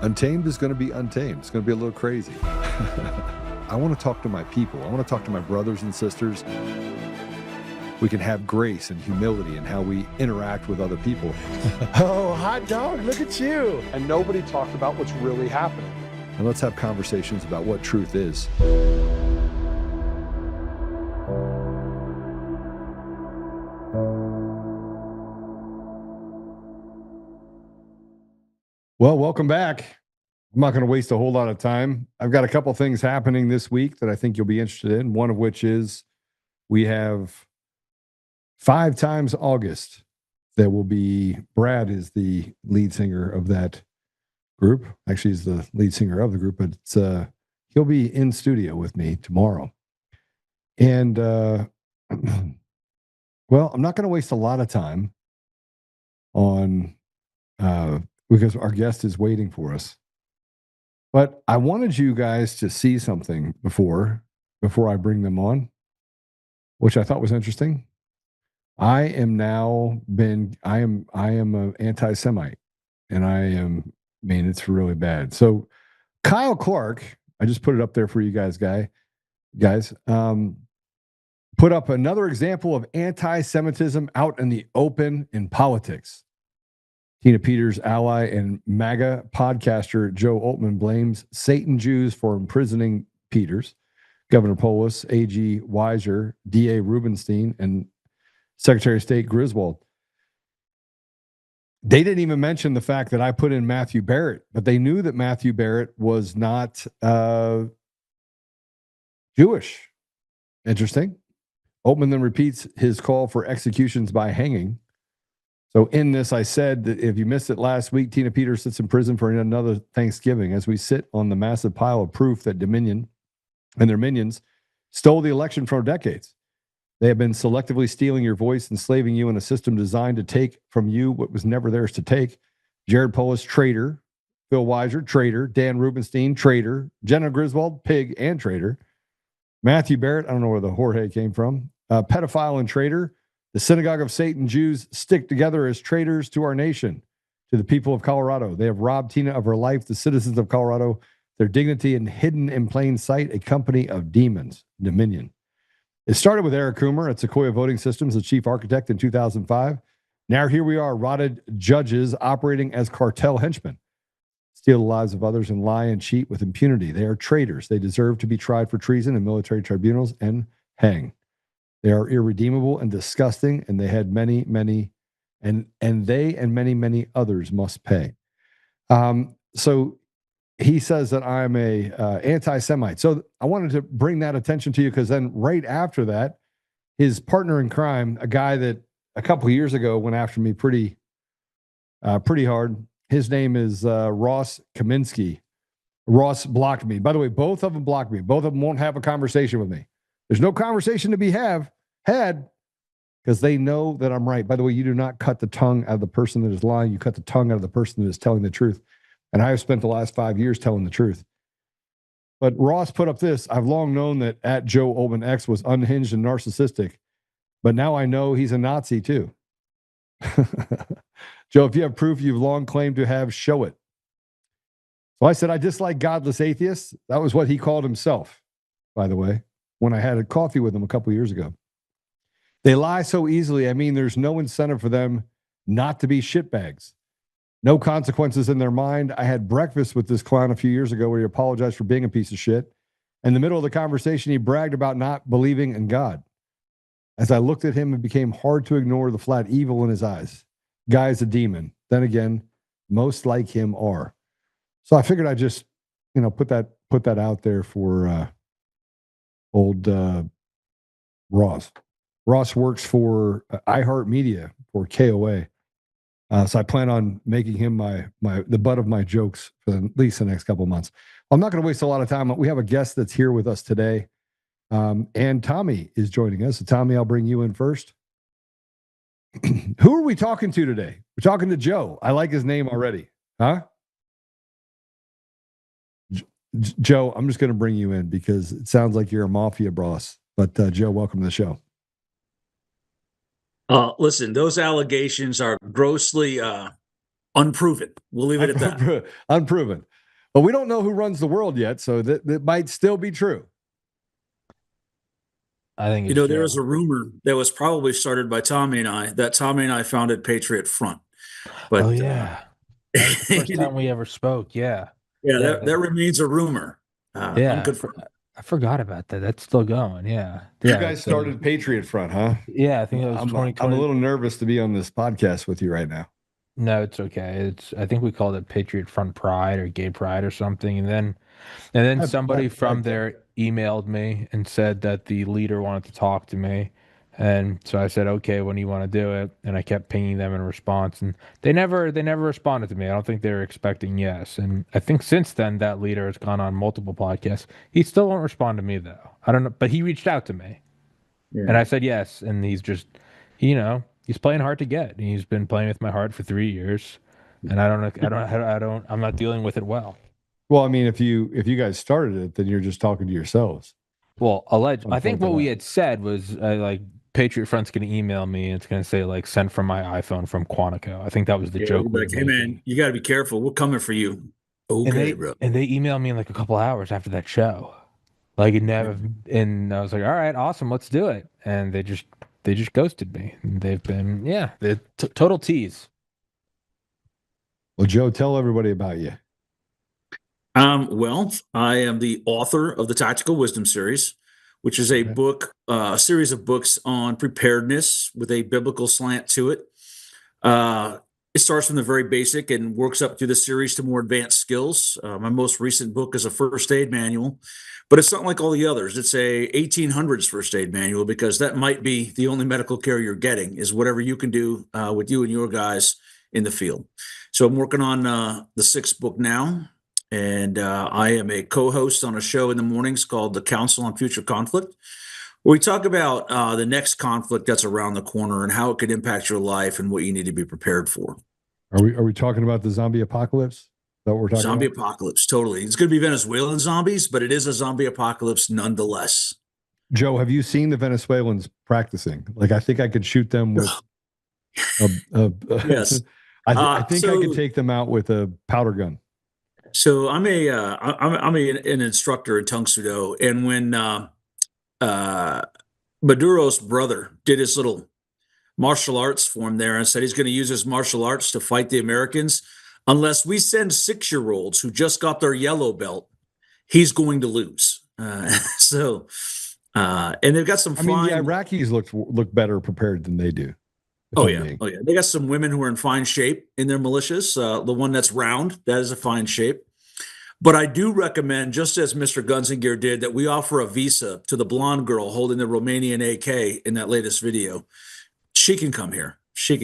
Untamed is going to be untamed. It's going to be a little crazy. I want to talk to my people. I want to talk to my brothers and sisters. We can have grace and humility in how we interact with other people. Oh, hot dog, look at you. And nobody talked about what's really happening. And let's have conversations about what truth is. Well, welcome back. I'm not going to waste a whole lot of time. I've got a couple things happening this week that I think you'll be interested in. One of which is we have 5 times August. There will be, Brad is the lead singer of that group. Actually, he's the lead singer of the group, but it's, he'll be in studio with me tomorrow. And, well, I'm not going to waste a lot of time on, because our guest is waiting for us. But I wanted you guys to see something before I bring them on, which I thought was interesting. I am an anti-Semite, and it's really bad. So Kyle Clark, I just put it up there for you guys, put up another example of anti-Semitism out in the open in politics. Tina Peters' ally and MAGA podcaster Joe Oltmann blames Satan Jews for imprisoning Peters. Governor Polis, AG Weiser, DA Rubenstein, and Secretary of State Griswold. They didn't even mention the fact that I put in Matthew Barrett, but they knew that Matthew Barrett was not Jewish. Interesting. Oltmann then repeats his call for executions by hanging. So in this, I said that if you missed it last week, Tina Peters sits in prison for another Thanksgiving as we sit on the massive pile of proof that Dominion and their minions stole the election for decades. They have been selectively stealing your voice, enslaving you in a system designed to take from you what was never theirs to take. Jared Polis, traitor. Phil Weiser, traitor. Dan Rubenstein, traitor. Jenna Griswold, pig and traitor. Matthew Barrett, I don't know where the Jorge came from. Pedophile and traitor. The synagogue of Satan Jews stick together as traitors to our nation, to the people of Colorado. They have robbed Tina of her life, the citizens of Colorado, their dignity, and hidden in plain sight a company of demons, Dominion. It started with Eric Coomer at Sequoia Voting Systems, the chief architect in 2005. Now here we are, rotted judges operating as cartel henchmen, steal the lives of others and lie and cheat with impunity. They are traitors. They deserve to be tried for treason in military tribunals and hang. They are irredeemable and disgusting, and they had many, and they and many others must pay. So he says that I'm a anti-Semite. So I wanted to bring that attention to you because then right after that, his partner in crime, a guy that a couple of years ago went after me pretty hard. His name is Ross Kaminsky. Ross blocked me. By the way, both of them blocked me. Both of them won't have a conversation with me. There's no conversation to be had because they know that I'm right. By the way, you do not cut the tongue out of the person that is lying. You cut the tongue out of the person that is telling the truth. And I have spent the last 5 years telling the truth. But Ross put up this. I've long known that at Joe Oltmann X was unhinged and narcissistic, but now I know he's a Nazi too. Joe, if you have proof you've long claimed to have, show it. So I said, I dislike godless atheists. That was what he called himself, by the way, when I had a coffee with him a couple of years ago. They lie so easily. I mean, there's no incentive for them not to be shitbags. No consequences in their mind. I had breakfast with this clown a few years ago where he apologized for being a piece of shit. In the middle of the conversation, he bragged about not believing in God. As I looked at him, it became hard to ignore the flat evil in his eyes. Guy's a demon. Then again, most like him are. So I figured I'd just, put that out there for old Ross. Ross works for iHeartMedia for KOA. So I plan on making him the butt of my jokes for at least the next couple of months. I'm not going to waste a lot of time. We have a guest that's here with us today. And Tommy is joining us. So Tommy, I'll bring you in first. Who are we talking to today? We're talking to Joe. I like his name already. Huh? Joe, I'm just going to bring you in because it sounds like you're a mafia boss. But Joe, welcome to the show. Listen, those allegations are grossly Unproven. We'll leave it at that. Unproven. But we don't know who runs the world yet, so that might still be true. I think You know, there was a rumor that was probably started by Tommy and I that Tommy and I founded Patriot Front. But oh yeah, that was the first time we ever spoke. Yeah, that remains a rumor. Unconfirmed. I forgot about that. That's still going. Yeah. You guys started Patriot Front, huh? Yeah, I think it was 2020. I'm a little nervous to be on this podcast with you right now. No, it's okay. I think we called it Patriot Front Pride or Gay Pride or something. And then somebody from there emailed me and said that the leader wanted to talk to me. And so I said, okay, when do you want to do it? And I kept pinging them in response, and they never responded to me. I don't think they were expecting yes. And I think since then that leader has gone on multiple podcasts. He still won't respond to me though. I don't know, but he reached out to me, and I said yes. And he's just, he's playing hard to get. He's been playing with my heart for 3 years, and I'm not dealing with it well. Well, I mean, if you guys started it, then you're just talking to yourselves. Well, I think what we had said was like, Patriot Front's going to email me, and it's going to say like, sent from my iPhone from Quantico. I think that was the joke. Like, hey man, you got to be careful. We're coming for you. Okay, bro. And they emailed me in like a couple hours after that show. Like it never, and I was like, all right, awesome, let's do it. And they just ghosted me. And they've been, they're total tease. Well, Joe, tell everybody about you. Well, I am the author of the Tactical Wisdom series, which is a book, a series of books on preparedness with a biblical slant to it. It starts from the very basic and works up through the series to more advanced skills. My most recent book is a first aid manual, but it's not like all the others. It's a 1800s first aid manual, because that might be the only medical care you're getting is whatever you can do with you and your guys in the field. So I'm working on the 6th book now. And I am a co-host on a show in the mornings called The Council on Future Conflict, where we talk about the next conflict that's around the corner and how it could impact your life and what you need to be prepared for. Are we talking about the zombie apocalypse? Is that what we're talking zombie about? Apocalypse, totally. It's going to be Venezuelan zombies, but it is a zombie apocalypse nonetheless. Joe, have you seen the Venezuelans practicing? Like, I think I could shoot them with yes. I think I could take them out with a powder gun. So I'm an instructor in Tung Sudo, and when Maduro's brother did his little martial arts form there and said he's going to use his martial arts to fight the Americans, unless we send 6-year-olds who just got their yellow belt, he's going to lose. And they've got some. I mean, the Iraqis look better prepared than they do. Oh yeah. They got some women who are in fine shape in their militias. The one that's round, that is a fine shape. But I do recommend, just as Mr. Guns and Gear did, that we offer a visa to the blonde girl holding the Romanian AK in that latest video. She can come here. She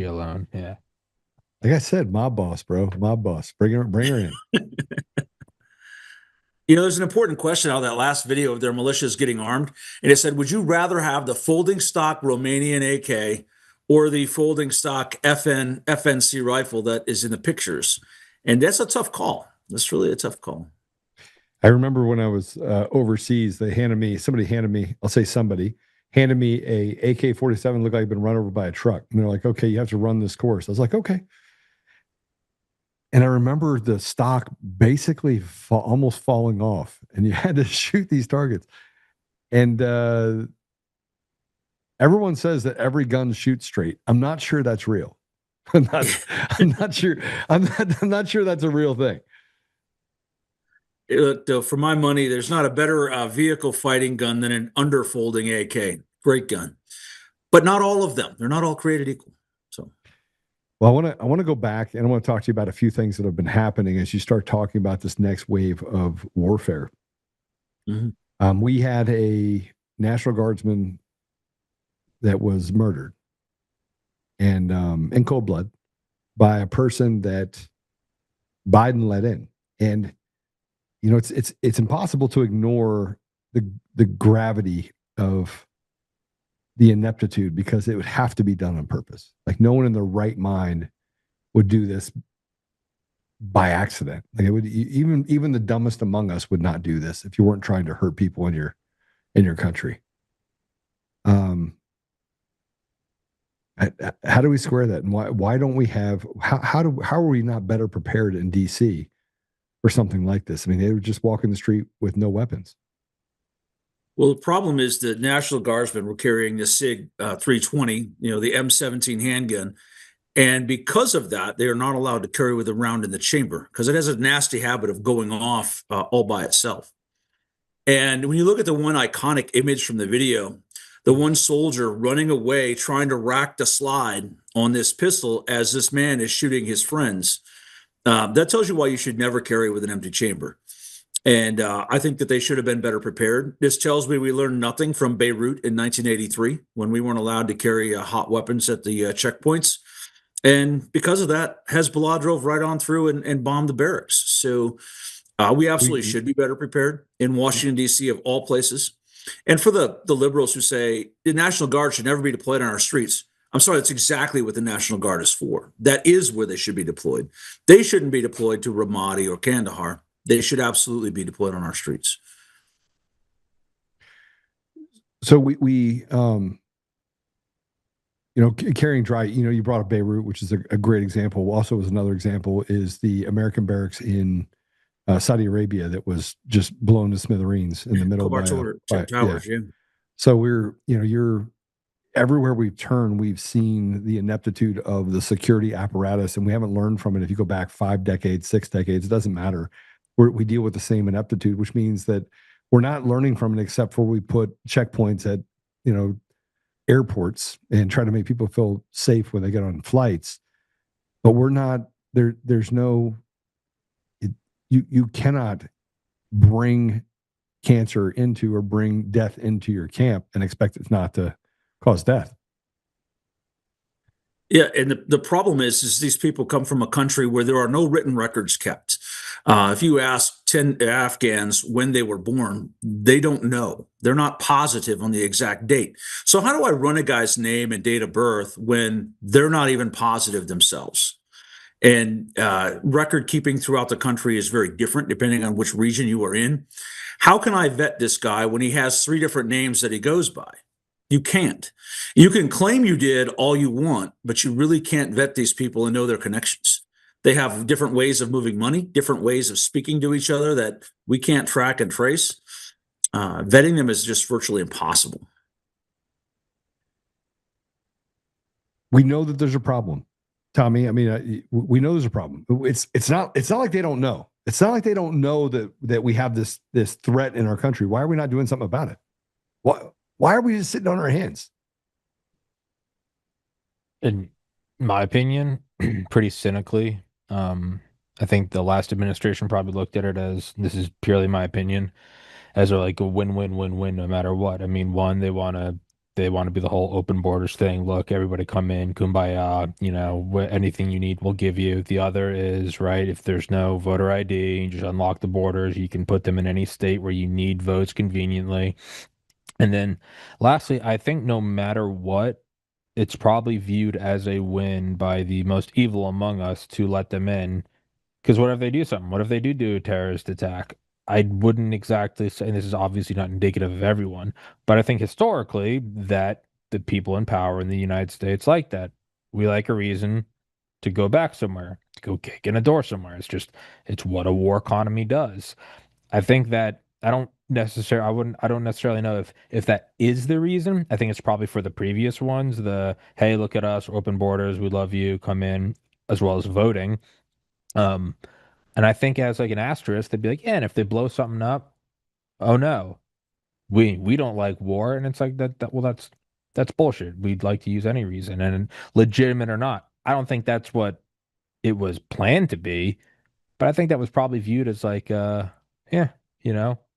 alone. Yeah. Like I said, mob boss, bro. Mob boss. Bring her in. You know, there's an important question out of that last video of their militias getting armed. And it said, would you rather have the folding stock Romanian AK or the folding stock FNC rifle that is in the pictures? And that's a tough call. That's really a tough call. I remember when I was overseas, somebody handed me a AK-47, looked like it'd been run over by a truck. And they're like, okay, you have to run this course. I was like, okay. And I remember the stock basically almost falling off, and you had to shoot these targets. And everyone says that every gun shoots straight. I'm not sure that's real. I'm not sure. I'm not sure that's a real thing. For my money, there's not a better vehicle fighting gun than an underfolding AK. Great gun, but not all of them. They're not all created equal. So. Well, I want to go back, and I want to talk to you about a few things that have been happening as you start talking about this next wave of warfare. Mm-hmm. We had a National Guardsman that was murdered, and in cold blood by a person that Biden let in. And you know, it's impossible to ignore the gravity of the ineptitude, because it would have to be done on purpose. Like, no one in their right mind would do this by accident. Like, it would, even the dumbest among us would not do this if you weren't trying to hurt people in your country. How do we square that? And why don't we have, how are we not better prepared in DC for something like this? I mean, they would just walk in the street with no weapons. Well, the problem is that National Guardsmen were carrying the SIG 320, the M17 handgun. And because of that, they are not allowed to carry with a round in the chamber because it has a nasty habit of going off all by itself. And when you look at the one iconic image from the video, the one soldier running away, trying to rack the slide on this pistol as this man is shooting his friends, that tells you why you should never carry with an empty chamber. And I think that they should have been better prepared. This tells me we learned nothing from Beirut in 1983 when we weren't allowed to carry hot weapons at the checkpoints. And because of that, Hezbollah drove right on through and bombed the barracks. So we absolutely should be better prepared in Washington, D.C., of all places. And for the liberals who say the National Guard should never be deployed on our streets, I'm sorry, that's exactly what the National Guard is for. That is where they should be deployed. They shouldn't be deployed to Ramadi or Kandahar. They should absolutely be deployed on our streets. So carrying dry, you brought up Beirut, which is a great example. Also, was another example is the American barracks in Saudi Arabia that was just blown to smithereens in the middle of towers. Yeah. So you're everywhere we've turned, we've seen the ineptitude of the security apparatus, and we haven't learned from it. If you go back 5 decades, 6 decades, it doesn't matter. We deal with the same ineptitude, which means that we're not learning from it, except for we put checkpoints at airports and try to make people feel safe when they get on flights. But we're not there. There's no. You cannot bring cancer into or bring death into your camp and expect it not to cause death. Yeah, and the problem is these people come from a country where there are no written records kept. If you ask 10 Afghans when they were born, they don't know. They're not positive on the exact date. So how do I run a guy's name and date of birth when they're not even positive themselves? And record keeping throughout the country is very different depending on which region you are in. How can I vet this guy when he has 3 different names that he goes by? You can't. You can claim you did all you want, but you really can't vet these people and know their connections. They have different ways of moving money, different ways of speaking to each other that we can't track and trace. Vetting them is just virtually impossible. We know that there's a problem, Tommy. I mean, we know there's a problem. It's not like they don't know. It's not like they don't know that we have this threat in our country. Why are we not doing something about it? Why are we just sitting on our hands? In my opinion, pretty cynically, I think the last administration probably looked at it as, this is purely my opinion, as like a win-win-win-win no matter what. I mean, one, they want to be the whole open borders thing. Look, everybody come in, kumbaya, anything you need, we'll give you. The other is, right, if there's no voter ID, you just unlock the borders. You can put them in any state where you need votes conveniently. And then lastly, I think no matter what, it's probably viewed as a win by the most evil among us to let them in. Because what if they do something? What if they do a terrorist attack? I wouldn't exactly say, and this is obviously not indicative of everyone, but I think historically that the people in power in the United States like that. We like a reason to go back somewhere, to go kick in a door somewhere. It's what a war economy does. I think that I don't necessarily know if that is the reason. I think it's probably for the previous ones, the hey, look at us, open borders, we love you, come in, as well as voting. And I think as like an asterisk, they'd be like, yeah, and if they blow something up, oh no, we don't like war. And it's like that's bullshit. We'd like to use any reason, and legitimate or not. I don't think that's what it was planned to be, but I think that was probably viewed as like, yeah,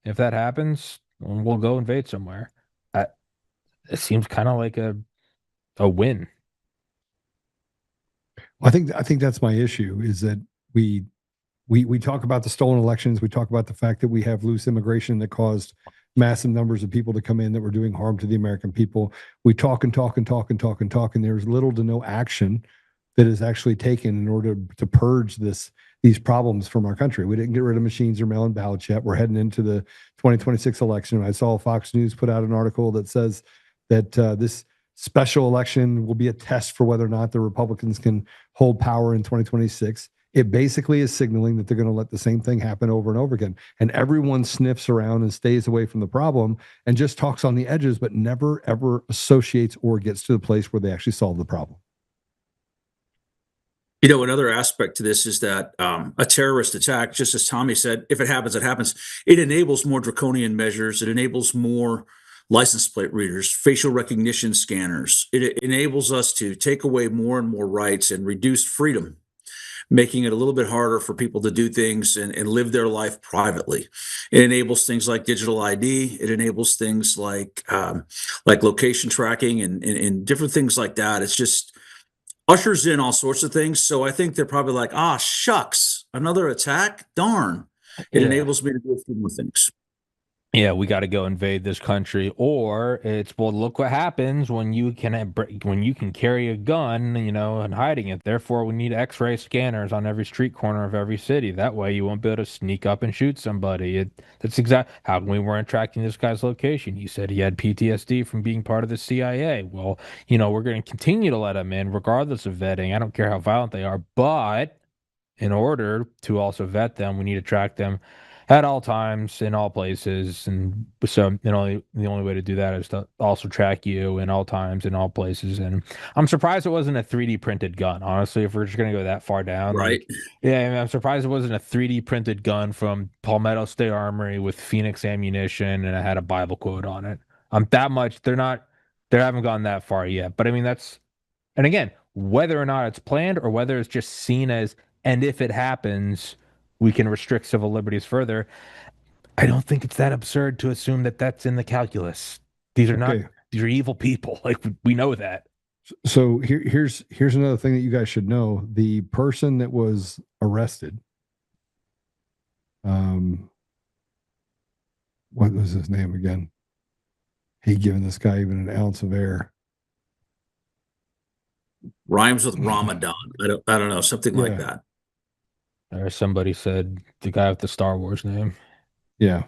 if that happens, we'll go invade somewhere. It seems kind of like a win. I think that's my issue, is that we talk about the stolen elections. We talk about the fact that we have loose immigration that caused massive numbers of people to come in that were doing harm to the American people. We talk and talk and talk and talk and talk, and there's little to no action that is actually taken in order to purge these problems from our country. We didn't get rid of machines or mail-in ballots yet. We're heading into the 2026 election. I saw Fox News put out an article that says that this special election will be a test for whether or not the Republicans can hold power in 2026. It basically is signaling that they're going to let the same thing happen over and over again. And everyone sniffs around and stays away from the problem and just talks on the edges, but never, ever associates or gets to the place where they actually solve the problem. You know, another aspect to this is that a terrorist attack, just as Tommy said, if it happens, it happens. It enables more draconian measures. It enables more license plate readers, facial recognition scanners. It enables us to take away more and more rights and reduce freedom, making it a little bit harder for people to do things and live their life privately. It enables things like digital ID. It enables things like location tracking and different things like that. It's just ushers in all sorts of things. So I think they're probably like, shucks, another attack? Darn. It enables me to do a few more things. Yeah, we got to go invade this country, or it's, well, look what happens when you can carry a gun, and hiding it. Therefore, we need X-ray scanners on every street corner of every city. That way, you won't be able to sneak up and shoot somebody. That's exactly how we weren't tracking this guy's location. He said he had PTSD from being part of the CIA. Well, we're going to continue to let him in, regardless of vetting. I don't care how violent they are, but in order to also vet them, we need to track them at all times, in all places. And so the only way to do that is to also track you in all times, in all places. And I'm surprised it wasn't a 3D printed gun, honestly, if we're just going to go that far down. Right. I'm surprised it wasn't a 3D printed gun from Palmetto State Armory with Phoenix ammunition and it had a Bible quote on it. They haven't gone that far yet. But I mean, and again, whether or not it's planned or whether it's just seen as, and if it happens, we can restrict civil liberties further. I don't think it's that absurd to assume that that's in the calculus. These are these are evil people. Like, we know that. So here's another thing that you guys should know. The person that was arrested, what was his name again? He giving this guy even an ounce of air. Rhymes with Ramadan. I don't know, something like that. Or somebody said the guy with the Star Wars name. Yeah.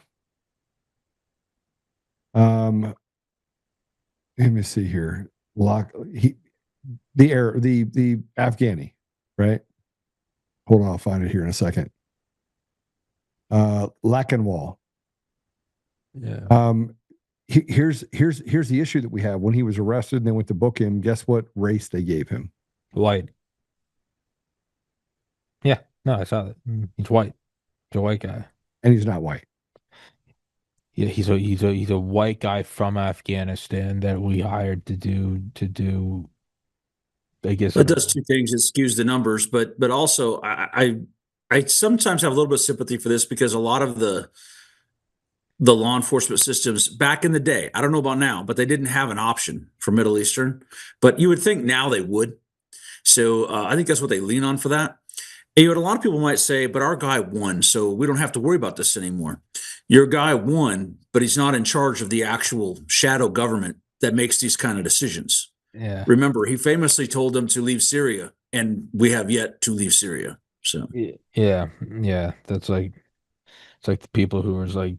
Let me see here. The Afghani, right? Hold on, I'll find it here in a second. Lackenwall. Yeah. Here's the issue that we have. When he was arrested and they went to book him, guess what race they gave him? White. Yeah. No, I saw that. He's white. He's a white guy. And he's not white. Yeah, he's a white guy from Afghanistan that we hired to do. I guess it does two things. It skews the numbers, but also I sometimes have a little bit of sympathy for this because a lot of the law enforcement systems back in the day, I don't know about now, but they didn't have an option for Middle Eastern. But you would think now they would. So I think that's what they lean on for that. And a lot of people might say, but our guy won, so we don't have to worry about this anymore. Your guy won, but he's not in charge of the actual shadow government that makes these kind of decisions. Yeah. Remember, he famously told them to leave Syria, and we have yet to leave Syria. So yeah, that's like, it's like the people who was like,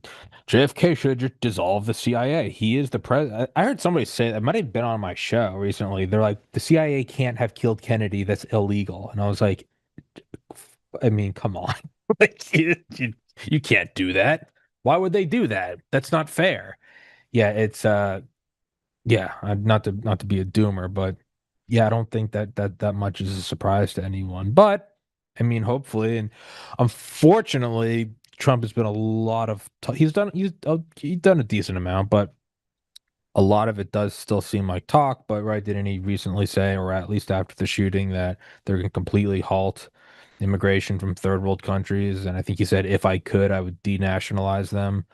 JFK should have just dissolved the CIA. He is the president. I heard somebody say that. It might have been on my show recently. They're like, the CIA can't have killed Kennedy. That's illegal. And I was like, I mean, come on. Like, you can't do that. Why would they do that? That's not fair. Yeah, it's not to be a doomer, but yeah, I don't think that much is a surprise to anyone. But I mean, hopefully, and unfortunately, Trump has been a lot of he's done a decent amount, but a lot of it does still seem like talk. But right, didn't he recently say, or at least after the shooting, that they're going to completely halt immigration from third world countries? And I think he said, if I could, I would denationalize them.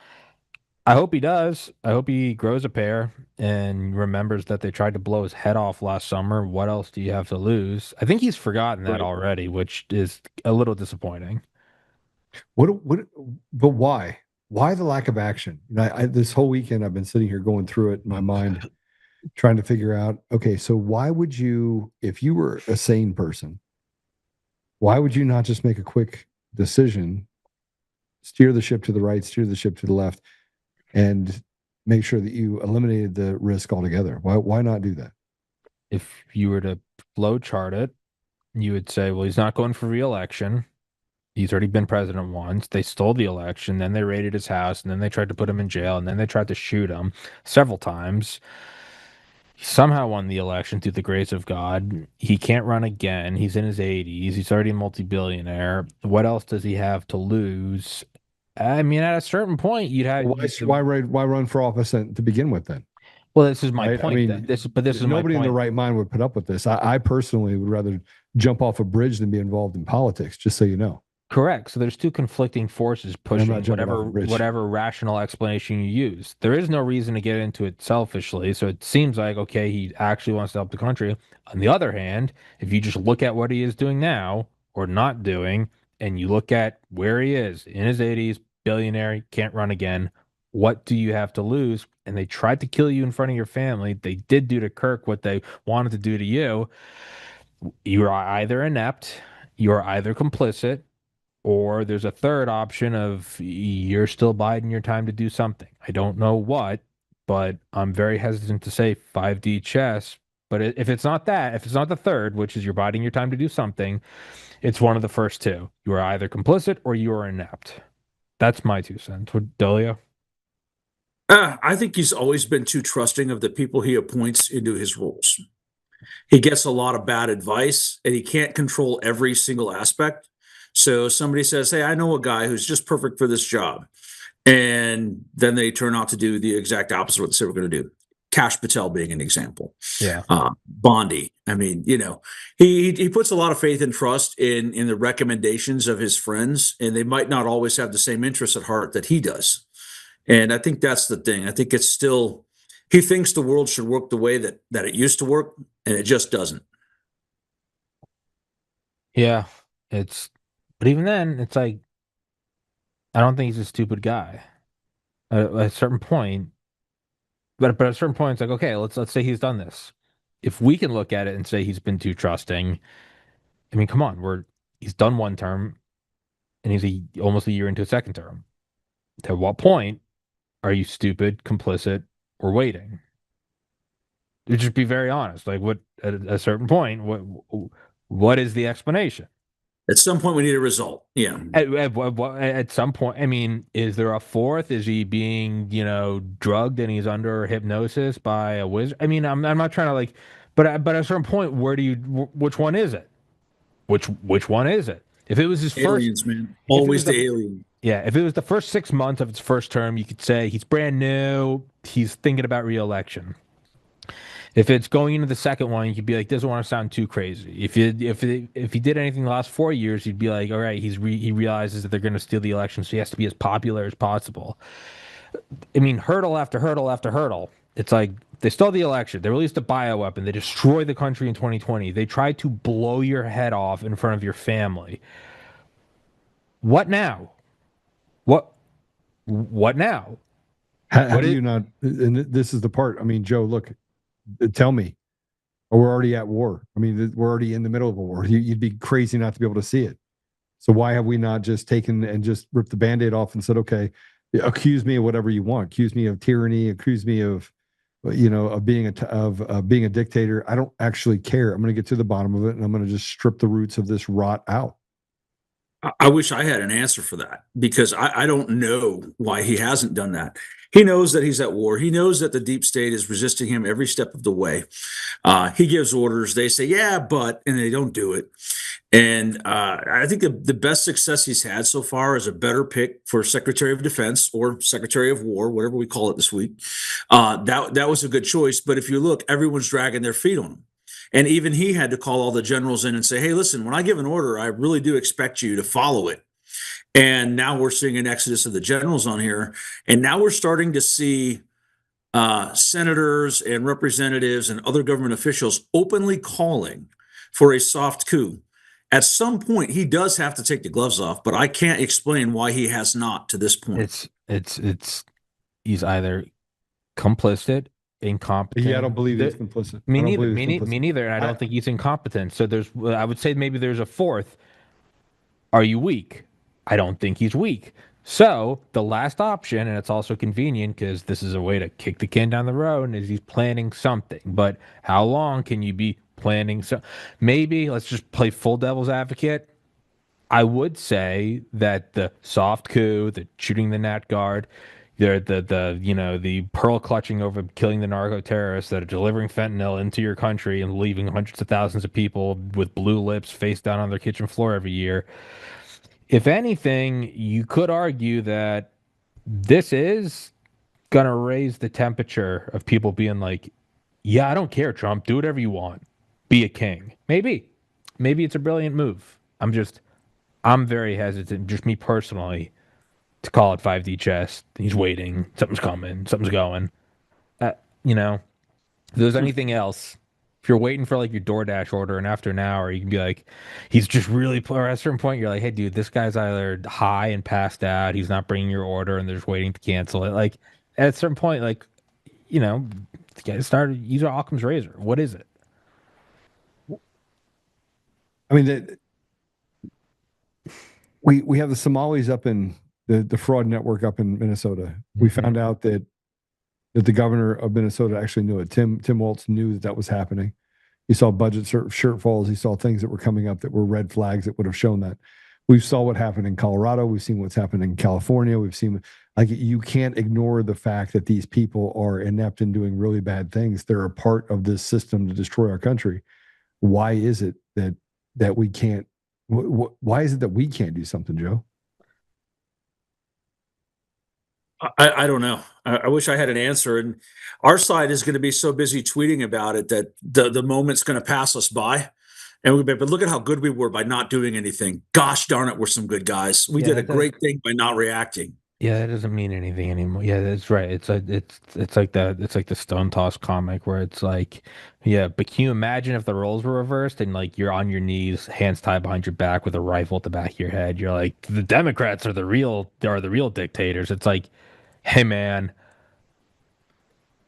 I hope he does. I hope he grows a pair and remembers that they tried to blow his head off last summer. What else do you have to lose? I think he's forgotten that already, which is a little disappointing. But why? Why the lack of action? This whole weekend I've been sitting here going through it in my mind, trying to figure out, okay, so why would you, if you were a sane person, why would you not just make a quick decision, steer the ship to the right, steer the ship to the left, and make sure that you eliminated the risk altogether? Why not do that? if you were to flow chart it, you would say, well, he's not going for re-election. He's already been president once. They stole the election, then they raided his house, and then they tried to put him in jail, and then they tried to shoot him several times. He somehow won the election through the grace of God. He can't run again. He's in his 80s. He's already a multi-billionaire. What else does he have to lose? I mean, at a certain point, you'd have Why run for office to begin with then? Well, this is my Right? I point. mean, this is my nobody in the point. right mind would put up with this. I personally would rather jump off a bridge than be involved in politics, just so you know. Correct. So there's two conflicting forces pushing not jumping off a bridge. whatever rational explanation you use. There is no reason to get into it selfishly. So it seems like, okay, he actually wants to help the country. On the other hand, if you just look at what he is doing now or not doing, and you look at where he is in his 80s, billionaire, can't run again, what do you have to lose? And they tried to kill you in front of your family. They did do to Kirk what they wanted to do to you. You are either inept, you're either complicit, or there's a third option of you're still biding your time to do something. I don't know what, but I'm very hesitant to say 5D chess. But if it's not that, if it's not the third, which is you're biding your time to do something, it's one of the first two. You are either complicit or you are inept. That's my 2 cents. What, Dolio? I think he's always been too trusting of the people he appoints into his roles. He gets a lot of bad advice, and he can't control every single aspect. So somebody says, hey, I know a guy who's just perfect for this job. And then they turn out to do the exact opposite of what they said we're going to do. Kash Patel being an example. Yeah. Bondi. I mean, he puts a lot of faith and trust in the recommendations of his friends, and they might not always have the same interests at heart that he does. And I think that's the thing. I think it's still, he thinks the world should work the way that it used to work, and it just doesn't. Yeah. But even then, it's like, I don't think he's a stupid guy. At a certain point, but at a certain point, it's like, okay, let's say he's done this. If we can look at it and say he's been too trusting, I mean, come on, he's done one term, and he's almost a year into a second term. At what point are you stupid, complicit, or waiting? Just be very honest. Like, at a certain point, what is the explanation? At some point, we need a result. Yeah. At some point, I mean, is there a fourth? Is he being, drugged and he's under hypnosis by a wizard? I mean, I'm not trying to but at a certain point, which one is it? Which one is it? If it was his aliens, first, man, always the alien. Yeah, if it was the first 6 months of its first term, you could say he's brand new. He's thinking about re-election. If it's going into the second one, you could be like, doesn't want to sound too crazy. If he did anything the last 4 years, you'd be like, all right, he realizes that they're going to steal the election, so he has to be as popular as possible. I mean, hurdle after hurdle after hurdle. It's like they stole the election. They released a bioweapon. They destroyed the country in 2020. They tried to blow your head off in front of your family. What now? What now? How do you not? And this is the part. I mean, Joe, look, tell me, we're already at war. I mean, we're already in the middle of a war. You'd be crazy not to be able to see it. So why have we not just taken and just ripped the Band-Aid off and said, okay, accuse me of whatever you want. Accuse me of tyranny. Accuse me of, of being a dictator. I don't actually care. I'm going to get to the bottom of it, and I'm going to just strip the roots of this rot out. I wish I had an answer for that, because I don't know why he hasn't done that. He knows that he's at war. He knows that the deep state is resisting him every step of the way. He gives orders. They say, yeah, but, and they don't do it. And I think the best success he's had so far is a better pick for Secretary of Defense or Secretary of War, whatever we call it this week. That was a good choice. But if you look, everyone's dragging their feet on him. And even he had to call all the generals in and say, hey, listen, when I give an order, I really do expect you to follow it. And now we're seeing an exodus of the generals on here. And now we're starting to see senators and representatives and other government officials openly calling for a soft coup. At some point, he does have to take the gloves off, but I can't explain why he has not to this point. He's either complicit, incompetent. Yeah, I don't believe he's complicit. Me neither. And I don't think he's incompetent. So I would say maybe there's a fourth. Are you weak? I don't think he's weak. So the last option, and it's also convenient because this is a way to kick the can down the road, is he's planning something. But how long can you be planning? So maybe let's just play full devil's advocate. I would say that the soft coup, the shooting the Nat Guard, the pearl clutching over killing the narco terrorists that are delivering fentanyl into your country and leaving hundreds of thousands of people with blue lips face down on their kitchen floor every year. If anything, you could argue that this is gonna raise the temperature of people being like, yeah, I don't care, Trump, do whatever you want. Be a king. Maybe. Maybe it's a brilliant move. I'm very hesitant, just me personally, to call it 5D chess. He's waiting. Something's coming. Something's going. You know, if there's anything else, if you're waiting for like your DoorDash order and after an hour, you can be like, he's just really, or at a certain point, you're like, hey, dude, this guy's either high and passed out, he's not bringing your order, and they're just waiting to cancel it. Like, at a certain point, like, the guy started, use Occam's razor. What is it? I mean, we have the Somalis up in the fraud network up in Minnesota. We found out that the governor of Minnesota actually knew it. Tim Walz knew that was happening. He saw budget shortfalls. He saw things that were coming up that were red flags that would have shown that. We saw what happened in Colorado. We've seen what's happened in California. We've seen, like, you can't ignore the fact that these people are inept and doing really bad things. They're a part of this system to destroy our country. Why is it that we can't? Why is it that we can't do something, Joe? I don't know. I wish I had an answer. And our side is going to be so busy tweeting about it that the moment's going to pass us by. And but look at how good we were by not doing anything. Gosh darn it, we're some good guys. We did a great thing by not reacting. Yeah, that doesn't mean anything anymore. Yeah, that's right. It's like the Stone Toss comic where it's like, yeah, but can you imagine if the roles were reversed and like you're on your knees, hands tied behind your back with a rifle at the back of your head? You're like, the Democrats are the real dictators. It's like, hey man,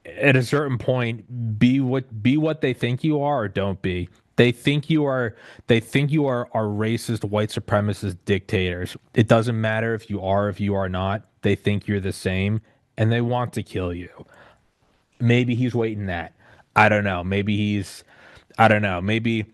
at a certain point, be what they think you are or don't be. They think you are racist white supremacist dictators. It doesn't matter if you are, if you are not. They think you're the same and they want to kill you. Maybe he's waiting that. I don't know. I don't know. Maybe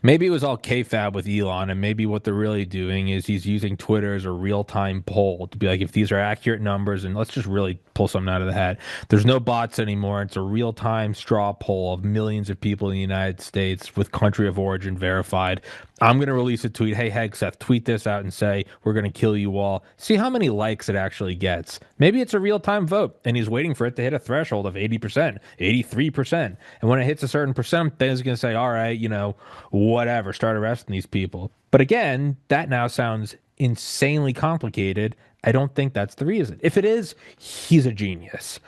it was all KFAB with Elon, and maybe what they're really doing is he's using Twitter as a real-time poll to be like, if these are accurate numbers, and let's just really pull something out of the hat. There's no bots anymore. It's a real-time straw poll of millions of people in the United States with country of origin verified. I'm going to release a tweet. Hey, Hegseth, tweet this out and say, we're going to kill you all. See how many likes it actually gets. Maybe it's a real-time vote, and he's waiting for it to hit a threshold of 80%, 83%. And when it hits a certain percent, then he's going to say, all right, whatever, start arresting these people. But again, that now sounds insanely complicated. I don't think that's the reason. If it is, he's a genius.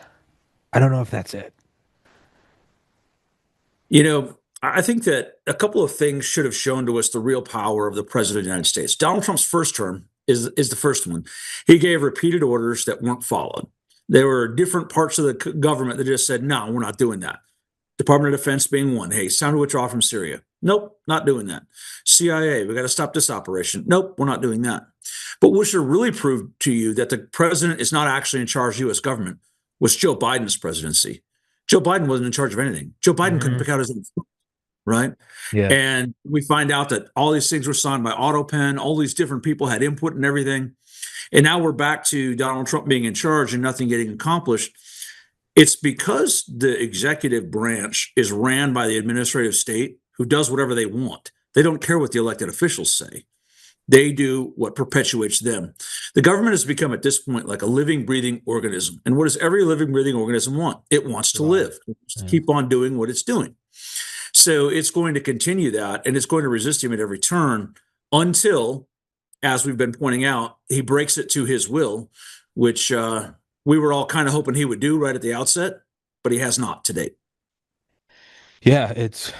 I don't know if that's it. I think that a couple of things should have shown to us the real power of the president of the United States. Donald Trump's first term is the first one. He gave repeated orders that weren't followed. There were different parts of the government that just said, no, we're not doing that. Department of Defense being one. Hey, it's time to withdraw from Syria. Nope, not doing that. CIA, we got to stop this operation. Nope, we're not doing that. But what should really prove to you that the president is not actually in charge of the U.S. government was Joe Biden's presidency. Joe Biden wasn't in charge of anything. Joe Biden couldn't pick out his own food, right? Yeah. And we find out that all these things were signed by AutoPen. All these different people had input and everything. And now we're back to Donald Trump being in charge and nothing getting accomplished. It's because the executive branch is ran by the administrative state who does whatever they want. They don't care what the elected officials say. They do what perpetuates them. The government has become at this point like a living, breathing organism. And what does every living, breathing organism want? It wants to live. It wants to keep on doing what it's doing. So it's going to continue that, and it's going to resist him at every turn until, as we've been pointing out, he breaks it to his will, which we were all kind of hoping he would do right at the outset, but he has not to date. Yeah, it's.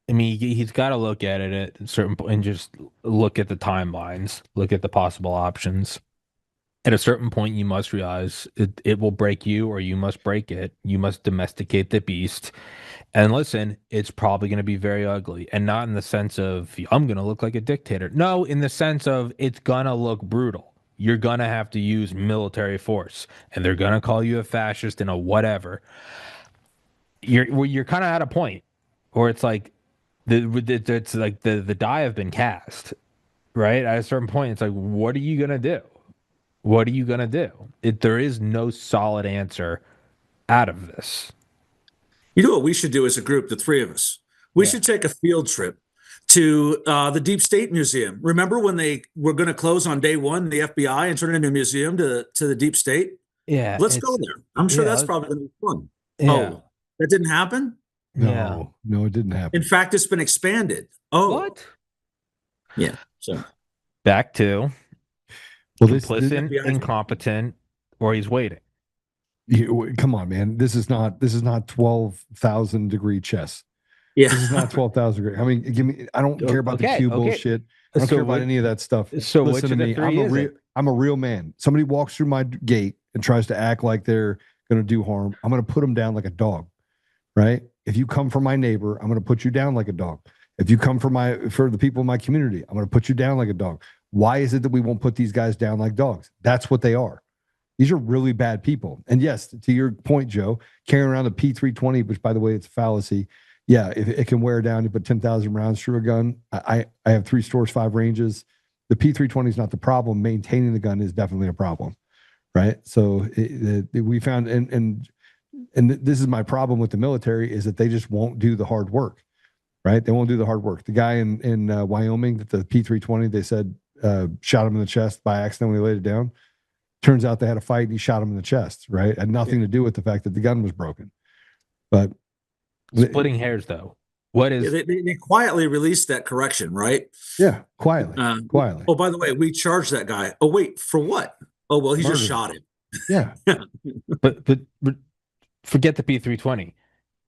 I mean, he's got to look at it at a certain point and just look at the timelines, look at the possible options. At a certain point, you must realize it will break you, or you must break it. You must domesticate the beast. And listen, it's probably going to be very ugly, and not in the sense of I'm going to look like a dictator. No, in the sense of it's going to look brutal. You're going to have to use military force, and they're going to call you a fascist and a whatever. You're kind of at a point where it's like it's like the die have been cast, right? At a certain point, it's like, what are you going to do? What are you going to do? There is no solid answer out of this. You know what we should do as a group, the three of us? We should take a field trip to the Deep State Museum. Remember when they were going to close on day one, the FBI, and turn it into a museum to the Deep State? Yeah. Let's go there. I'm sure that's probably going to be fun. Yeah. Oh, that didn't happen? No, it didn't happen. In fact, it's been expanded. Oh. What? Yeah. So back to complicit, this incompetent, or he's waiting. Come on, man. This is not 12,000 degree chess. Yeah. This is not 12,000 degree. I mean, I don't care about the Q bullshit. I don't care about any of that stuff. So listen to me. I'm a real man. Somebody walks through my gate and tries to act like they're going to do harm. I'm going to put them down like a dog, right? If you come for my neighbor, I'm going to put you down like a dog. If you come for the people in my community, I'm going to put you down like a dog. Why is it that we won't put these guys down like dogs? That's what they are. These are really bad people. And yes, to your point, Joe, carrying around the P320, which by the way, it's a fallacy. Yeah, if it can wear down, you put 10,000 rounds through a gun. I have 3 stores, 5 ranges. The P320 is not the problem. Maintaining the gun is definitely a problem, right? So we found, and this is my problem with the military, is that they just won't do the hard work, right? They won't do the hard work. The guy in Wyoming, that the P320, they said shot him in the chest by accident when he laid it down. Turns out they had a fight and he shot him in the chest, right? Had nothing to do with the fact that the gun was broken. But splitting hairs, though. What is they quietly released that correction, right? Yeah, quietly. Oh, by the way, we charged that guy. Oh, wait, for what? Oh, well, he just shot him. Yeah. but forget the P320.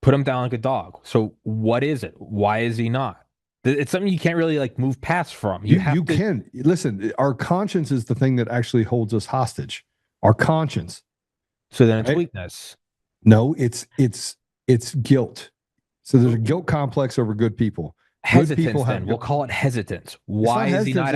Put him down like a dog. So what is it? Why is he not? It's something you can't really like move past from. You can listen. Our conscience is the thing that actually holds us hostage. Our conscience. So then it's weakness. No, it's guilt. So there's a guilt complex over good people. Hesitance. Good people then we'll call it hesitance. Why is he not?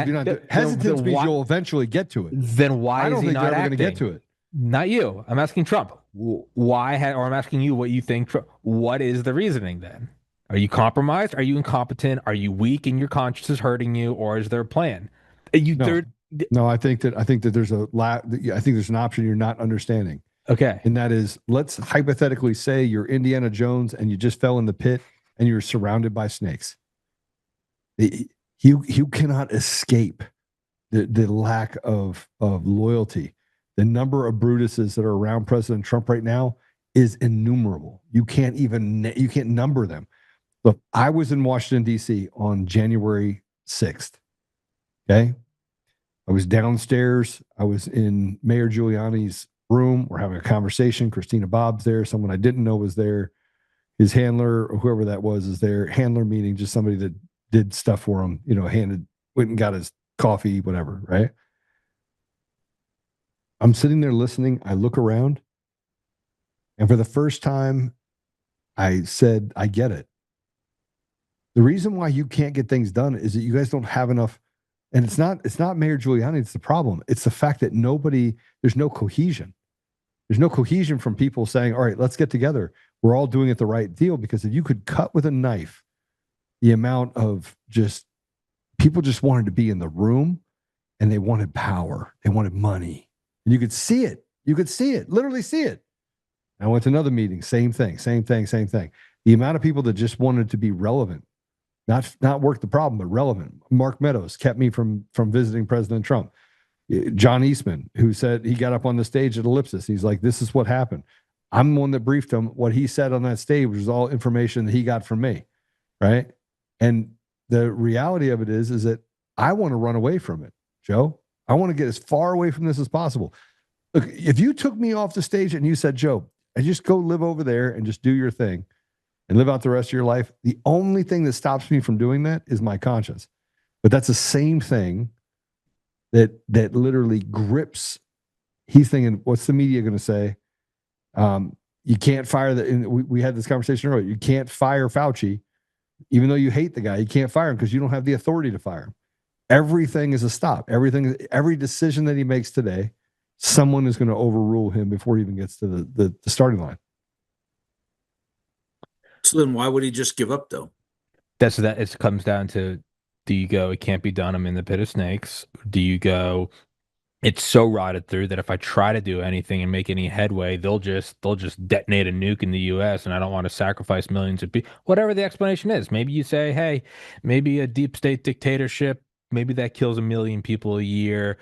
Hesitance means you'll eventually get to it. Then why is he not going to get to it? Not you. I'm asking Trump. Why? Or I'm asking you what you think. What is the reasoning then? Are you compromised? Are you incompetent? Are you weak and your conscience is hurting you, or is there a plan? No, I think that there's I think there's an option you're not understanding. Okay. And that is, let's hypothetically say you're Indiana Jones and you just fell in the pit and you're surrounded by snakes. You cannot escape the lack of loyalty. The number of Brutuses that are around President Trump right now is innumerable. You can't number them. Look, I was in Washington, D.C. on January 6th. Okay. I was downstairs. I was in Mayor Giuliani's room. We're having a conversation. Christina Bob's there. Someone I didn't know was there. His handler, or whoever that was, is there. Handler meaning just somebody that did stuff for him, went and got his coffee, whatever, right? I'm sitting there listening. I look around. And for the first time, I said, I get it. The reason why you can't get things done is that you guys don't have enough. And it's not Mayor Giuliani. It's the problem. It's the fact that there's no cohesion. There's no cohesion from people saying, all right, let's get together. We're all doing it the right deal. Because if you could cut with a knife, the amount of people just wanted to be in the room and they wanted power. They wanted money. And you could see it. Literally see it. I went to another meeting. Same thing. The amount of people that just wanted to be relevant. Not work the problem, but relevant. Mark Meadows kept me from visiting President Trump. John Eastman, who said he got up on the stage at Ellipsis. He's like, this is what happened. I'm the one that briefed him. What he said on that stage was all information that he got from me, right? And the reality of it is that I want to run away from it, Joe. I want to get as far away from this as possible. Look, if you took me off the stage and you said, Joe, I just go live over there and just do your thing and live out the rest of your life, the only thing that stops me from doing that is my conscience. But that's the same thing that literally grips. He's thinking, what's the media going to say? You can't fire we had this conversation earlier. You can't fire Fauci, even though you hate the guy. You can't fire him because you don't have the authority to fire him. Everything is a stop. Every decision that he makes today, someone is going to overrule him before he even gets to the starting line. So then why would he just give up, though? It comes down to, do you go, it can't be done, I'm in the pit of snakes? Do you go, it's so rotted through that if I try to do anything and make any headway, they'll just detonate a nuke in the US and I don't want to sacrifice millions of people. Whatever the explanation is. Maybe you say, hey, maybe a deep state dictatorship, maybe that kills 1 million people a year.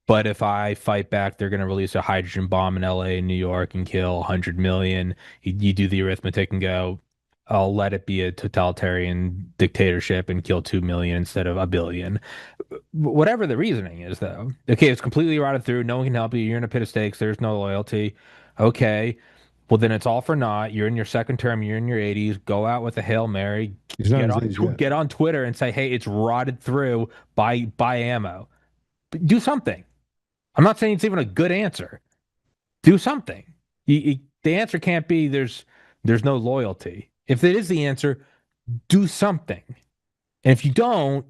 But if I fight back, they're going to release a hydrogen bomb in LA and New York and kill 100 million. You do the arithmetic and go, I'll let it be a totalitarian dictatorship and kill 2 million instead of 1 billion. Whatever the reasoning is, though. Okay, it's completely rotted through. No one can help you. You're in a pit of stakes. There's no loyalty. Okay, well, then it's all for naught. You're in your second term. You're in your 80s. Go out with a Hail Mary. Get on Twitter and say, hey, it's rotted through. Buy ammo. But do something. I'm not saying it's even a good answer. Do something. The answer can't be there's no loyalty. If it is the answer, do something. And if you don't,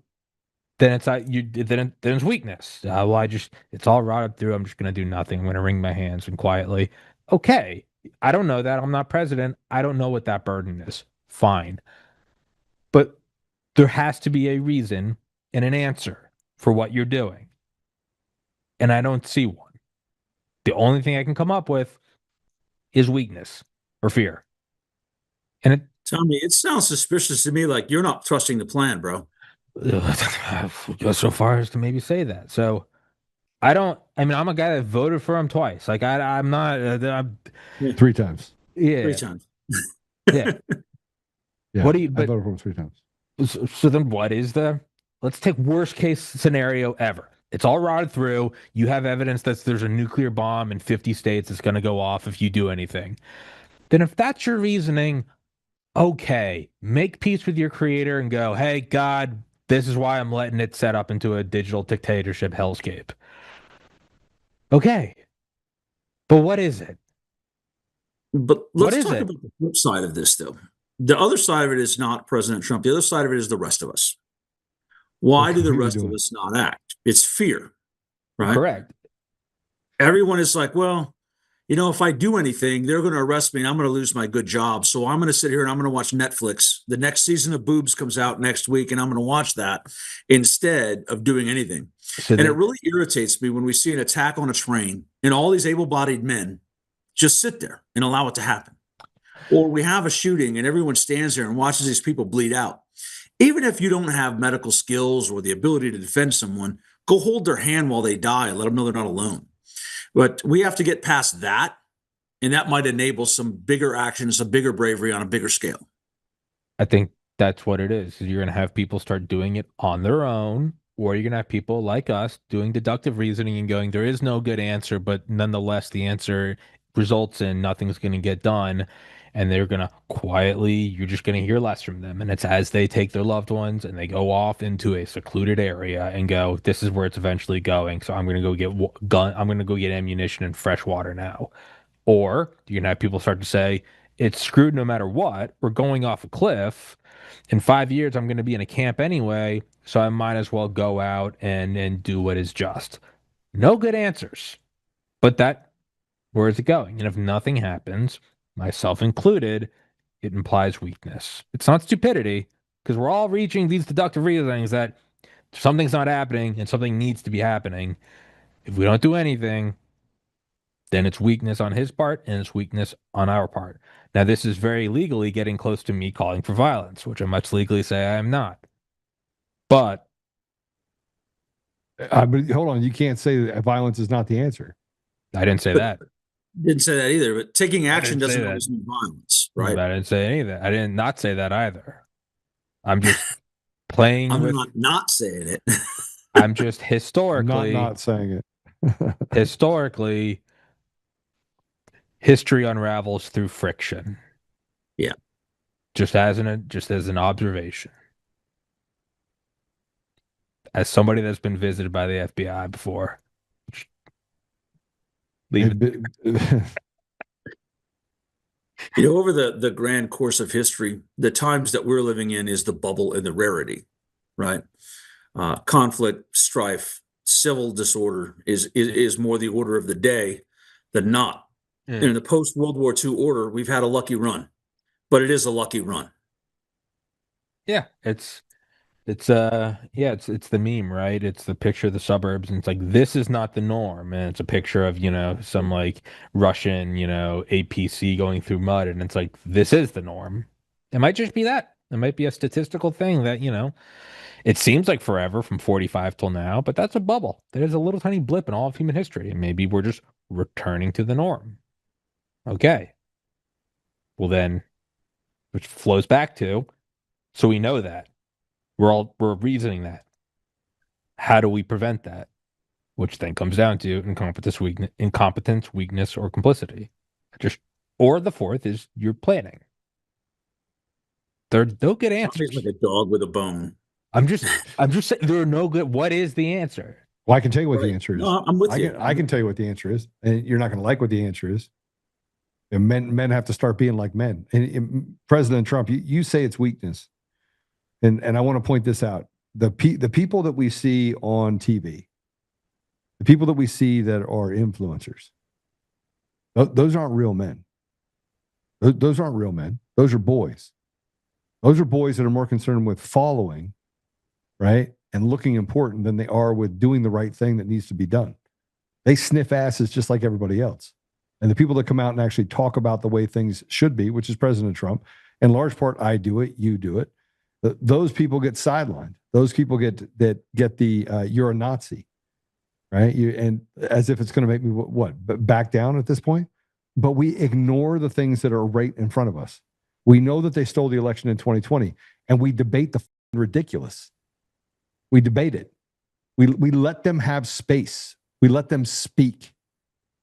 then it's weakness. Well, it's all rotted through. I'm just going to do nothing. I'm going to wring my hands and quietly. Okay. I don't know that. I'm not president. I don't know what that burden is. Fine. But there has to be a reason and an answer for what you're doing. And I don't see one. The only thing I can come up with is weakness or fear. And Tommy, it sounds suspicious to me like you're not trusting the plan, bro. Go so far as to maybe say that. So I'm a guy that voted for him twice. Like I'm not. I'm, 3 times. Yeah. 3 times. Yeah. Yeah. What do you? I But voted for him 3 times. so then, what is let's take worst case scenario ever. It's all rotted through. You have evidence that there's a nuclear bomb in 50 states that's going to go off if you do anything. Then if that's your reasoning, okay, make peace with your creator and go, hey, God, this is why I'm letting it set up into a digital dictatorship hellscape. Okay. But what is it? But let's talk about the flip side of this, though. The other side of it is not President Trump. The other side of it is the rest of us. Why do the rest of us not act? It's fear, right? Correct. Everyone is like, well, if I do anything, they're going to arrest me and I'm going to lose my good job. So I'm going to sit here and I'm going to watch Netflix. The next season of Boobs comes out next week and I'm going to watch that instead of doing anything. And it really irritates me when we see an attack on a train and all these able-bodied men just sit there and allow it to happen. Or we have a shooting and everyone stands there and watches these people bleed out. Even if you don't have medical skills or the ability to defend someone, go hold their hand while they die and let them know they're not alone. But we have to get past that, and that might enable some bigger action, some bigger bravery on a bigger scale. I think that's what it is. You're going to have people start doing it on their own, or you're going to have people like us doing deductive reasoning and going, there is no good answer, but nonetheless, the answer results in nothing's going to get done. And they're going to quietly, you're just going to hear less from them. And it's as they take their loved ones and they go off into a secluded area and go, this is where it's eventually going. So I'm going to go get I'm going to go get ammunition and fresh water now. Or you're going to have people start to say, it's screwed no matter what. We're going off a cliff. In 5 years, I'm going to be in a camp anyway. So I might as well go out and do what is just. No good answers. But where is it going? And if nothing happens, myself included, it implies weakness. It's not stupidity, because we're all reaching these deductive reasonings that something's not happening and something needs to be happening. If we don't do anything, then it's weakness on his part and it's weakness on our part. Now, this is very legally getting close to me calling for violence, which I must legally say I am not. But hold on, you can't say that violence is not the answer. I didn't say that. Didn't say that either, but taking action doesn't always mean violence, right? I didn't say any of that. I did not say that either. I'm just playing I'm not saying it. I'm just historically not saying it. Historically, history unravels through friction. Yeah. Just as an observation. As somebody that's been visited by the FBI before. Leave it. Over the grand course of history, the times that we're living in is the bubble and the rarity, right? Conflict, strife, civil disorder is more the order of the day than not. In the post-World War II order, we've had a lucky run, but it is a lucky run. Yeah, it's the meme, right? It's the picture of the suburbs, and it's like, this is not the norm, and it's a picture of some like Russian APC going through mud, and it's like, this is the norm. It might just be that. It might be a statistical thing that it seems like forever from 45 till now, but that's a bubble. There's a little tiny blip in all of human history, and maybe we're just returning to the norm. Okay. Well then, which flows back to, so we know that. We're reasoning that. How do we prevent that? Which then comes down to incompetence, weakness, or complicity. Or the fourth is you're planning. There are no good answers. Like a dog with a bone. I'm just saying there are no good. What is the answer? Well, I can tell you what the answer is. No, I'm with you. I can tell you what the answer is, and you're not going to like what the answer is. And men have to start being like men. And President Trump, you say it's weakness, and I want to point this out: the people that we see on TV, the people that we see that are influencers, those aren't real men. Those aren't real men. Those are boys. Those are boys that are more concerned with following, right, and looking important than they are with doing the right thing that needs to be done. They sniff asses just like everybody else. And the people that come out and actually talk about the way things should be, which is President Trump, in large part, I do it, you do it. Those people get sidelined. Those people get the you're a Nazi, right? And as if it's going to make me back down at this point. But we ignore the things that are right in front of us. We know that they stole the election in 2020, and we debate the ridiculous. We debate it. We let them have space. We let them speak.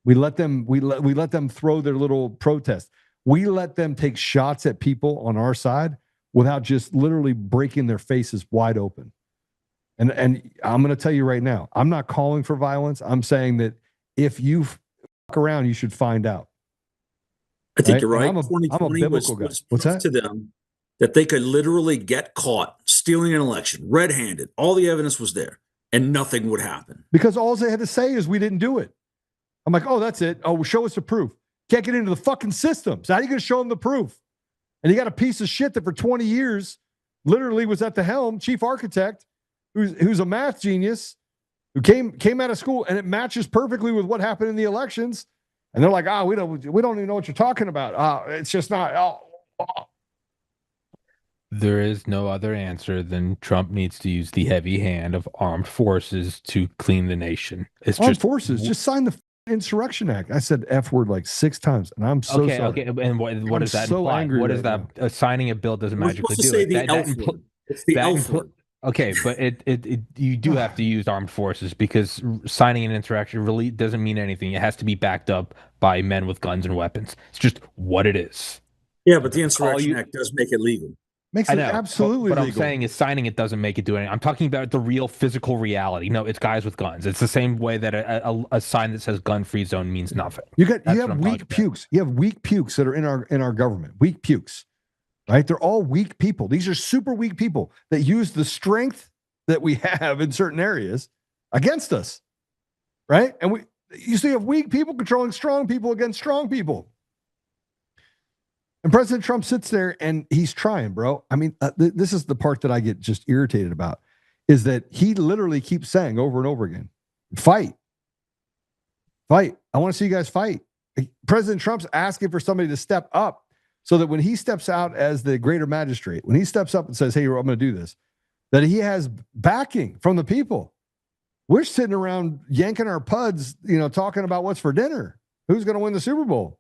We let them throw their little protest. We let them take shots at people on our side without just literally breaking their faces wide open. And I'm going to tell you right now, I'm not calling for violence. I'm saying that if you fuck around, you should find out. I think you're right. I'm a biblical guy. What's that? To them that they could literally get caught stealing an election, red-handed. All the evidence was there, and nothing would happen. Because all they had to say is we didn't do it. I'm like, oh, that's it. Oh, show us the proof. Can't get into the fucking systems. How are you going to show them the proof? And you got a piece of shit that for 20 years literally was at the helm, chief architect, who's a math genius, who came out of school, and it matches perfectly with what happened in the elections. And they're like, we don't even know what you're talking about. It's just not. There is no other answer than Trump needs to use the heavy hand of armed forces to clean the nation. It's armed forces. Just sign the Insurrection Act. I said F word like 6 times, and I'm so sorry. Okay. And what does that imply? What is that? Signing a bill doesn't magically do it. It's the elf word. Okay, but you do have to use armed forces, because signing an insurrection really doesn't mean anything. It has to be backed up by men with guns and weapons. It's just what it is. Yeah, but the Insurrection Act does make it legal. Makes it absolutely legal. What I'm saying is signing it doesn't make it do anything. I'm talking about the real physical reality. No, it's guys with guns. It's the same way that a sign that says gun-free zone means nothing. You have weak pukes. You have weak pukes that are in our government. Weak pukes. Right? They're all weak people. These are super weak people that use the strength that we have in certain areas against us. Right? And you see, you have weak people controlling strong people against strong people. And President Trump sits there and he's trying, bro. I mean, this is the part that I get just irritated about, is that he literally keeps saying over and over again, fight. I want to see you guys fight. President Trump's asking for somebody to step up, so that when he steps out as the greater magistrate, when he steps up and says, hey, I'm going to do this, that he has backing from the people. We're sitting around yanking our puds, talking about what's for dinner. Who's going to win the Super Bowl?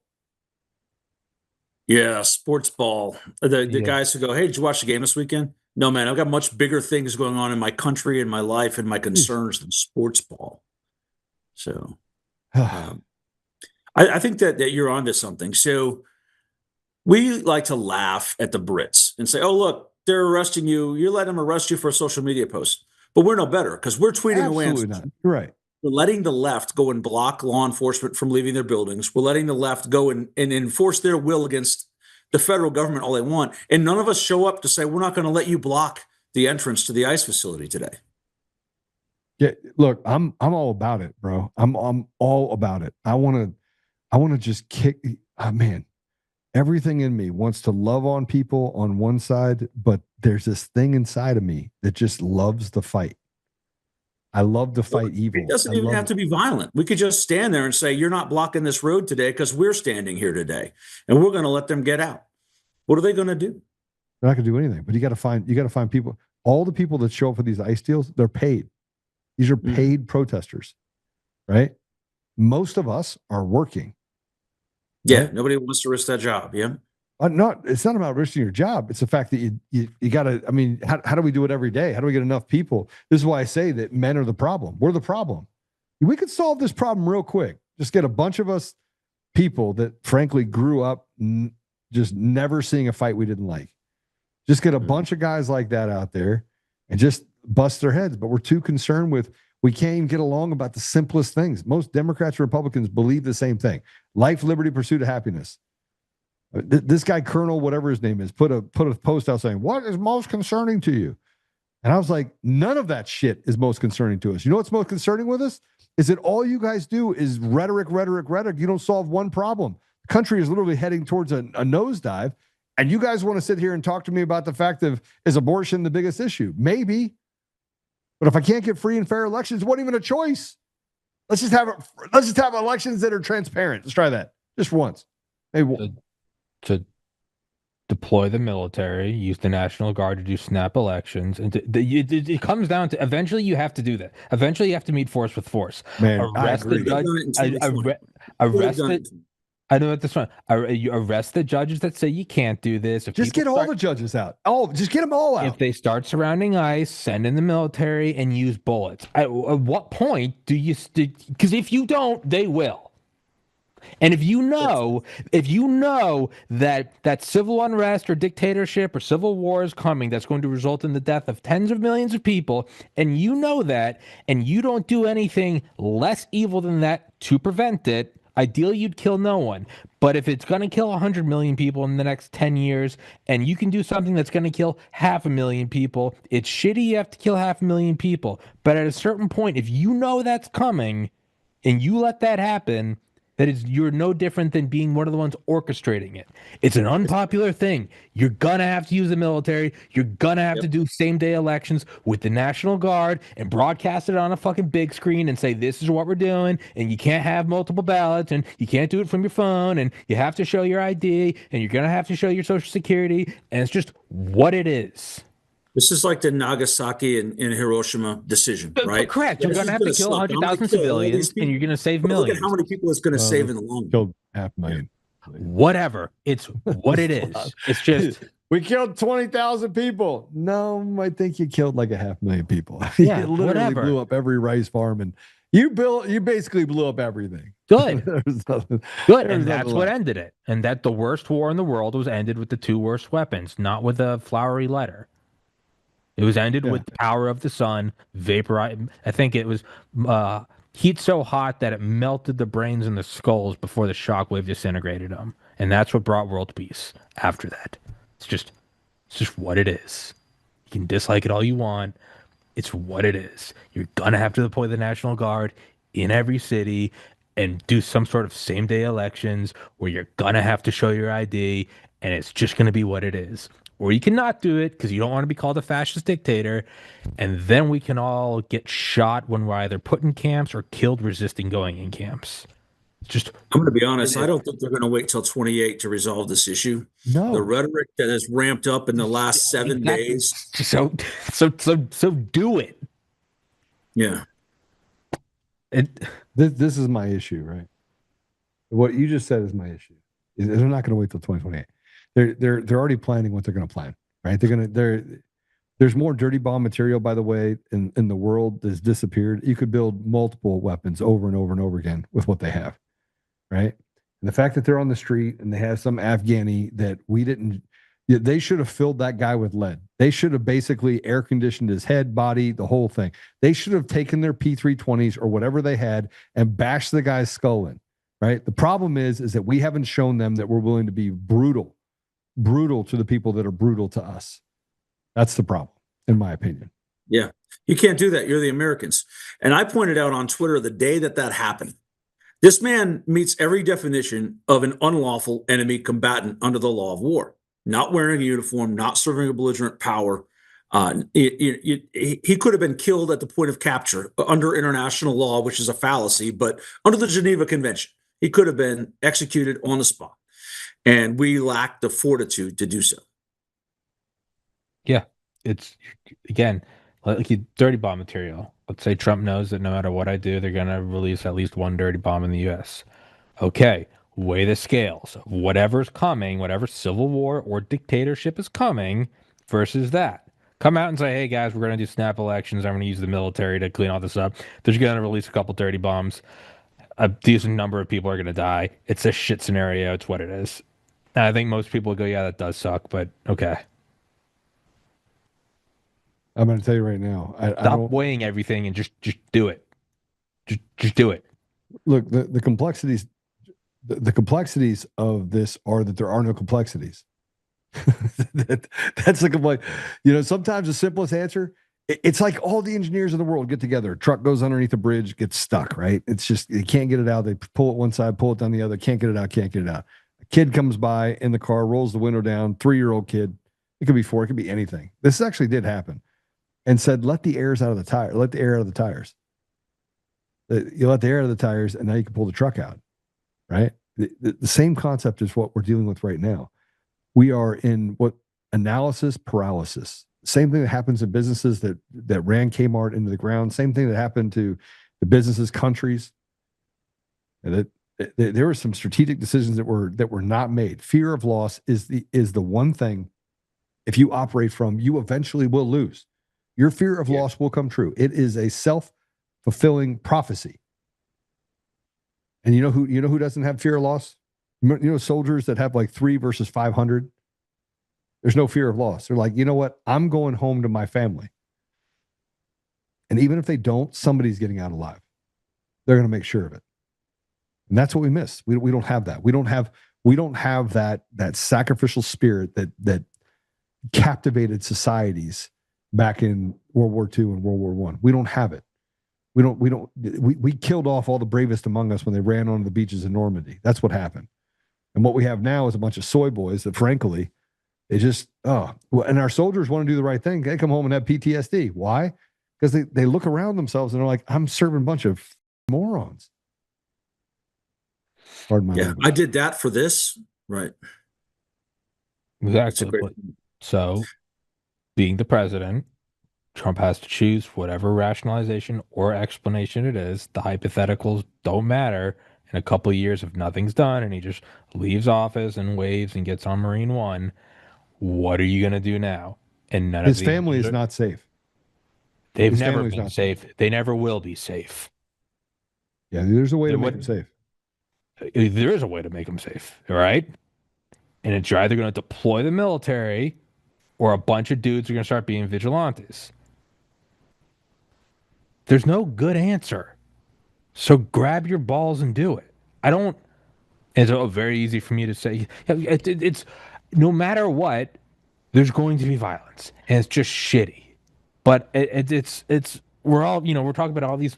Yeah, sports ball. The guys who go, hey, did you watch the game this weekend? No, man, I've got much bigger things going on in my country and my life and my concerns than sports ball. So I think that you're onto something. So we like to laugh at the Brits and say, oh, look, they're arresting you. You're letting them arrest you for a social media post. But we're no better, because we're tweeting away. Absolutely not. You're right. We're letting the left go and block law enforcement from leaving their buildings. We're letting the left go and enforce their will against the federal government all they want, and none of us show up to say we're not going to let you block the entrance to the ICE facility today. Yeah, look, I'm all about it, bro. I'm all about it. I want to just kick. Man, everything in me wants to love on people on one side, but there's this thing inside of me that just loves the fight. I love to fight evil. It doesn't even have to be violent. We could just stand there and say, you're not blocking this road today because we're standing here today, and we're going to let them get out. What are they going to do? They're not going to do anything. But you got to find people. All the people that show up for these ICE deals, they're paid. These are paid protesters, right? Most of us are working. Yeah, right? Nobody wants to risk that job. Yeah. It's not about risking your job. It's the fact that you got to, I mean, how do we do it every day? How do we get enough people? This is why I say that men are the problem. We're the problem. We could solve this problem real quick. Just get a bunch of us people that frankly grew up just never seeing a fight we didn't like. Just get a bunch of guys like that out there and just bust their heads. But we're too concerned with, we can't even get along about the simplest things. Most Democrats and Republicans believe the same thing. Life, liberty, pursuit of happiness. This guy, Colonel, whatever his name is, put a post out saying, what is most concerning to you? And I was like, none of that shit is most concerning to us. You know what's most concerning with us? Is that all you guys do is rhetoric. You don't solve one problem. The country is literally heading towards a nosedive. And you guys want to sit here and talk to me about the fact of, is abortion the biggest issue? Maybe. But if I can't get free and fair elections, what even a choice? Let's just have elections that are transparent. Let's try that just once. Maybe to deploy the military, use the National Guard to do snap elections, and it comes down to eventually you have to do that. Eventually, you have to meet force with force. Man, Arrest the judge. Arrest it. I know at this one. You arrest the judges that say you can't do this. Just get all the judges out. Just get them all out. If they start surrounding ICE, send in the military and use bullets. At what point do you? Because if you don't, they will. And if you know that civil unrest or dictatorship or civil war is coming, that's going to result in the death of tens of millions of people, and you know that, and you don't do anything less evil than that to prevent it, ideally you'd kill no one. But if it's going to kill 100 million people in the next 10 years, and you can do something that's going to kill 500,000 people, it's shitty you have to kill 500,000 people. But at a certain point, if you know that's coming, and you let that happen, you're no different than being one of the ones orchestrating it. It's an unpopular thing. You're going to have to use the military. You're going to have to do same-day elections with the National Guard and broadcast it on a fucking big screen and say, this is what we're doing, and you can't have multiple ballots, and you can't do it from your phone, and you have to show your ID, and you're going to have to show your Social Security, and it's just what it is. This is like the Nagasaki and Hiroshima decision, right? Correct. You're going to have to kill 100,000 civilians, and you're going to save millions. Look at how many people it's going to save in the long run. Killed 500,000. Whatever. It's what it is. It's just... We killed 20,000 people. No, I think you killed like 500,000 people. Yeah, you literally blew up every rice farm, and you basically blew up everything. Good. Good. And that's what ended it. And that the worst war in the world was ended with the two worst weapons, not with a flowery letter. It was ended with the power of the sun, vaporize. I think it was heat so hot that it melted the brains and the skulls before the shockwave disintegrated them. And that's what brought world peace after that. It's just what it is. You can dislike it all you want. It's what it is. You're going to have to deploy the National Guard in every city and do some sort of same-day elections where you're going to have to show your ID, and it's just going to be what it is. Or you cannot do it because you don't want to be called a fascist dictator, and then we can all get shot when we're either put in camps or killed resisting going in camps. Just, I'm going to be honest. I don't think they're going to wait till 28 to resolve this issue. No, the rhetoric that has ramped up in the last 7 days. So do it. Yeah. This is my issue, right? What you just said is my issue. They're not going to wait till 2028. They're already planning what they're going to plan, right? There's more dirty bomb material, by the way, in the world that's disappeared. You could build multiple weapons over and over and over again with what they have, right? And the fact that they're on the street and they have some Afghani that we didn't, they should have filled that guy with lead. They should have basically air conditioned his head, body, the whole thing. They should have taken their P320s or whatever they had and bashed the guy's skull in, right? The problem is that we haven't shown them that we're willing to be brutal brutal to the people that are brutal to us. That's the problem, in my opinion. Yeah. You can't do that. You're the Americans. And I pointed out on Twitter the day that happened. This man meets every definition of an unlawful enemy combatant under the law of war. Not wearing a uniform, not serving a belligerent power. He could have been killed at the point of capture under international law, which is a fallacy, but under the Geneva Convention, he could have been executed on the spot. And we lack the fortitude to do so. Yeah. It's, again, like dirty bomb material. Let's say Trump knows that no matter what I do, they're going to release at least one dirty bomb in the U.S. Okay, weigh the scales. Whatever's coming, whatever civil war or dictatorship is coming versus that. Come out and say, hey, guys, we're going to do snap elections. I'm going to use the military to clean all this up. They're going to release a couple dirty bombs. A decent number of people are going to die. It's a shit scenario. It's what it is. And I think most people would go, yeah, that does suck, but okay. I'm going to tell you right now. Stop weighing everything and just do it. Just do it. Look, the complexities, the complexities of this are that there are no complexities. That's the complaint. Sometimes the simplest answer, it's like all the engineers in the world get together. A truck goes underneath a bridge, gets stuck, right? It's just, you can't get it out. They pull it one side, pull it down the other. Can't get it out, can't get it out. A kid comes by in the car, rolls the window down, 3-year-old kid. It could be 4, it could be anything. This actually did happen. And said, let the air out of the tire. Let the air out of the tires. You let the air out of the tires, and now you can pull the truck out, right? The same concept is what we're dealing with right now. We are in what analysis paralysis. Same thing that happens in businesses that ran Kmart into the ground. Same thing that happened to the businesses, countries. And there were some strategic decisions that were not made. Fear of loss is the one thing. If you operate from, you eventually will lose. Your fear of loss will come true. It is a self-fulfilling prophecy. And you know who doesn't have fear of loss? Soldiers that have like 3 versus 500. There's no fear of loss. They're like, you know what? I'm going home to my family. And even if they don't, somebody's getting out alive. They're going to make sure of it. And that's what we miss. We don't have that. We don't have that sacrificial spirit that captivated societies back in World War II and World War I. We don't have it. We killed off all the bravest among us when they ran onto the beaches in Normandy. That's what happened. And what we have now is a bunch of soy boys that frankly, they just, and our soldiers want to do the right thing. They come home and have PTSD. Why? Because they look around themselves and they're like, I'm serving a bunch of morons. Pardon my language. I did that for this. Right. Exactly. So, being the president, Trump has to choose whatever rationalization or explanation it is. The hypotheticals don't matter. In a couple of years, if nothing's done and he just leaves office and waves and gets on Marine One, what are you going to do now? And none his of family is not safe. They've never been safe. They never will be safe. Yeah, there's a way to make them safe. There is a way to make them safe, all right? And it's either going to deploy the military or a bunch of dudes are going to start being vigilantes. There's no good answer. So grab your balls and do it. It's very easy for me to say. It's no matter what, there's going to be violence. And it's just shitty. But we're all, we're talking about all these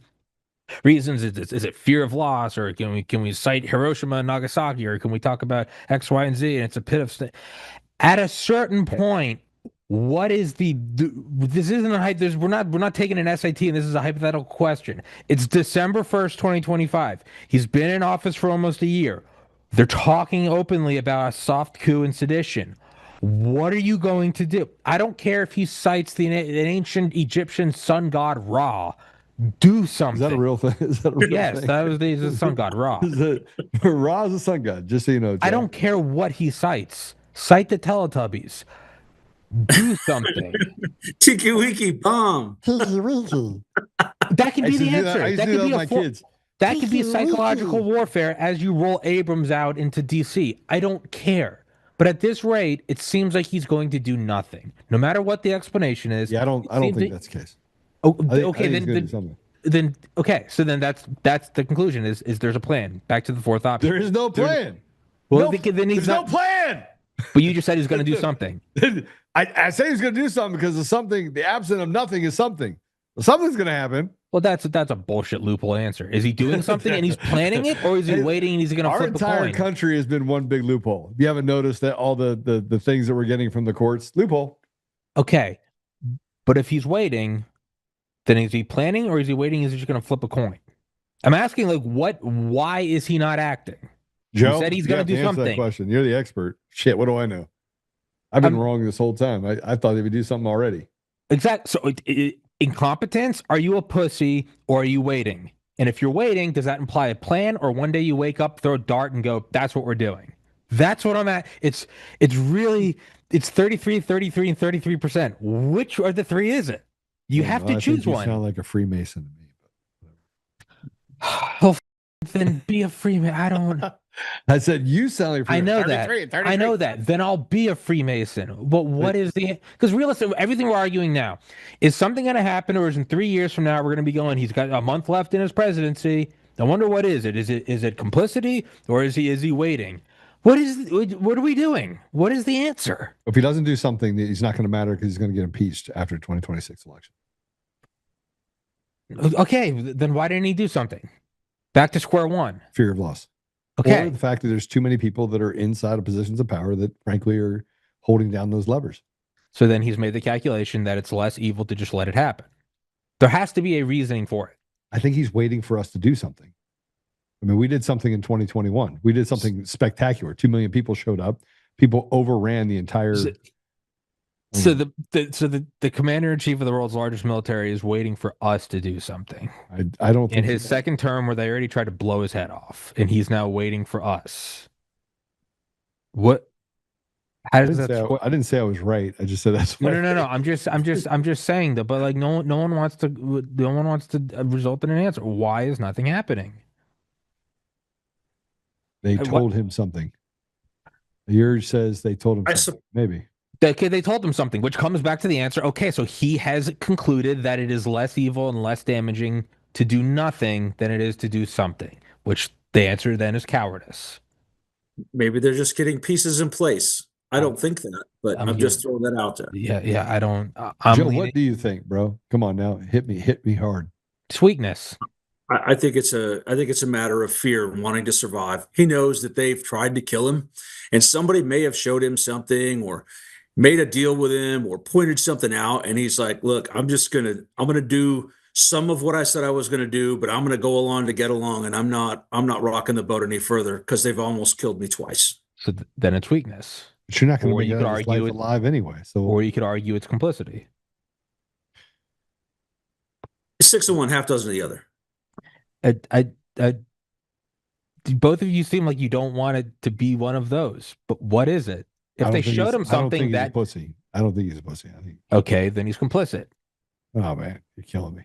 reasons. Is it fear of loss, or can we cite Hiroshima and Nagasaki, or can we talk about X, Y, and Z? And it's a pit of at a certain point. What is this isn't we're not taking an SAT, and this is a hypothetical question. It's December 1st, 2025. He's been in office for almost a year. They're talking openly about a soft coup and sedition. What are you going to do? I don't care if he cites an ancient Egyptian sun god Ra. Do something. Is that a real thing? Yes, that was the sun god Ra. Ra is a sun god, just so you know, Joe. I don't care what he cites. Cite the Teletubbies. Do something. Tiki Wiki bomb. Tiki Wiki. That can be the answer. That could be a psychological warfare as you roll Abrams out into DC. I don't care. But at this rate, it seems like he's going to do nothing. No matter what the explanation is. Yeah, I don't think that's the case. Then okay. So then that's the conclusion is there's a plan. Back to the fourth option. There is no plan. There's no plan. But you just said he's going to do something. I say he's going to do something because of something. The absence of nothing is something. Something's going to happen. Well, that's a bullshit loophole answer. Is he doing something and he's planning it, or is he waiting and he's going to flip a coin? Our entire country has been one big loophole. If you haven't noticed that all the things that we're getting from the courts, loophole. Okay, but if he's waiting, then is he planning, or is he waiting? Is he just going to flip a coin? I'm asking, like, what? Why is he not acting? Joe He said he's going to do something. That question. You're the expert. Shit, what do I know? I've been wrong this whole time. I thought they would do something already. Exactly. So incompetence, are you a pussy or are you waiting? And if you're waiting, does that imply a plan, or one day you wake up, throw a dart and go, that's what we're doing? That's what I'm at. It's 33, 33, and 33%. Which of the three is it? You have to choose one. You sound like a Freemason to me. Well, then be a Freemason. I don't. I said you sound like a Freemason. I know that. I know that. Then I'll be a Freemason. But what is the? Because realistically, everything we're arguing now, is something going to happen, or is in 3 years from now we're going to be going? He's got a month left in his presidency. I wonder what is it? Is it complicity, or is he waiting? What are we doing? What is the answer? If he doesn't do something, he's not going to matter because he's going to get impeached after the 2026 election. Okay, then why didn't he do something? Back to square one. Fear of loss. Okay. Or the fact that there's too many people that are inside of positions of power that, frankly, are holding down those levers. So then he's made the calculation that it's less evil to just let it happen. There has to be a reasoning for it. I think he's waiting for us to do something. I mean, we did something in 2021. We did something spectacular. 2 million people showed up. People overran the entire. So the commander in chief of the world's largest military is waiting for us to do something. I don't think in his second term, where they already tried to blow his head off, and he's now waiting for us. What? How does that? I didn't say I was right. I just said that's. No. I'm just saying that. But like, no one wants to result in an answer. Why is nothing happening? They told him something. Yours says they told him something. Maybe. They told him something, which comes back to the answer. Okay, so he has concluded that it is less evil and less damaging to do nothing than it is to do something, which the answer then is cowardice. Maybe they're just getting pieces in place. I don't think that, but I'm just throwing that out there. Yeah, I don't. Joe, what do you think, bro? Come on now, hit me hard. It's weakness. I think it's a matter of fear and wanting to survive. He knows that they've tried to kill him, and somebody may have showed him something or made a deal with him or pointed something out, and he's like, look, I'm gonna do some of what I said I was gonna do, but I'm gonna go along to get along, and I'm not rocking the boat any further because they've almost killed me twice. So then it's weakness. But you're not going to make his life alive anyway. So, or you could argue it's complicity. 6 of one, half dozen of the other. Both of you seem like you don't want it to be one of those. But what is it? If they showed him something that pussy, I don't think he's a pussy. I think okay, then he's complicit. Oh man, you're killing me.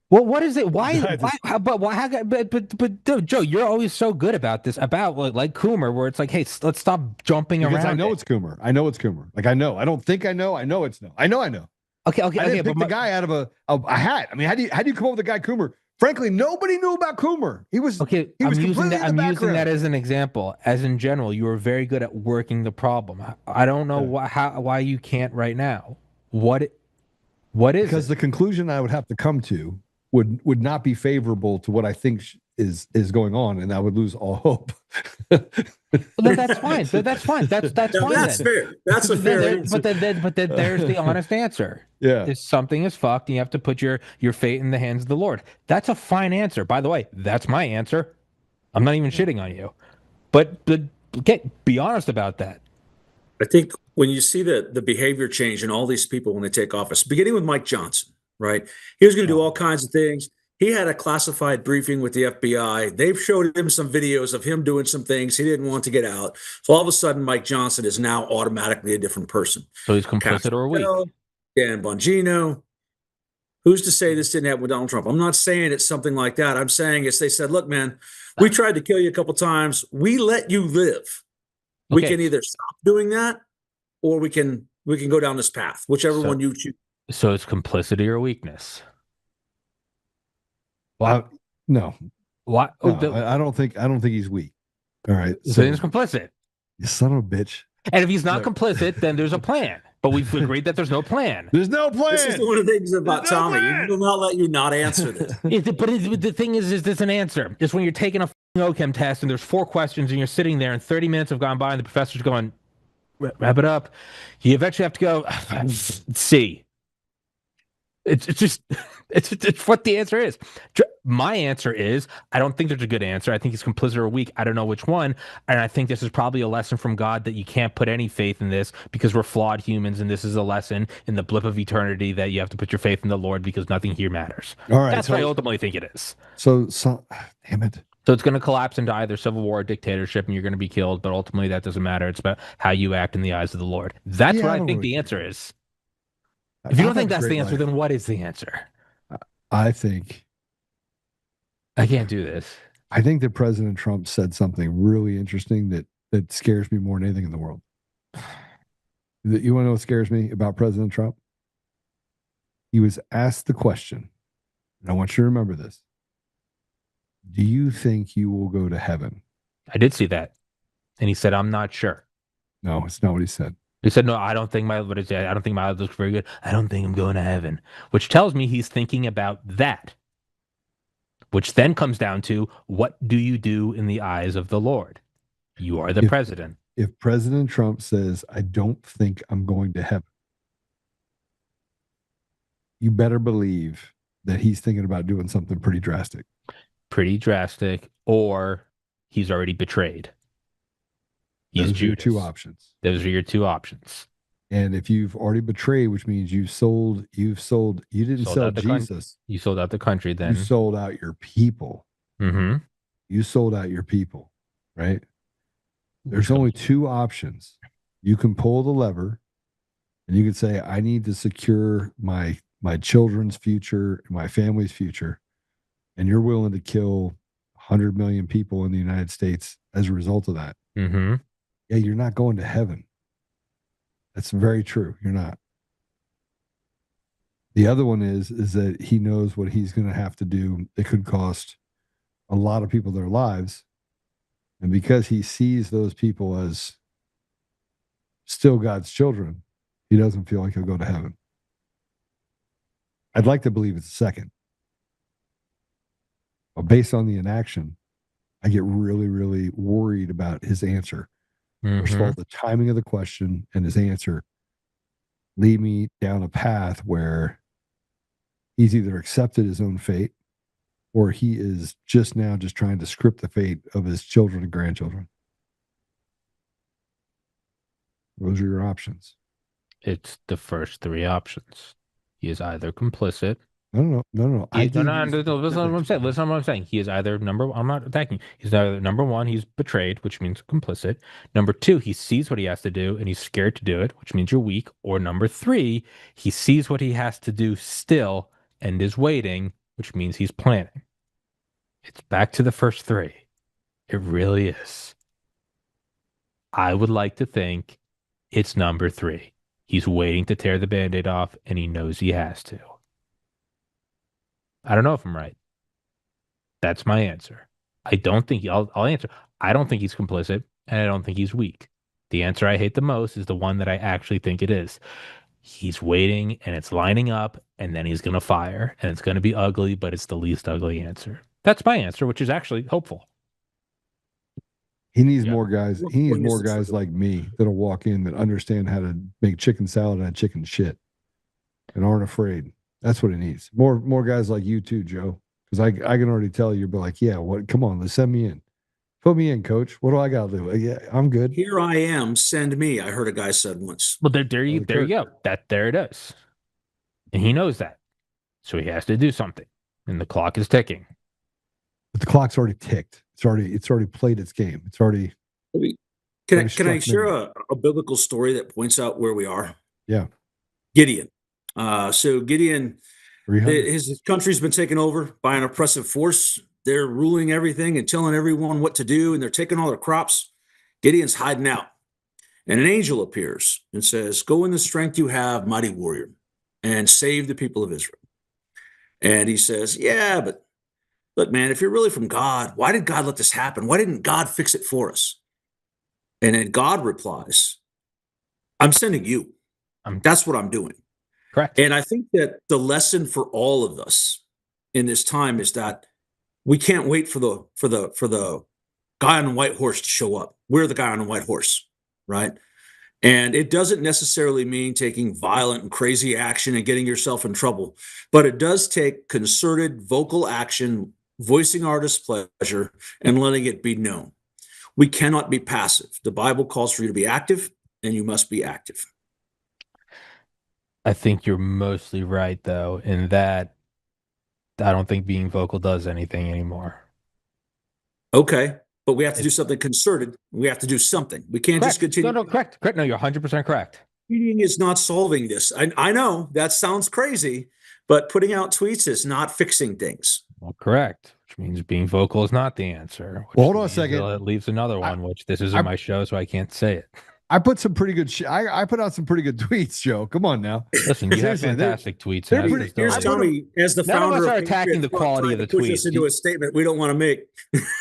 Well, what is it? Why? But Joe, you're always so good about this, about like Coomer, where it's like, hey, let's stop jumping around. I know it's Coomer. I know it's Coomer. Like I know. I don't think I know. I know it's no. I know. Okay. I didn't pick the guy out of a hat. I mean, how do you come up with the guy Coomer? Frankly, nobody knew about Coomer. He was okay. He was using that as an example. As in general, you were very good at working the problem. I don't know why you can't right now. What is because the conclusion I would have to come to would not be favorable to what I think is going on, and I would lose all hope. That's fine. That's fine. That's fine. That's fair. That's a fair answer. But then there's the honest answer. Yeah. If something is fucked, and you have to put your fate in the hands of the Lord. That's a fine answer. By the way, that's my answer. I'm not even shitting on you. But be honest about that. I think when you see the behavior change in all these people when they take office, beginning with Mike Johnson, right? He was going to do all kinds of things. He had a classified briefing with the FBI. They've showed him some videos of him doing some things he didn't want to get out. So all of a sudden, Mike Johnson is now automatically a different person. So he's complicit or weak. Dan Bongino. Who's to say this didn't happen with Donald Trump? I'm not saying it's something like that. I'm saying it's they said, look, man, we tried to kill you a couple times. We let you live. We can either stop doing that or we can go down this path, whichever one you choose. So it's complicity or weakness. No. What? No, I don't think he's weak. All right. So he's complicit. You son of a bitch. And if he's not Look. complicit, then there's a plan. But we've agreed that there's no plan. There's no plan. This is one of the things about There's no Tommy. plan. He will not let you not answer this. The thing is there's an answer. It's when you're taking a OChem test and there's 4 questions and you're sitting there and 30 minutes have gone by and the professor's going, wrap it up. You eventually have to go, C. It's what the answer is. My answer is, I don't think there's a good answer. I think he's complicit or weak. I don't know which one. And I think this is probably a lesson from God that you can't put any faith in this because we're flawed humans. And this is a lesson in the blip of eternity that you have to put your faith in the Lord because nothing here matters. All right. That's what I ultimately think it is. So damn it. So it's going to collapse into either civil war or dictatorship and you're going to be killed. But ultimately that doesn't matter. It's about how you act in the eyes of the Lord. That's what I think the answer is. If you don't think that's the answer, then what is the answer? I think I can't do this. I think that President Trump said something really interesting that scares me more than anything in the world. You want to know what scares me about President Trump? He was asked the question, and I want you to remember this. Do you think you will go to heaven? I did see that. And he said, I'm not sure. No, it's not what he said. He said, no, I don't think my life looks very good. I don't think I'm going to heaven, which tells me he's thinking about that, which then comes down to what do you do in the eyes of the Lord? You are the president. If President Trump says, I don't think I'm going to heaven, you better believe that he's thinking about doing something pretty drastic. Or he's already betrayed. Those are your 2 options. Those are your 2 options. And if you've already betrayed, which means you didn't sell Jesus. You sold out the country then. You sold out your people. Mm-hmm. You sold out your people, right? There's only 2 options. You can pull the lever and you can say, I need to secure my children's future and my family's future. And you're willing to kill 100 million people in the United States as a result of that. Mm-hmm. Yeah, you're not going to heaven. That's very true. You're not. The other one is that he knows what he's going to have to do. It could cost a lot of people their lives. And because he sees those people as still God's children, he doesn't feel like he'll go to heaven. I'd like to believe it's the second. But based on the inaction, I get really, really worried about his answer. First of all, the timing of the question and his answer lead me down a path where he's either accepted his own fate or he is just trying to script the fate of his children and grandchildren. Those are your options. It's the first 3 options. He is either complicit. No. Listen to what I'm saying. Listen to what I'm saying. He is either I'm not attacking. He's either number 1, he's betrayed, which means complicit. Number 2, he sees what he has to do and he's scared to do it, which means you're weak. Or number 3, he sees what he has to do still and is waiting, which means he's planning. It's back to the first 3. It really is. I would like to think it's number 3. He's waiting to tear the Band-Aid off and he knows he has to. I don't know if I'm right. That's my answer. I don't think I'll answer. I don't think he's complicit and I don't think he's weak. The answer I hate the most is the one that I actually think it is. He's waiting and it's lining up and then he's going to fire and it's going to be ugly, but it's the least ugly answer. That's my answer, which is actually hopeful. He needs more guys. He needs more guys like me that'll walk in that understand how to make chicken salad out of chicken shit and aren't afraid. That's what it needs. More guys like you too, Joe. Because I can already tell you'll be like, yeah, what? Come on, let's send me in. Put me in, coach. What do I got to do? Yeah, I'm good. Here I am. Send me. I heard a guy said once. Well, there you go. There it is. And he knows that. So he has to do something. And the clock is ticking. But the clock's already ticked. It's already played its game. It's already. Can I share a biblical story that points out where we are? Yeah. Gideon. So Gideon, 300. his country's been taken over by an oppressive force. They're ruling everything and telling everyone what to do, and they're taking all their crops. Gideon's hiding out. And an angel appears and says, go in the strength you have, mighty warrior, and save the people of Israel. And he says, yeah, but look, man, if you're really from God, why did God let this happen? Why didn't God fix it for us? And then God replies, I'm sending you. That's what I'm doing. Correct. And I think that the lesson for all of us in this time is that we can't wait for the guy on the white horse to show up. We're the guy on the white horse, right? And it doesn't necessarily mean taking violent and crazy action and getting yourself in trouble, but it does take concerted vocal action, voicing our displeasure, and letting it be known. We cannot be passive. The Bible calls for you to be active, and you must be active. I think you're mostly right, though, in that I don't think being vocal does anything anymore. Okay, but we have to do something concerted. We have to do something. We can't just continue. No, correct. No, you're 100% correct. Tweeting is not solving this. I know that sounds crazy, but putting out tweets is not fixing things. Well, correct. Which means being vocal is not the answer. Well, hold on a second. It leaves another one, which this isn't my show, so I can't say it. I put some pretty good. I put out some pretty good tweets, Joe. Come on now. Listen, you have fantastic tweets. Here's Tommy, as the none founder of us are of attacking the quality of the tweets. Push us into a statement we don't want to make.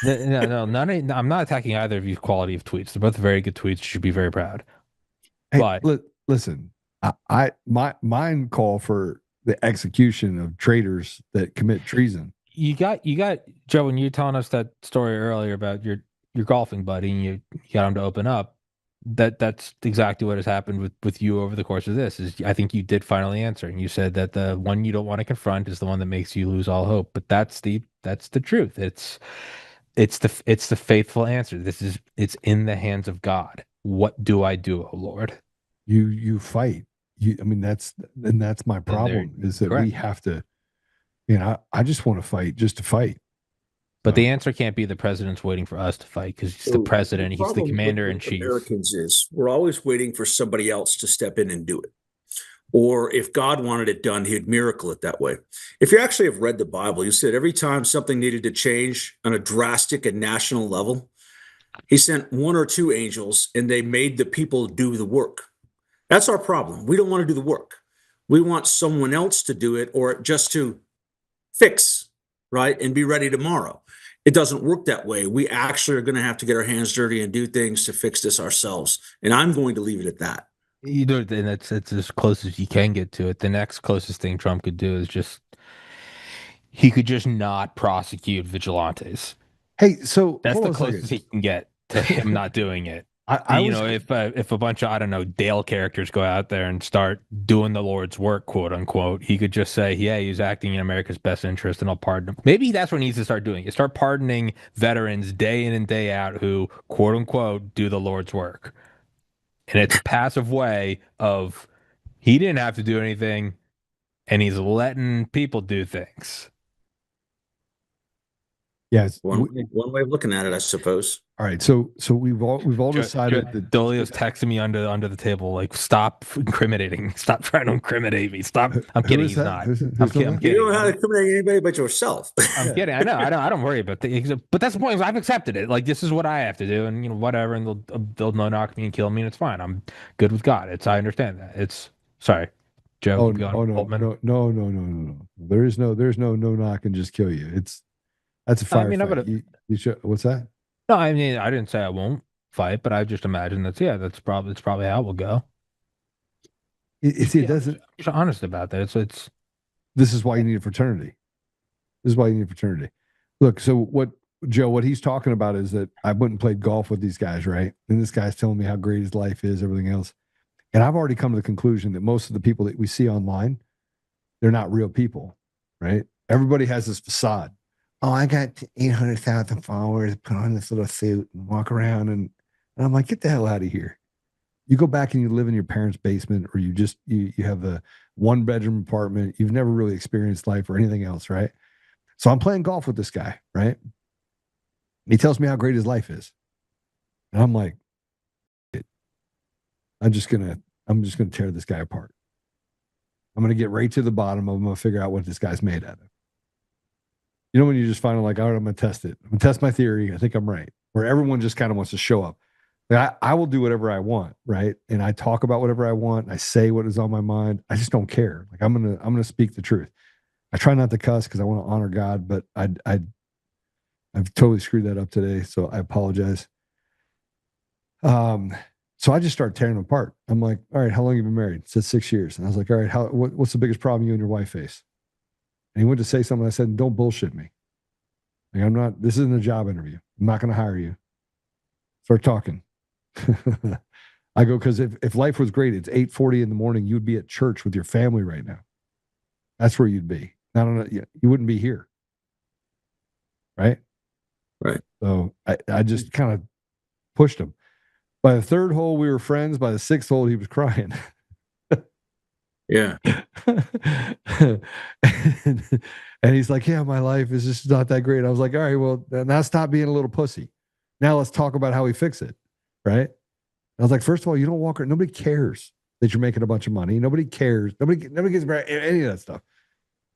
No, I'm not attacking either of you quality of tweets. They're both very good tweets. You should be very proud. Hey, but listen, mine call for the execution of traitors that commit treason. You got Joe, when you were telling us that story earlier about your golfing buddy and you got him to open up. That's exactly what has happened with you over the course of this. Is I think you did finally answer, and you said that the one you don't want to confront is the one that makes you lose all hope. But that's the truth. It's the faithful answer. It's in the hands of God. What do I do, oh Lord? You fight. That's my problem is that we have to. I just want to fight just to fight. But the answer can't be the president's waiting for us to fight because he's the president. He's the commander in chief. Americans is we're always waiting for somebody else to step in and do it. Or if God wanted it done, he'd miracle it that way. If you actually have read the Bible, you said every time something needed to change on a drastic and national level, he sent one or two angels and they made the people do the work. That's our problem. We don't want to do the work. We want someone else to do it or just to fix, right, and be ready tomorrow. It doesn't work that way. We actually are going to have to get our hands dirty and do things to fix this ourselves. And I'm going to leave it at that. You know, and it's as close as you can get to it. The next closest thing Trump could do is he could just not prosecute vigilantes. Hey, so that's the closest he can get to him not doing it. If a bunch of, I don't know, Dale characters go out there and start doing the Lord's work, quote unquote, he could just say, yeah, he's acting in America's best interest and I'll pardon him. Maybe that's what he needs to start doing. Start pardoning veterans day in and day out who, quote unquote, do the Lord's work. And it's a passive way of he didn't have to do anything and he's letting people do things. Yes, one way of looking at it, I suppose. All right, so we've all decided that Dolio's texting me under the table, like, stop incriminating, stop trying to incriminate me, stop. I'm kidding, he's not. I'm kidding. You don't know how to incriminate anybody but yourself. I'm kidding. I know. I don't worry about that. But that's the point. I've accepted it. Like, this is what I have to do, and whatever. And they'll no knock me and kill me, and it's fine. I'm good with God. I understand that. It's sorry, Joe. No. There's no knock and just kill you. That's a firefight. You should, what's that? No, I mean, I didn't say I won't fight, but I just imagine that's probably how it will go. It doesn't. I'm just honest about that. It's. This is why you need a fraternity. Look, so what he's talking about is that I went and played golf with these guys, right? And this guy's telling me how great his life is, everything else. And I've already come to the conclusion that most of the people that we see online, they're not real people, right? Everybody has this facade. Oh, I got 800,000 followers, put on this little suit and walk around. And I'm like, get the hell out of here. You go back and you live in your parents' basement, or you have a 1-bedroom apartment. You've never really experienced life or anything else, right? So I'm playing golf with this guy, right? He tells me how great his life is. And I'm like, I'm just gonna tear this guy apart. I'm gonna get right to the bottom of him. I'm gonna figure out what this guy's made out of. You know, when you just find like, all right, I'm going to test it. I'm going to test my theory. I think I'm right. Where everyone just kind of wants to show up. Like, I will do whatever I want, right? And I talk about whatever I want. And I say what is on my mind. I just don't care. Like, I'm gonna speak the truth. I try not to cuss because I want to honor God, but I've totally screwed that up today, so I apologize. So I just started tearing them apart. I'm like, all right, how long have you been married? It said 6 years. And I was like, all right, what's the biggest problem you and your wife face? And he went to say something. I said, don't bullshit me. Like, this isn't a job interview. I'm not going to hire you. Start talking. I go, because if life was great, it's 8:40 in the morning, you'd be at church with your family right now. That's where you'd be. You wouldn't be here. Right? Right. So I just kind of pushed him. By the third hole, we were friends. By the sixth hole, he was crying. Yeah. and he's like, yeah, my life is just not that great. I was like, all right, well, now stop being a little pussy. Now let's talk about how we fix it. Right? I was like, first of all, you don't walk around. Nobody cares that you're making a bunch of money. Nobody cares. Nobody gets any of that stuff.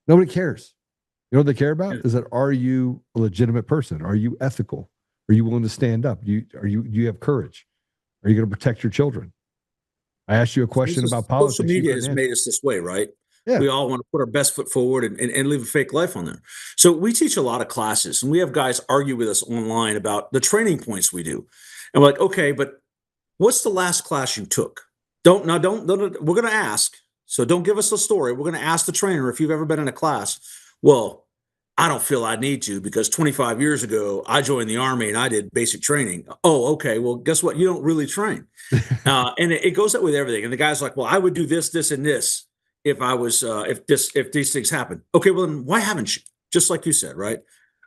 Nobody cares. You know what they care about is that, are you a legitimate person? Are you ethical? Are you willing to stand up? Do you have courage? Are you going to protect your children? I asked you a question about politics. Social media has made us this way, right? Yeah. We all want to put our best foot forward and live a fake life on there. So we teach a lot of classes, and we have guys argue with us online about the training points we do. And we're like, okay, but what's the last class you took? We're going to ask. So don't give us a story. We're going to ask the trainer if you've ever been in a class. Well, I don't feel I need to, because 25 years ago, I joined the Army and I did basic training. Oh, okay. Well, guess what? You don't really train. And it goes up with everything. And the guy's like, well, I would do this, this, and this if I was, if these things happen. Okay, well, then why haven't you? Just like you said, right?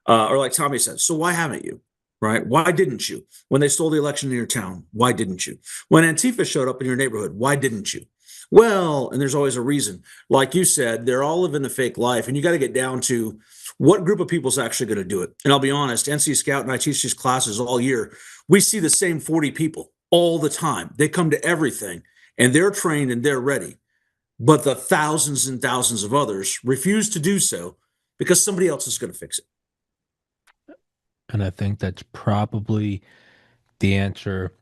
Or like Tommy said, so why haven't you? Right? Why didn't you? When they stole the election in your town, why didn't you? When Antifa showed up in your neighborhood, why didn't you? Well, and there's always a reason. Like you said, they're all living the fake life, and you got to get down to what group of people is actually going to do it. And I'll be honest, NC Scout and I teach these classes all year. We see the same 40 people all the time. They come to everything, and they're trained and they're ready. But the thousands and thousands of others refuse to do so because somebody else is going to fix it. And I think that's probably the answer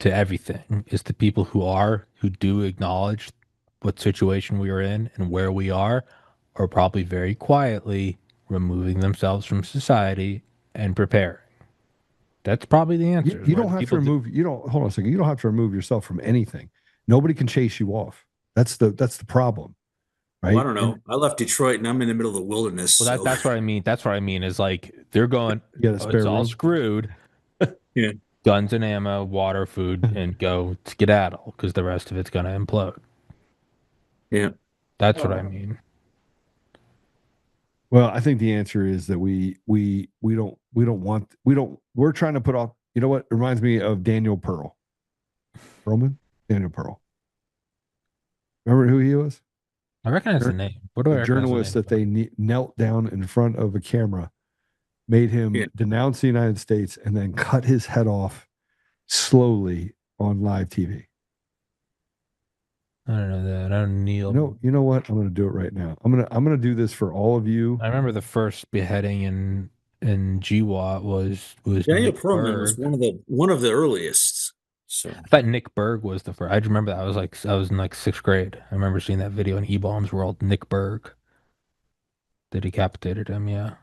to everything, is the people who do acknowledge what situation we are in and where we are probably very quietly removing themselves from society and preparing. That's probably the answer. You don't have to remove. You don't hold on a second. You don't have to remove yourself from anything. Nobody can chase you off. That's the problem, right? Well, I don't know. I left Detroit and I'm in the middle of the wilderness. Well, that's what I mean. That's what I mean is, like, they're going, it's all screwed. Yeah. Guns and ammo, water, food, and go skedaddle, because the rest of it's going to implode. Yeah. That's what I mean. Well, I think the answer is that we're trying to put off. You know what? It reminds me of Daniel Pearl. Daniel Pearl. Remember who he was? I recognize the name. What do I recognize? A journalist that they knelt down in front of a camera, made him denounce the United States, and then cut his head off slowly on live TV. I don't know that. I don't kneel. You know what? I'm going to do it right now. I'm going to do this for all of you. I remember the first beheading in GWAT was Daniel Pearlman was one of the earliest. So I thought Nick Berg was the first. I remember that. I was in like 6th grade. I remember seeing that video in E-Bombs World. Nick Berg. They decapitated him. Yeah.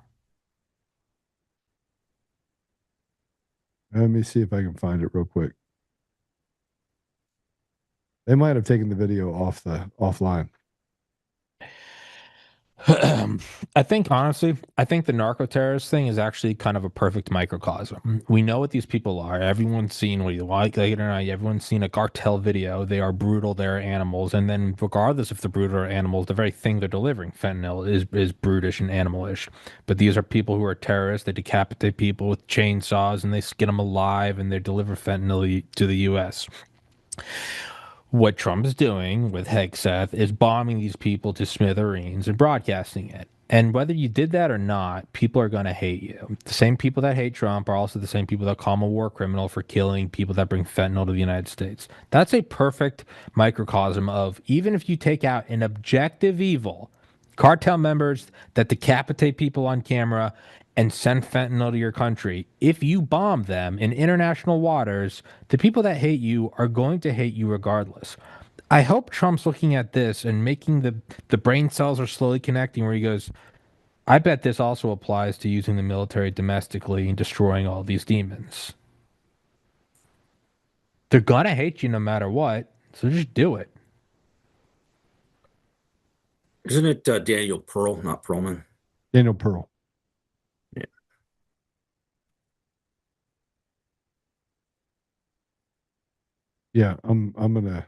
Let me see if I can find it real quick. They might have taken the video offline. I think, honestly, the narco-terrorist thing is actually kind of a perfect microcosm. We know what these people are. Everyone's seen, what you like it or not, everyone's seen a cartel video. They are brutal. They're animals. And then regardless if they're brutal or animals, the very thing they're delivering, fentanyl, is brutish and animalish. But these are people who are terrorists. They decapitate people with chainsaws, and they skin them alive, and they deliver fentanyl to the U.S. What Trump is doing with Hegseth is bombing these people to smithereens and broadcasting it. And whether you did that or not, people are going to hate you. The same people that hate Trump are also the same people that call him a war criminal for killing people that bring fentanyl to the United States. That's a perfect microcosm of, even if you take out an objective evil, cartel members that decapitate people on camera and send fentanyl to your country, if you bomb them in international waters, the people that hate you are going to hate you regardless. I hope Trump's looking at this and making the brain cells are slowly connecting, where he goes, I bet this also applies to using the military domestically and destroying all these demons. They're gonna hate you no matter what, so just do it. Isn't it Daniel Pearl, not Perlman? Daniel Pearl. Yeah. Yeah, I'm gonna.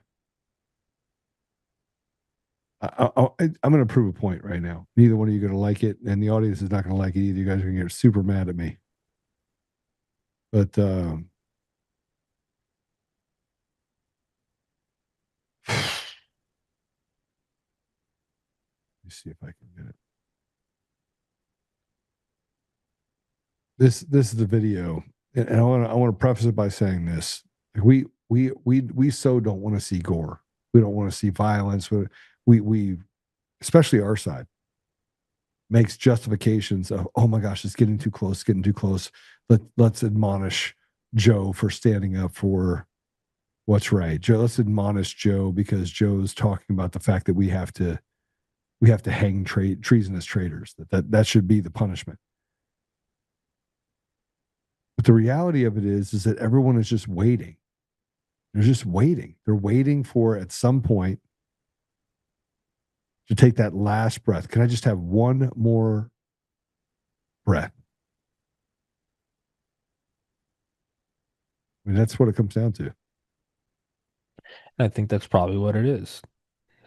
I'm going to prove a point right now. Neither one of you are going to like it, and the audience is not going to like it either. You guys are going to get super mad at me. But let me see if I can get it. This is the video, and I want to preface it by saying this: we so don't want to see gore. We don't want to see violence. We especially our side makes justifications of, oh my gosh, it's getting too close, getting too close. Let's admonish Joe for standing up for what's right. Joe, let's admonish Joe because Joe's talking about the fact that we have to hang treasonous traitors. That should be the punishment. But the reality of it is that everyone is just waiting. They're just waiting. They're waiting for at some point to take that last breath. Can I just have one more breath? I mean, that's what it comes down to. I think that's probably what it is.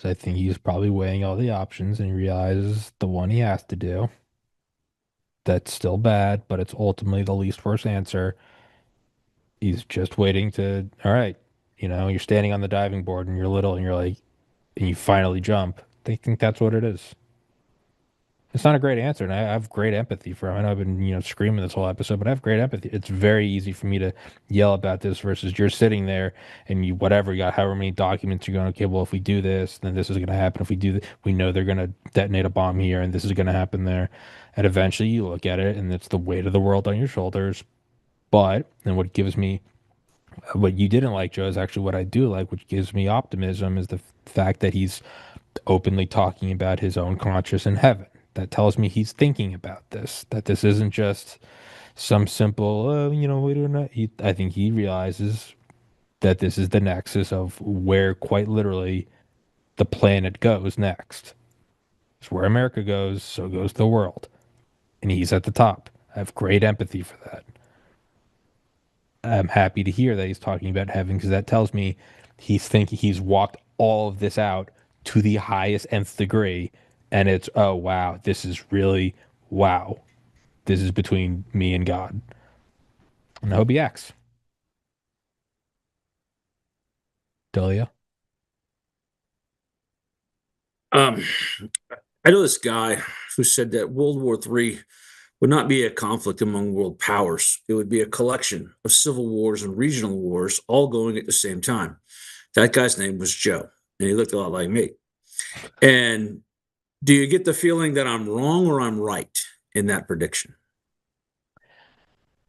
I think he's probably weighing all the options and he realizes the one he has to do. That's still bad, but it's ultimately the least worst answer. He's just waiting to, all right, you're standing on the diving board and you're little and you're like, and you finally jump. They think that's what it is. It's not a great answer, and I have great empathy for him. I know I've been, screaming this whole episode, but I have great empathy. It's very easy for me to yell about this versus you're sitting there and you got however many documents you're going, okay, well, if we do this, then this is going to happen. If we do that, we know they're going to detonate a bomb here and this is going to happen there. And eventually you look at it and it's the weight of the world on your shoulders. But, and what you didn't like, Joe, is actually what I do like, which gives me optimism, is the fact that he's openly talking about his own conscience in heaven. That tells me he's thinking about this, that this isn't just some simple, we don't know. I think he realizes that this is the nexus of where quite literally the planet goes next. It's where America goes, so goes the world. And he's at the top. I have great empathy for that. I'm happy to hear that he's talking about heaven because that tells me he's walked all of this out to the highest nth degree. And it's, oh, wow, this is really, wow. This is between me and God. And I hope he acts. Dolio? I know this guy who said that World War III would not be a conflict among world powers. It would be a collection of civil wars and regional wars all going at the same time. That guy's name was Joe, and he looked a lot like me. And do you get the feeling that I'm wrong or I'm right in that prediction?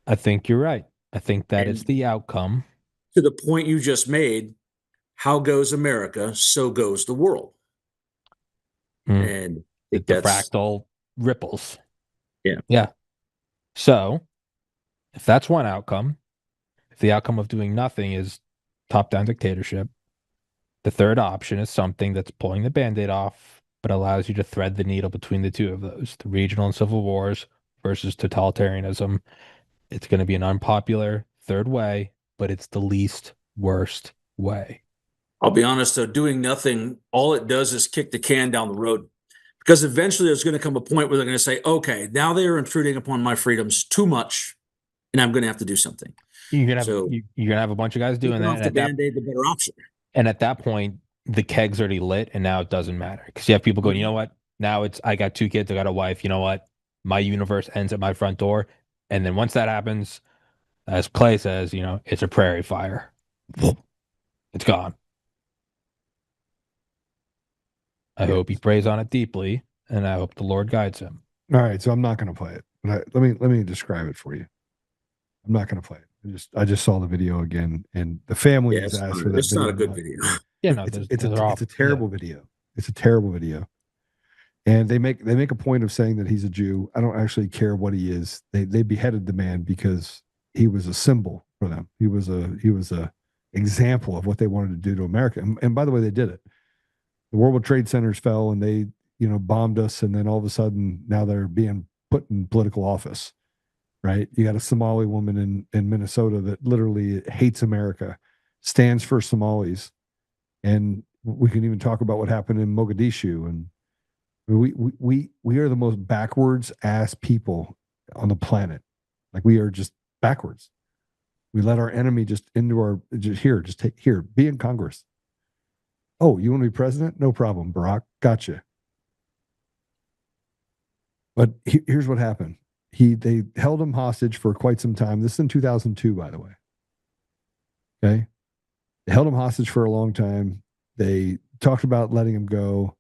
I think you're right. I think that is the outcome. To the point you just made, how goes America, so goes the world. And I think the fractal ripples. Yeah. Yeah. So if that's one outcome, if the outcome of doing nothing is top-down dictatorship, the third option is something that's pulling the Band-Aid off, but allows you to thread the needle between the two of those, the regional and civil wars versus totalitarianism. It's going to be an unpopular third way, but it's the least worst way. I'll be honest, though, doing nothing, all it does is kick the can down the road. Because eventually there's going to come a point where they're going to say, okay, now they are intruding upon my freedoms too much, and I'm going to have to do something. You're gonna have a bunch of guys doing that. The Band-Aid, the better option. And at that point, the keg's already lit, and now it doesn't matter because you have people going, you know what? Now I got 2 kids, I got a wife. You know what? My universe ends at my front door, and then once that happens, as Clay says, it's a prairie fire. It's gone. I hope he prays on it deeply, and I hope the Lord guides him. All right, so I'm not going to play it, but let me describe it for you. I'm not going to play it. I just saw the video again, and the family has asked for that. It's not a good video. Yeah, no, it's a terrible video. It's a terrible video, and they make a point of saying that he's a Jew. I don't actually care what he is. They beheaded the man because he was a symbol for them. He was a example of what they wanted to do to America. And by the way, they did it. The World Trade Centers fell and they, bombed us. And then all of a sudden now they're being put in political office, right? You got a Somali woman in Minnesota that literally hates America, stands for Somalis. And we can even talk about what happened in Mogadishu. And we are the most backwards ass people on the planet. Like, we are just backwards. We let our enemy just into our, be in Congress. Oh, you want to be president? No problem, Barack. Gotcha. But here's what happened. They held him hostage for quite some time. This is in 2002, by the way. Okay. They held him hostage for a long time. They talked about letting him go.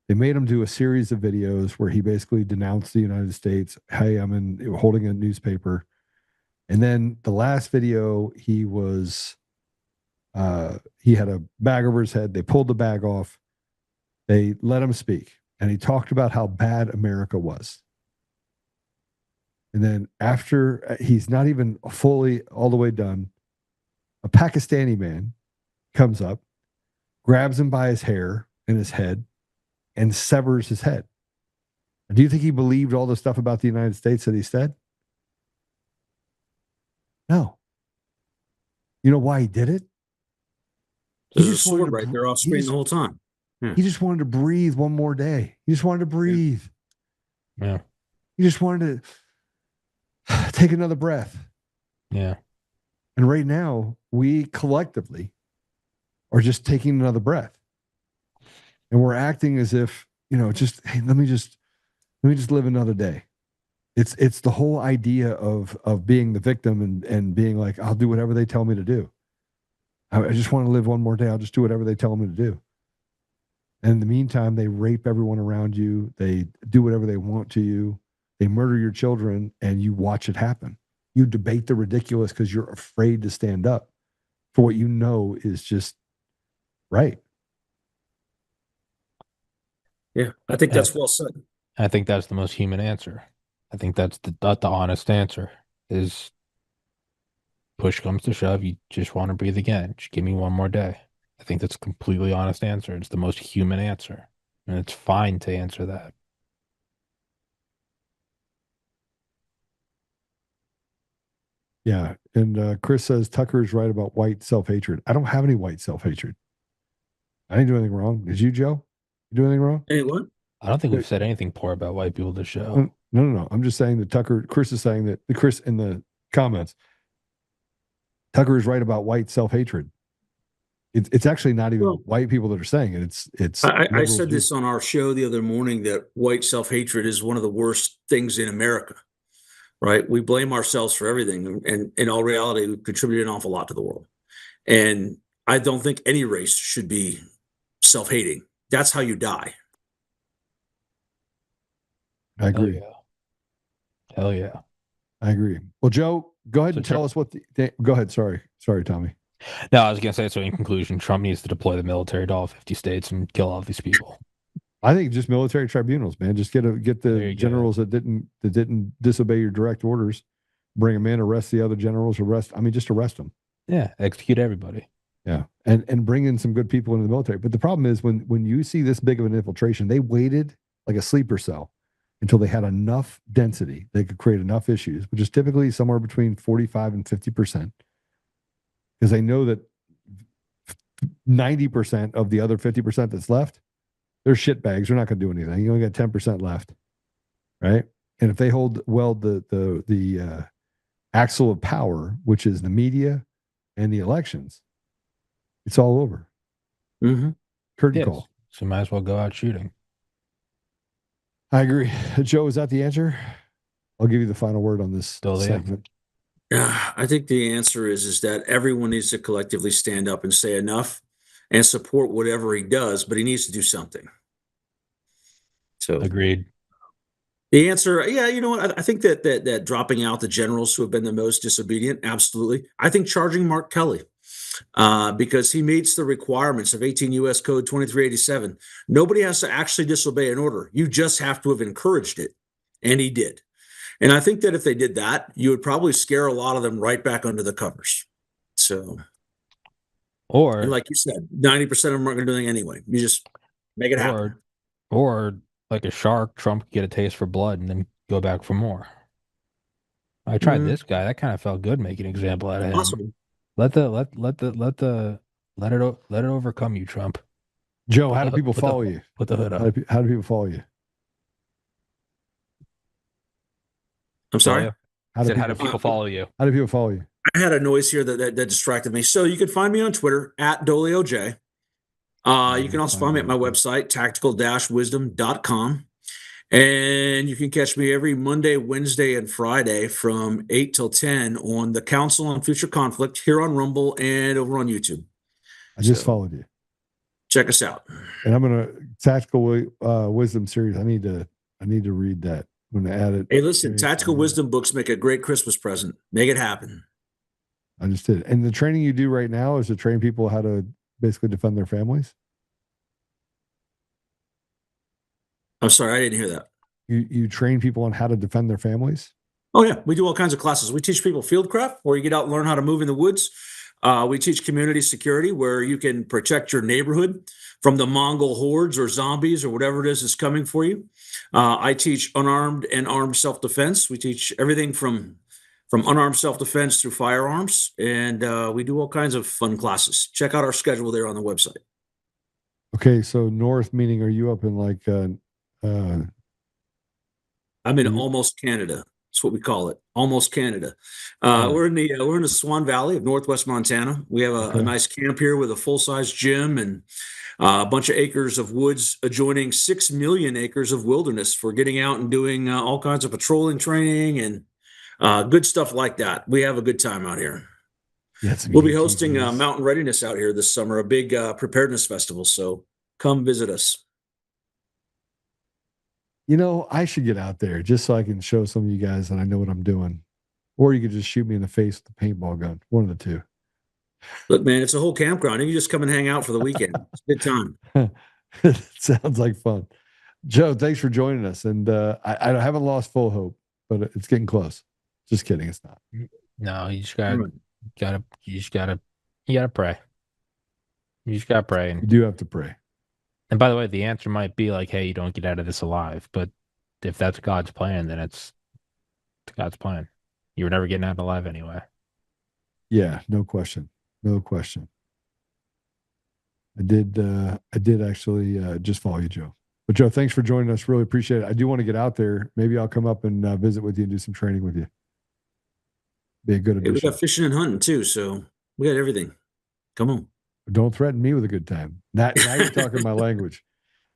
They made him do a series of videos where he basically denounced the United States. Hey, I'm holding a newspaper. And then the last video, he had a bag over his head. They pulled the bag off. They let him speak. And he talked about how bad America was. And then after he's not even fully all the way done, a Pakistani man comes up, grabs him by his hair and his head, and severs his head. Do you think he believed all the stuff about the United States that he said? No. You know why he did it? There's a sword right there off screen the whole time. Yeah. He just wanted to breathe one more day. He just wanted to breathe. Yeah. He just wanted to take another breath. Yeah. And right now, we collectively are just taking another breath. And we're acting as if, hey, let me just live another day. It's the whole idea of being the victim and being like, I'll do whatever they tell me to do. I just want to live one more day. I'll just do whatever they tell me to do. And in the meantime, they rape everyone around you. They do whatever they want to you. They murder your children, and you watch it happen. You debate the ridiculous because you're afraid to stand up for what you know is just right. Yeah, I think that's well said. I think that's the most human answer. I think that's the honest answer is push comes to shove. You just want to breathe again. Just give me one more day. I think that's a completely honest answer. It's the most human answer. And it's fine to answer that. Yeah. And Chris says Tucker is right about white self-hatred. I don't have any white self-hatred. I didn't do anything wrong. Did you, Joe? You do anything wrong? Hey, what? I don't think we've said anything poor about white people this show. No. I'm just saying that Chris is saying that Chris in the comments, Tucker is right about white self-hatred. It's actually not even white people that are saying it. It's. I said this on our show the other morning that white self-hatred is one of the worst things in America, right? We blame ourselves for everything. And in all reality, we contribute an awful lot to the world. And I don't think any race should be self-hating. That's how you die. I agree. Hell yeah. I agree. Well, Joe, go ahead and tell us what go ahead. Sorry, Tommy. No, I was going to say, so in conclusion, Trump needs to deploy the military to all 50 states and kill all these people. I think just military tribunals, man. Just get the generals that didn't disobey your direct orders, bring them in, arrest the other generals, just arrest them. Yeah, execute everybody. Yeah, and bring in some good people into the military. But the problem is when you see this big of an infiltration, they waited like a sleeper cell until they had enough density, they could create enough issues, which is typically somewhere between 45 and 50%. Because they know that 90% of the other 50% that's left, they're shit bags. They're not going to do anything. You only got 10% left, right? And if they hold the axle of power, which is the media and the elections, it's all over. Mm-hmm. Curtain call. So might as well go out shooting. I agree. Joe, is that the answer? I'll give you the final word on this segment. I think the answer is that everyone needs to collectively stand up and say enough and support whatever he does, but he needs to do something. So agreed. The answer, you know what? I think that dropping out the generals who have been the most disobedient, absolutely. I think charging Mark Kelly because he meets the requirements of 18 U.S. Code 2387. Nobody has to actually disobey an order. You just have to have encouraged it, and he did. And I think that if they did that, you would probably scare a lot of them right back under the covers. So, And like you said, 90% of them aren't going to do anything anyway. You just make it happen. Or like a shark, Trump could get a taste for blood and then go back for more. I tried this guy. That kind of felt good making an example out of him. Possible. Let it overcome you, Trump. Joe, how do people follow you? Put the hood up. How do people follow you? I'm sorry? How do people follow you? How do people follow you? I had a noise here that distracted me. So you can find me on Twitter at DolioJ. You can also find me at my website, tactical-wisdom.com. And you can catch me every Monday, Wednesday, and Friday from 8 till 10 on the Council on Future Conflict here on Rumble and over on YouTube. I just followed you. Check us out. And I'm gonna Tactical Wisdom series. I need to read that. I'm gonna add it. Hey, listen, Tactical Wisdom books make a great Christmas present. Make it happen. I just did. And the training you do right now is to train people how to basically defend their families. I'm sorry, I didn't hear that. You train people on how to defend their families? Oh, yeah. We do all kinds of classes. We teach people fieldcraft, where you get out and learn how to move in the woods. We teach community security, where you can protect your neighborhood from the Mongol hordes or zombies or whatever it is that's coming for you. I teach unarmed and armed self-defense. We teach everything from unarmed self-defense through firearms, and we do all kinds of fun classes. Check out our schedule there on the website. Okay, so north meaning, are you up in like I'm in almost Canada. That's what we call it, almost Canada. We're in the Swan Valley of Northwest Montana. We have a nice camp here with a full-size gym and a bunch of acres of woods adjoining 6 million acres of wilderness for getting out and doing all kinds of patrolling training and good stuff like that. We have a good time out here. We'll be hosting Mountain Readiness out here this summer, a big preparedness festival. So come visit us. You know, I should get out there just so I can show some of you guys that I know what I'm doing. Or you could just shoot me in the face with a paintball gun. One of the two. Look, man, it's a whole campground. You can just come and hang out for the weekend. It's a good time. It sounds like fun. Joe, thanks for joining us. And I haven't lost full hope, but it's getting close. Just kidding. It's not. No, you just gotta pray. You just gotta pray. You do have to pray. And by the way, the answer might be like, hey, you don't get out of this alive. But if that's God's plan, then it's God's plan. You were never getting out alive anyway. Yeah, no question. No question. I did actually just follow you, Joe. But Joe, thanks for joining us. Really appreciate it. I do want to get out there. Maybe I'll come up and visit with you and do some training with you. Be a good addition. We got fishing and hunting too, so we got everything. Come on. Don't threaten me with a good time. Now you're talking my language.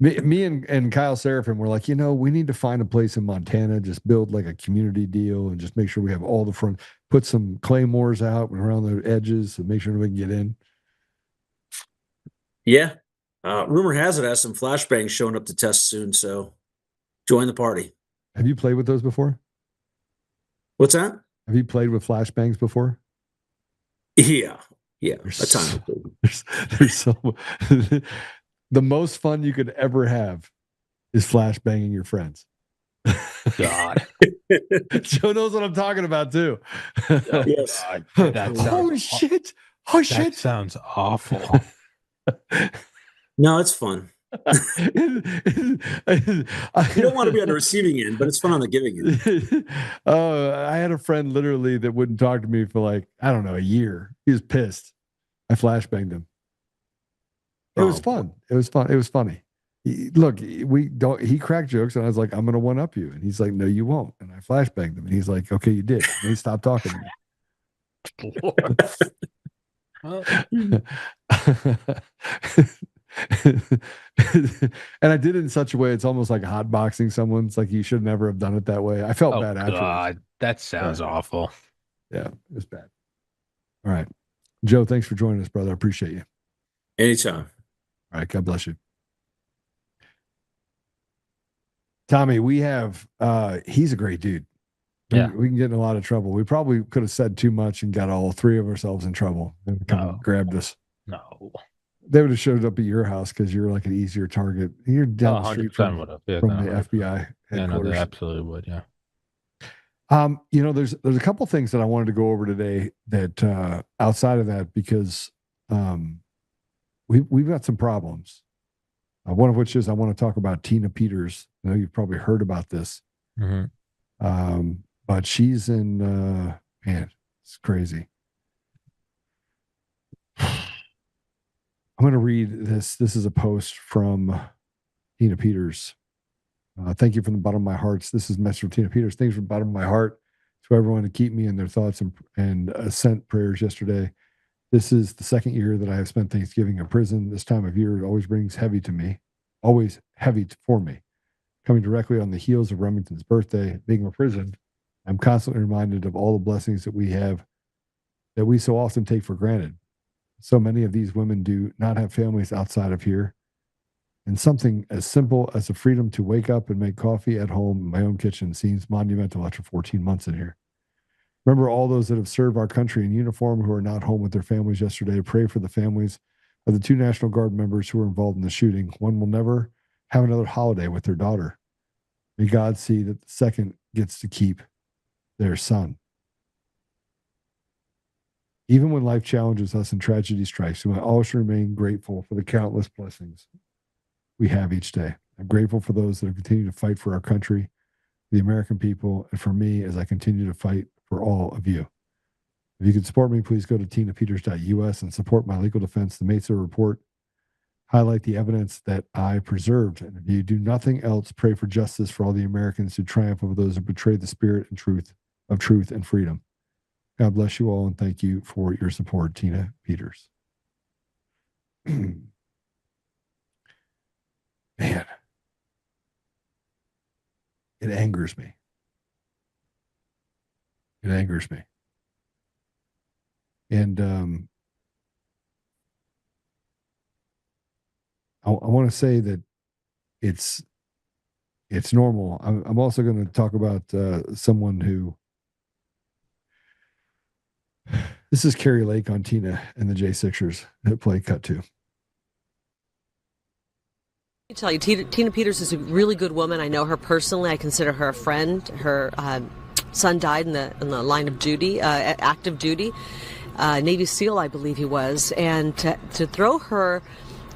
Me and Kyle Seraphin were like, we need to find a place in Montana, just build like a community deal and just make sure we have all the front, put some claymores out around the edges and make sure we can get in. Yeah. Rumor has it has some flashbangs showing up to test soon, so join the party. Have you played with those before? What's that? Have you played with flashbangs before? Yeah. A time. There's so the most fun you could ever have is flashbanging your friends. God. Joe knows what I'm talking about too. Yes. Holy shit. Oh shit. That sounds awful. No, it's fun. You don't want to be on the receiving end, but it's fun on the giving end. I had a friend literally that wouldn't talk to me for like, I don't know, a year. He was pissed. I flashbanged him. It was fun. It was fun. It was funny. He cracked jokes and I was like, I'm going to one up you. And he's like, no, you won't. And I flashbanged him. And he's like, okay, you did. And he stopped talking to me. And I did it in such a way it's almost like hotboxing someone. It's like you should never have done it that way. I felt bad afterwards. God, that sounds awful. Yeah, it was bad. All right. Joe, thanks for joining us, brother. I appreciate you. Anytime. All right. God bless you. Tommy, we have he's a great dude. Yeah. We can get in a lot of trouble. We probably could have said too much and got all three of ourselves in trouble and grabbed us. No. They would have showed up at your house because you're like an easier target. You're down the street from the FBI headquarters. They absolutely would, yeah. There's a couple things that I wanted to go over today that outside of that, because we've got some problems. One of which is I want to talk about Tina Peters. I know you've probably heard about this. But she's in, man, it's crazy. I'm going to read this. This is a post from Tina Peters. Thank you from the bottom of my heart. This is message from Tina Peters. Thanks from the bottom of my heart to everyone to keep me in their thoughts and sent prayers yesterday. This is the second year that I have spent Thanksgiving in prison. This time of year, it always brings heavy to me, always heavy for me. Coming directly on the heels of Remington's birthday, being in prison, I'm constantly reminded of all the blessings that we have that we so often take for granted. So many of these women do not have families outside of here. And something as simple as the freedom to wake up and make coffee at home in my own kitchen seems monumental after 14 months in here. Remember all those that have served our country in uniform who are not home with their families yesterday. Pray for the families of the 2 National Guard members who were involved in the shooting. One will never have another holiday with their daughter. May God see that the second gets to keep their son. Even when life challenges us and tragedy strikes, we must always remain grateful for the countless blessings we have each day. I'm grateful for those that have continued to fight for our country, the American people, and for me as I continue to fight for all of you. If you can support me, please go to tinapeters.us and support my legal defense. The Mesa report highlight the evidence that I preserved. And if you do nothing else, pray for justice for all the Americans who triumph over those who betray the spirit and truth and freedom. God bless you all, and thank you for your support, Tina Peters. Man, it angers me. It angers me. And I want to say that it's normal. I'm also going to talk about someone who. This is Carrie Lake on Tina and the J6ers that play cut 2. I tell you, Tina Peters is a really good woman. I know her personally. I consider her a friend. Her son died in the line of duty, active duty, Navy SEAL, I believe he was. And to throw her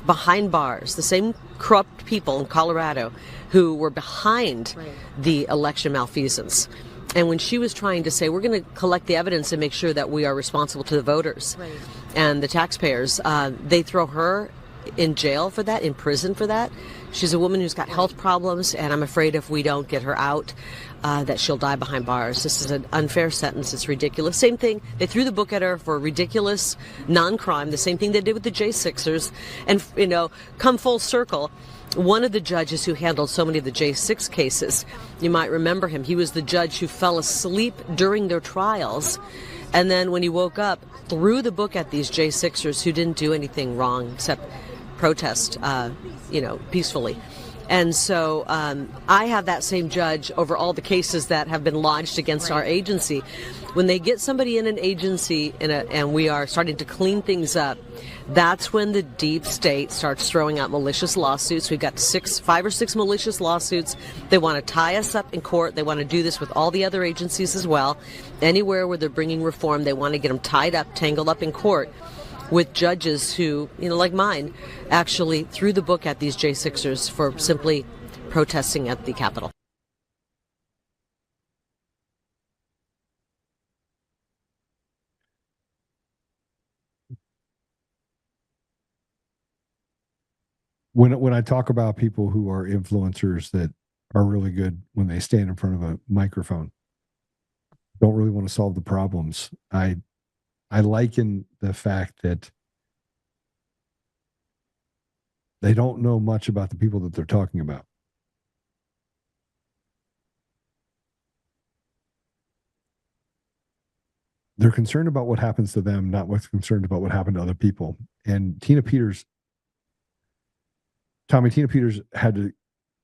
behind bars, the same corrupt people in Colorado who were behind the election malfeasance. And when she was trying to say, we're going to collect the evidence and make sure that we are responsible to the voters and the taxpayers, they throw her in jail for that, in prison for that. She's a woman who's got health problems, and I'm afraid if we don't get her out, that she'll die behind bars. This is an unfair sentence. It's ridiculous. Same thing. They threw the book at her for ridiculous non-crime. The same thing they did with the J6ers. And, come full circle. One of the judges who handled so many of the J6 cases, you might remember him. He was the judge who fell asleep during their trials. And then when he woke up, threw the book at these J6ers who didn't do anything wrong except protest, peacefully. And so I have that same judge over all the cases that have been lodged against our agency. When they get somebody in an agency and we are starting to clean things up, that's when the deep state starts throwing out malicious lawsuits. We've got 5 or 6 malicious lawsuits. They want to tie us up in court. They want to do this with all the other agencies as well. Anywhere where they're bringing reform, they want to get them tied up, tangled up in court with judges who, like mine, actually threw the book at these J6ers for simply protesting at the Capitol. When I talk about people who are influencers that are really good when they stand in front of a microphone, don't really want to solve the problems, I liken the fact that they don't know much about the people that they're talking about. They're concerned about what happens to them, not what's concerned about what happened to other people. And Tina Peters had to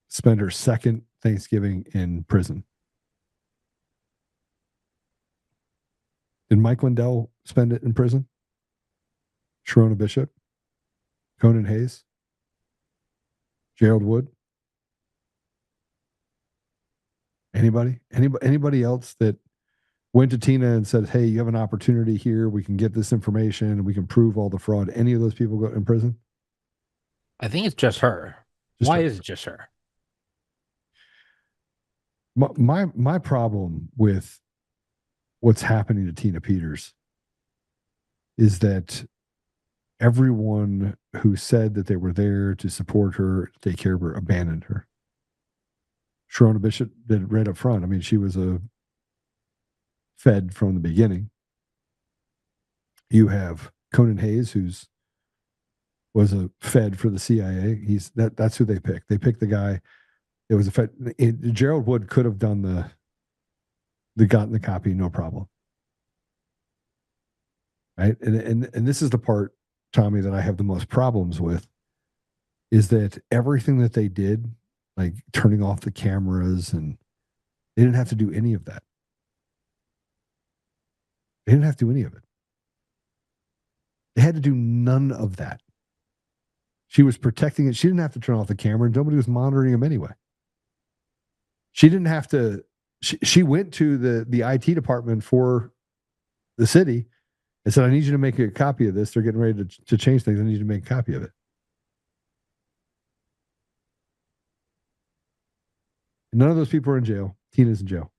spend her second Thanksgiving in prison. Did Mike Lindell spend it in prison? Sharona Bishop? Conan Hayes? Gerald Wood? Anybody else that went to Tina and said, hey, you have an opportunity here. We can get this information and we can prove all the fraud. Any of those people go in prison? I think it's just her. Just Why her. is it just her? My problem with what's happening to Tina Peters is that everyone who said that they were there to support her, to take care of her, abandoned her. Sharona Bishop did it right up front. I mean, she was a Fed from the beginning. You have Conan Hayes, was a Fed for the CIA. That's who they picked. They picked the guy. It was a Fed. Gerald Wood could have done gotten the copy, no problem. Right. And this is the part, Tommy, that I have the most problems with, is that everything that they did, like turning off the cameras, and they didn't have to do any of that. They didn't have to do any of it. They had to do none of that. She was protecting it. She didn't have to turn off the camera, and nobody was monitoring him anyway. She didn't have to. She went to the IT department for the city and said, I need you to make a copy of this. They're getting ready to change things. I need you to make a copy of it. None of those people are in jail. Tina's in jail.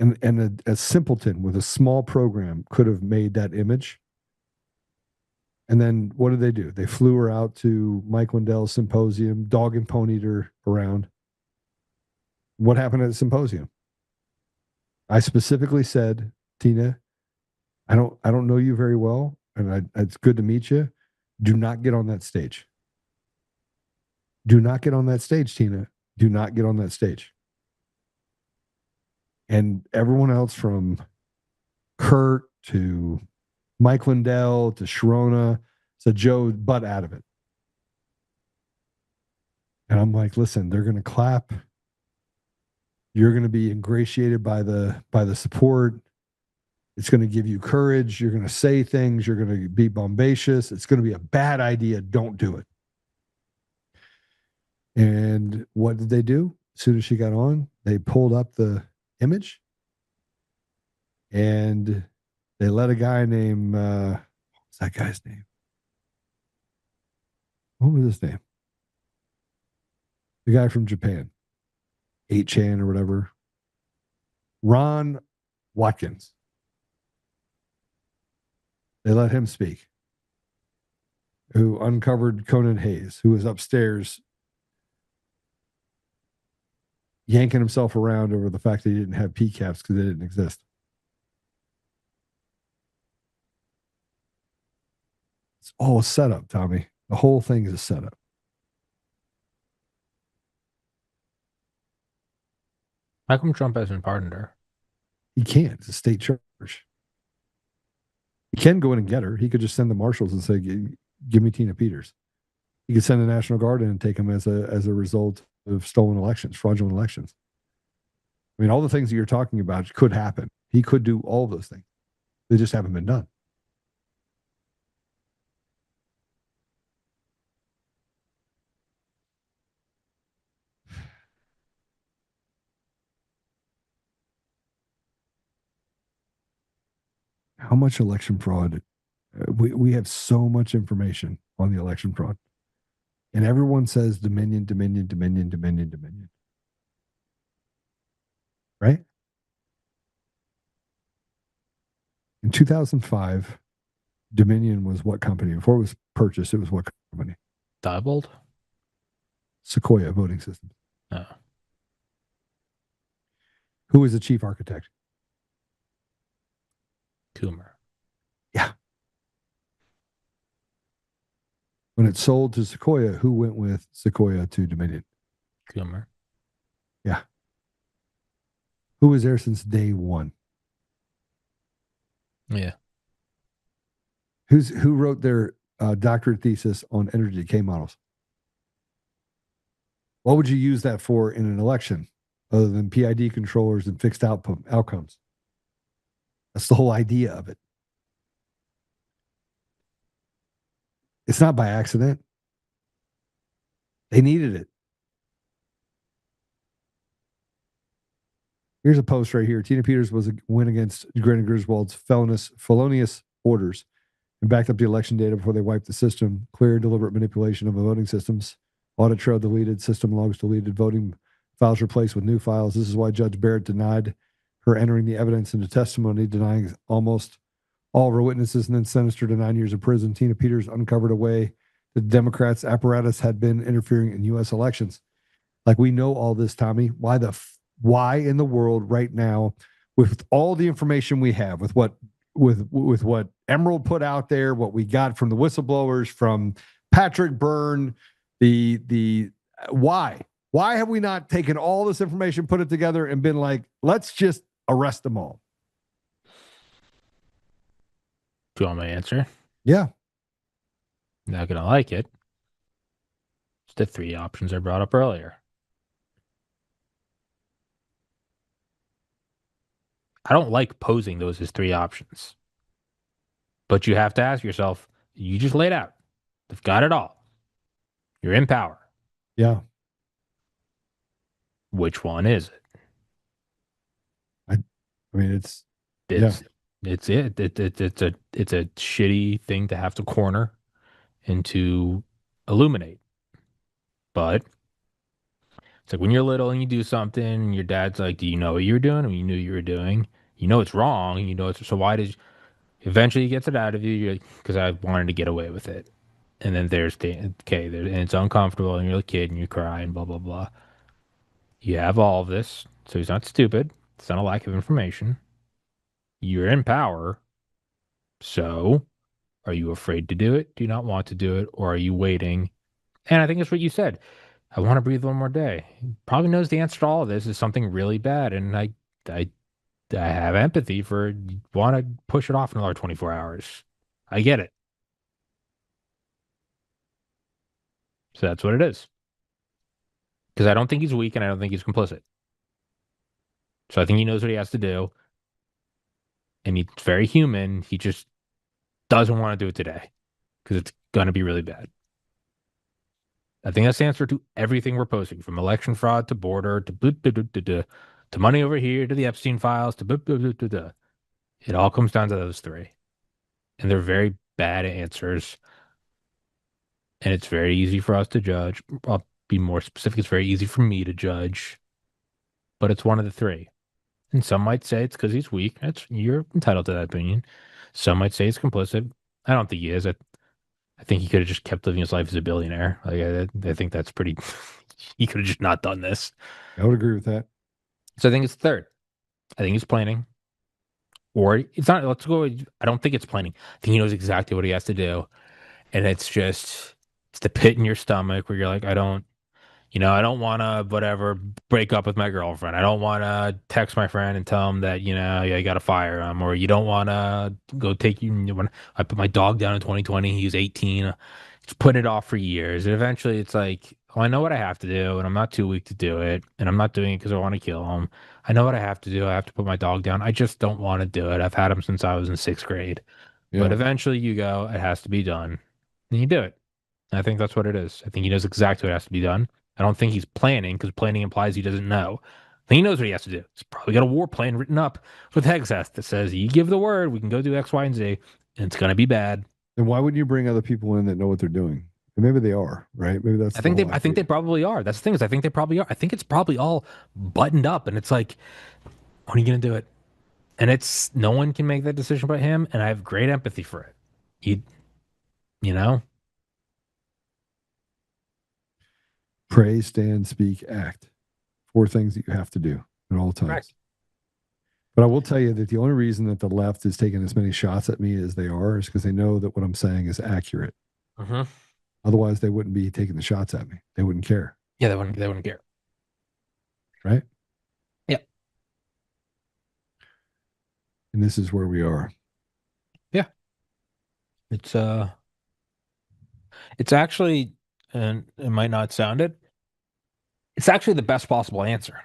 And a simpleton with a small program could have made that image. And then what did they do? They flew her out to Mike Lindell's symposium, dog and ponied her around. What happened at the symposium? I specifically said, Tina, I don't know you very well, and it's good to meet you. Do not get on that stage. Do not get on that stage, Tina. Do not get on that stage. And everyone else, from Kurt to Mike Lindell to Sharona, said, Joe, butt out of it. And I'm like, listen, they're going to clap. You're going to be ingratiated by the support. It's going to give you courage. You're going to say things. You're going to be bombacious. It's going to be a bad idea. Don't do it. And what did they do? As soon as she got on, they pulled up the image and they let a guy named, what was that guy's name? What was his name? The guy from Japan, 8chan or whatever. Ron Watkins. They let him speak, who uncovered Conan Hayes, who was upstairs yanking himself around over the fact that he didn't have PCAPs because they didn't exist. It's all a setup, Tommy. The whole thing is a setup. How come Trump hasn't pardoned her? He can't. It's a state charge. He can go in and get her. He could just send the marshals and say, give me Tina Peters. He could send the National Guard in and take him as a result of stolen elections, fraudulent elections. I mean, all the things that you're talking about could happen. He could do all those things. They just haven't been done. How much election fraud? We have so much information on the election fraud. And everyone says Dominion, Dominion, Dominion, Dominion, Dominion. Right? In 2005, Dominion was what company? Before it was purchased, it was what company? Diebold? Sequoia Voting Systems. No. Who was the chief architect? Coomer. Yeah. When it sold to Sequoia, who went with Sequoia to Dominion? Coomer. Yeah. Who was there since day one? Yeah. Who wrote their doctorate thesis on energy decay models? What would you use that for in an election other than PID controllers and fixed outcomes? That's the whole idea of it. It's not by accident. They needed it. Here's a post right here. Tina Peters was a win against Greta Griswold's felonious orders and backed up the election data before they wiped the system. Clear, deliberate manipulation of the voting systems. Audit trail deleted, system logs deleted, voting files replaced with new files. This is why Judge Barrett denied her entering the evidence into testimony, denying almost all of her witnesses, and then sentenced her to 9 years in prison. Tina Peters uncovered a way the Democrats' apparatus had been interfering in U.S. elections. Like, we know all this, Tommy. Why in the world right now, with all the information we have, with what Emerald put out there, what we got from the whistleblowers, from Patrick Byrne, why have we not taken all this information, put it together, and been like, let's just arrest them all? Do you want my answer? Yeah. Not gonna like it. It's the 3 options I brought up earlier. I don't like posing those as 3 options. But you have to ask yourself, you just laid out. They've got it all. You're in power. Yeah. Which one is it? I mean, it's a shitty thing to have to corner and to illuminate. But it's like when you're little and you do something and your dad's like, do you know what you were doing? And you knew you were doing. You know it's wrong, and you know it's so why did you eventually he gets it out of you? You're like, because I wanted to get away with it. And then and it's uncomfortable, and you're a kid and you cry and blah blah blah. You have all of this, so he's not stupid. It's not a lack of information. You're in power. So are you afraid to do it? Do you not want to do it? Or are you waiting? And I think it's what you said. I want to breathe one more day. He probably knows the answer to all of this is something really bad. And I have empathy for want to push it off another 24 hours. I get it. So that's what it is. Because I don't think he's weak and I don't think he's complicit. So I think he knows what he has to do. And he's very human. He just doesn't want to do it today because it's going to be really bad. I think that's the answer to everything we're posting, from election fraud to border to money over here to the Epstein files to it all comes down to those 3. And they're very bad answers. And it's very easy for us to judge. I'll be more specific. It's very easy for me to judge. But it's one of the 3. And some might say it's because he's weak. You're entitled to that opinion. Some might say he's complicit. I don't think he is. I think he could have just kept living his life as a billionaire. Like I think that's pretty. He could have just not done this. I would agree with that. So I think it's 3rd. I think he's planning. Or it's not. Let's go. I don't think it's planning. I think he knows exactly what he has to do. And it's the pit in your stomach where you're like, I don't want to, whatever, break up with my girlfriend. I don't want to text my friend and tell him that, you got to fire him. Or you don't want to go when I put my dog down in 2020, he was 18. Just put it off for years. And eventually it's like, oh, I know what I have to do, and I'm not too weak to do it. And I'm not doing it because I want to kill him. I know what I have to do. I have to put my dog down. I just don't want to do it. I've had him since I was in 6th grade. Yeah. But eventually you go, it has to be done. And you do it. And I think that's what it is. I think he knows exactly what has to be done. I don't think he's planning, because planning implies he doesn't know. I think he knows what he has to do. He's probably got a war plan written up with Hegseth that says, you give the word, we can go do X, Y, and Z, and it's going to be bad. And why wouldn't you bring other people in that know what they're doing? And maybe they are, right? Maybe that's. I think they probably are. That's the thing, is I think they probably are. I think it's probably all buttoned up, and it's like, when are you going to do it? And it's no one can make that decision but him, and I have great empathy for it. You know. Pray, stand, speak, act. 4 things that you have to do at all times. Correct. But I will tell you that the only reason that the left is taking as many shots at me as they are is because they know that what I'm saying is accurate. Uh-huh. Otherwise, they wouldn't be taking the shots at me. They wouldn't care. Yeah, they wouldn't care. Right? Yeah. And this is where we are. Yeah. It's actually, and it might not sound it, it's actually the best possible answer.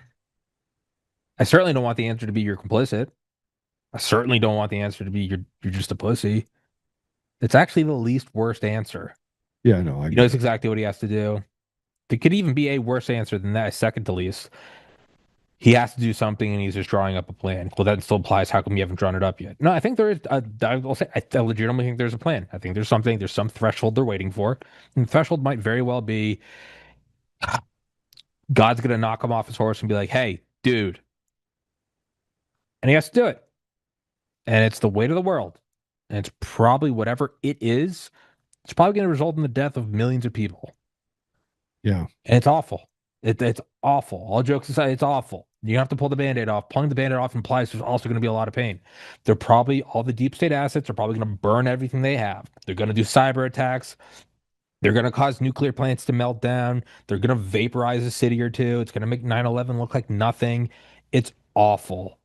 I certainly don't want the answer to be you're complicit. I certainly don't want the answer to be you're just a pussy. It's actually the least worst answer. Yeah, I know. He knows exactly what he has to do. There could even be a worse answer than that, second to least. he has to do something and he's just drawing up a plan. Well, that still applies. How come you haven't drawn it up yet? No, I think there is. I will say, I legitimately think there's a plan. I think there's some threshold they're waiting for. And the threshold might very well be God's going to knock him off his horse and be like, hey, dude. And he has to do it. And it's the weight of the world. And it's probably whatever it is, it's probably going to result in the death of millions of people. Yeah. And it's awful. It's awful. All jokes aside, it's awful. You have to pull the Band-Aid off. Pulling the Band-Aid off implies there's also going to be a lot of pain. They're probably, all the deep state assets are probably going to burn everything they have. They're going to do cyber attacks. They're going to cause nuclear plants to melt down. They're going to vaporize a city or two. It's going to make 9/11 look like nothing. It's awful.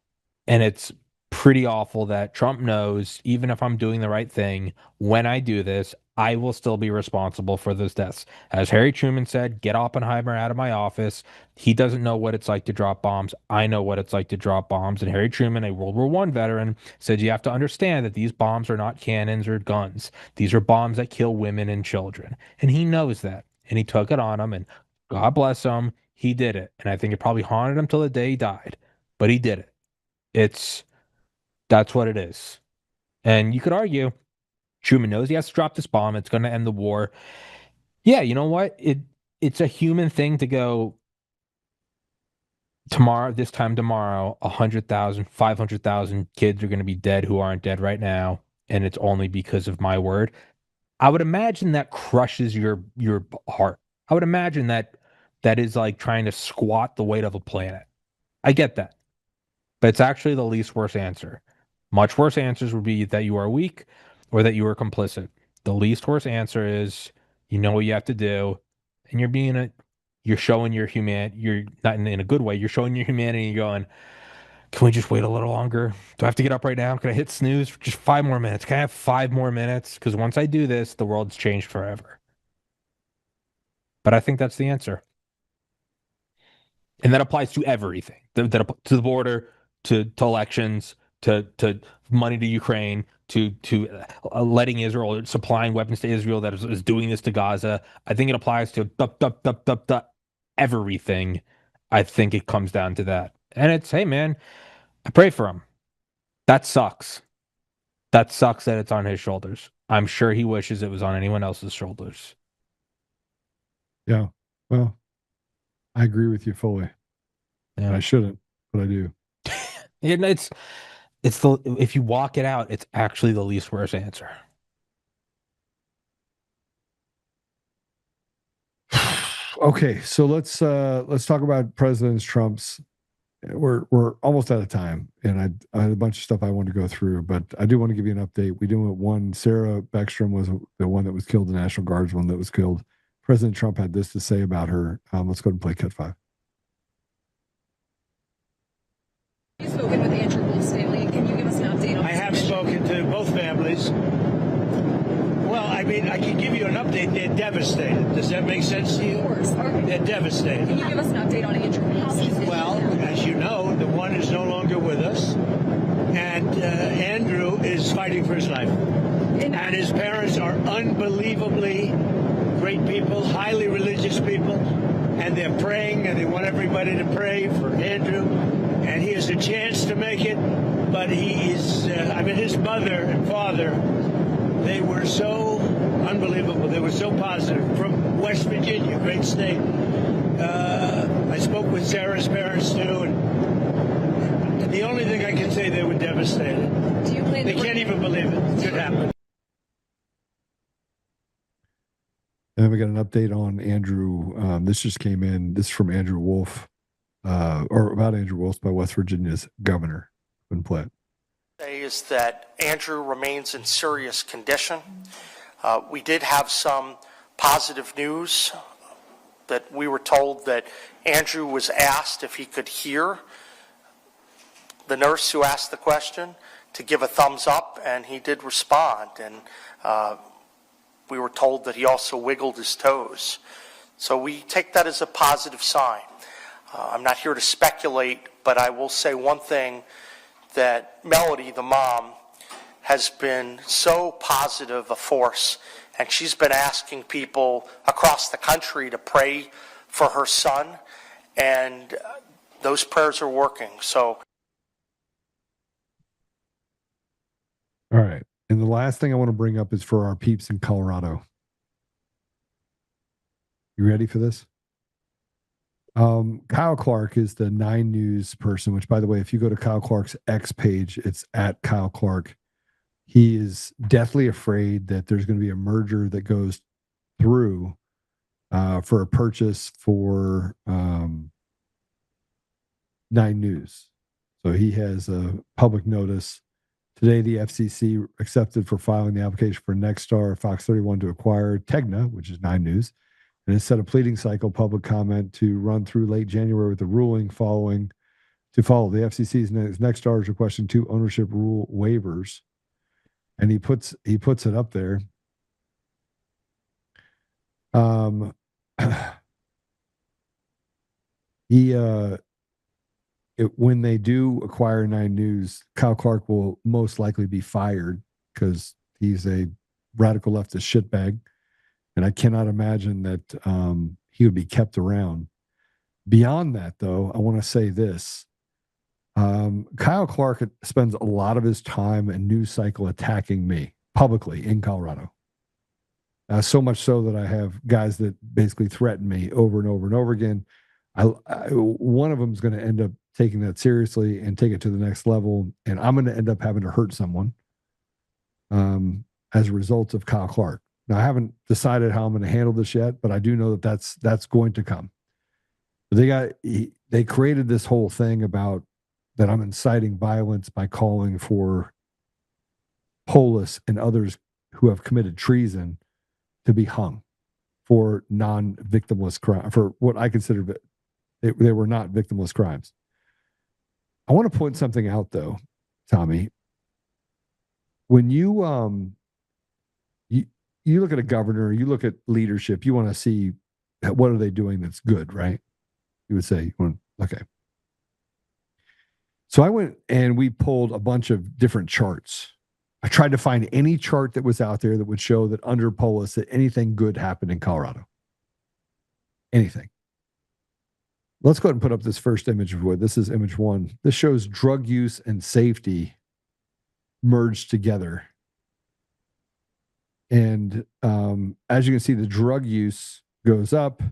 And it's pretty awful that Trump knows, even if I'm doing the right thing, when I do this, I will still be responsible for those deaths. As Harry Truman said, get Oppenheimer out of my office. He doesn't know what it's like to drop bombs. I know what it's like to drop bombs. And Harry Truman, a World War I veteran, said you have to understand that these bombs are not cannons or guns. These are bombs that kill women and children. And he knows that. And he took it on him. And God bless him, he did it. And I think it probably haunted him till the day he died. But he did it. That's what it is. And you could argue Truman knows he has to drop this bomb. It's going to end the war. Yeah, you know what? It's a human thing to go tomorrow, this time tomorrow, 100,000, 500,000 kids are going to be dead who aren't dead right now. And it's only because of my word. I would imagine that crushes your heart. I would imagine that is like trying to squat the weight of a planet. I get that. But it's actually the least worst answer. Much worse answers would be that you are weak or that you are complicit. The least worst answer is you know what you have to do, and you're showing your you're not in a good way. You're showing your humanity. And you're going, can we just wait a little longer? Do I have to get up right now? Can I hit snooze for just 5 more minutes? Can I have 5 more minutes? Because once I do this, the world's changed forever. But I think that's the answer. And that applies to everything. To the border, to elections, to money to Ukraine, to letting Israel, supplying weapons to Israel that is doing this to Gaza. I think it applies to everything. I think it comes down to that. And it's, hey, man, I pray for him. That sucks. That sucks that it's on his shoulders. I'm sure he wishes it was on anyone else's shoulders. Yeah. Well, I agree with you fully. Yeah. I shouldn't, but I do. And it's if you walk it out, it's actually the least worst answer. Okay, so let's talk about President Trump's. We're almost out of time, and I had a bunch of stuff I wanted to go through, but I do want to give you an update. We do one. Sarah Beckstrom was the one that was killed, the National Guardsman that was killed. President Trump had this to say about her. Let's go ahead and play cut 5. You've spoken with Andrew Wolf-Staley. Can you give us an update on I have spoken to both families. Well, I mean, I can give you an update. They're devastated. Does that make sense to you? Of course. Okay. They're devastated. Can you give us an update on Andrew Wolf-Staley? Well, as you know, the one is no longer with us. And Andrew is fighting for his life. And his parents are unbelievably great people, highly religious people. And they're praying, and they want everybody to pray for Andrew. And he has a chance to make it, but he is, his mother and father, they were so unbelievable. They were so positive. From West Virginia, great state. I spoke with Sarah's parents, too, and the only thing I can say, they were devastated. They can't even believe it could happen. And then we got an update on Andrew. This just came in. This is from Andrew Wolf. Or about Andrew Wolf by West Virginia's governor. Couldn't play it. Is that Andrew remains in serious condition. We did have some positive news that we were told that Andrew was asked if he could hear the nurse who asked the question to give a thumbs up, and he did respond. And we were told that he also wiggled his toes. So we take that as a positive sign. I'm not here to speculate, but I will say one thing, that Melody, the mom, has been so positive a force, and she's been asking people across the country to pray for her son. And those prayers are working. So, All right. And the last thing I want to bring up is for our peeps in Colorado. You ready for this? Kyle Clark is the 9 News person, which, by the way, if you go to Kyle Clark's X page, it's at Kyle Clark. He is deathly afraid that there's going to be a merger that goes through for a purchase for 9 News. So he has a public notice. Today, the FCC accepted for filing the application for Nexstar, Fox 31 to acquire Tegna, which is 9 News, and has set a pleading cycle public comment to run through late January with the ruling following. To follow, the FCC's Nexstar is requesting 2 ownership rule waivers, and he puts it up there. When they do acquire 9 News, Kyle Clark will most likely be fired because he's a radical leftist shitbag. And I cannot imagine that he would be kept around. Beyond that, though, I want to say this. Kyle Clark spends a lot of his time and news cycle attacking me publicly in Colorado. So much so that I have guys that basically threaten me over and over and over again. One of them is going to end up taking that seriously and take it to the next level. And I'm going to end up having to hurt someone as a result of Kyle Clark. Now, I haven't decided how I'm going to handle this yet, but I do know that that's going to come. They created this whole thing about that I'm inciting violence by calling for Polis and others who have committed treason to be hung for non-victimless crime, for what I consider they were not victimless crimes. I want to point something out, though, Tommy. When you look at a governor, you look at leadership, you want to see what are they doing that's good, right? You would say, okay. So I went and we pulled a bunch of different charts. I tried to find any chart that was out there that would show that under Polis that anything good happened in Colorado. Anything. Let's go ahead and put up this first image of what this is, image 1. This shows drug use and safety merged together. And as you can see, the drug use goes up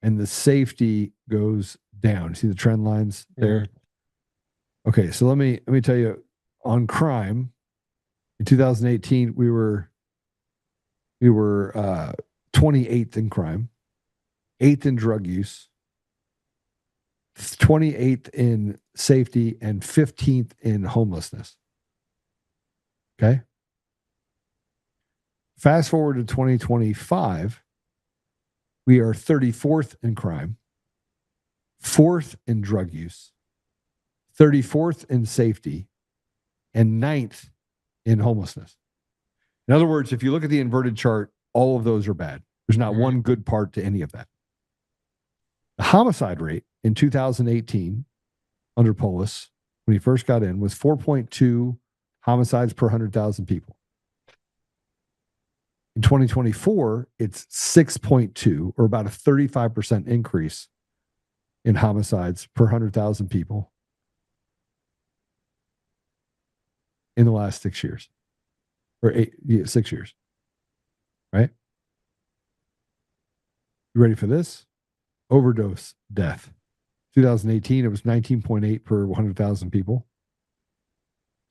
and the safety goes down. See the trend lines there? Okay, so let me tell you, on crime, in 2018, we were 28th in crime, 8th in drug use, 28th in safety, and 15th in homelessness. Okay? Fast forward to 2025, we are 34th in crime, 4th in drug use, 34th in safety, and 9th in homelessness. In other words, if you look at the inverted chart, all of those are bad. There's not one good part to any of that. The homicide rate in 2018 under Polis, when he first got in, was 4.2 homicides per 100,000 people. In 2024, it's 6.2, or about a 35% increase in homicides per 100,000 people in the last 6 years, or 6 years, right? You ready for this? Overdose death. 2018, it was 19.8 per 100,000 people.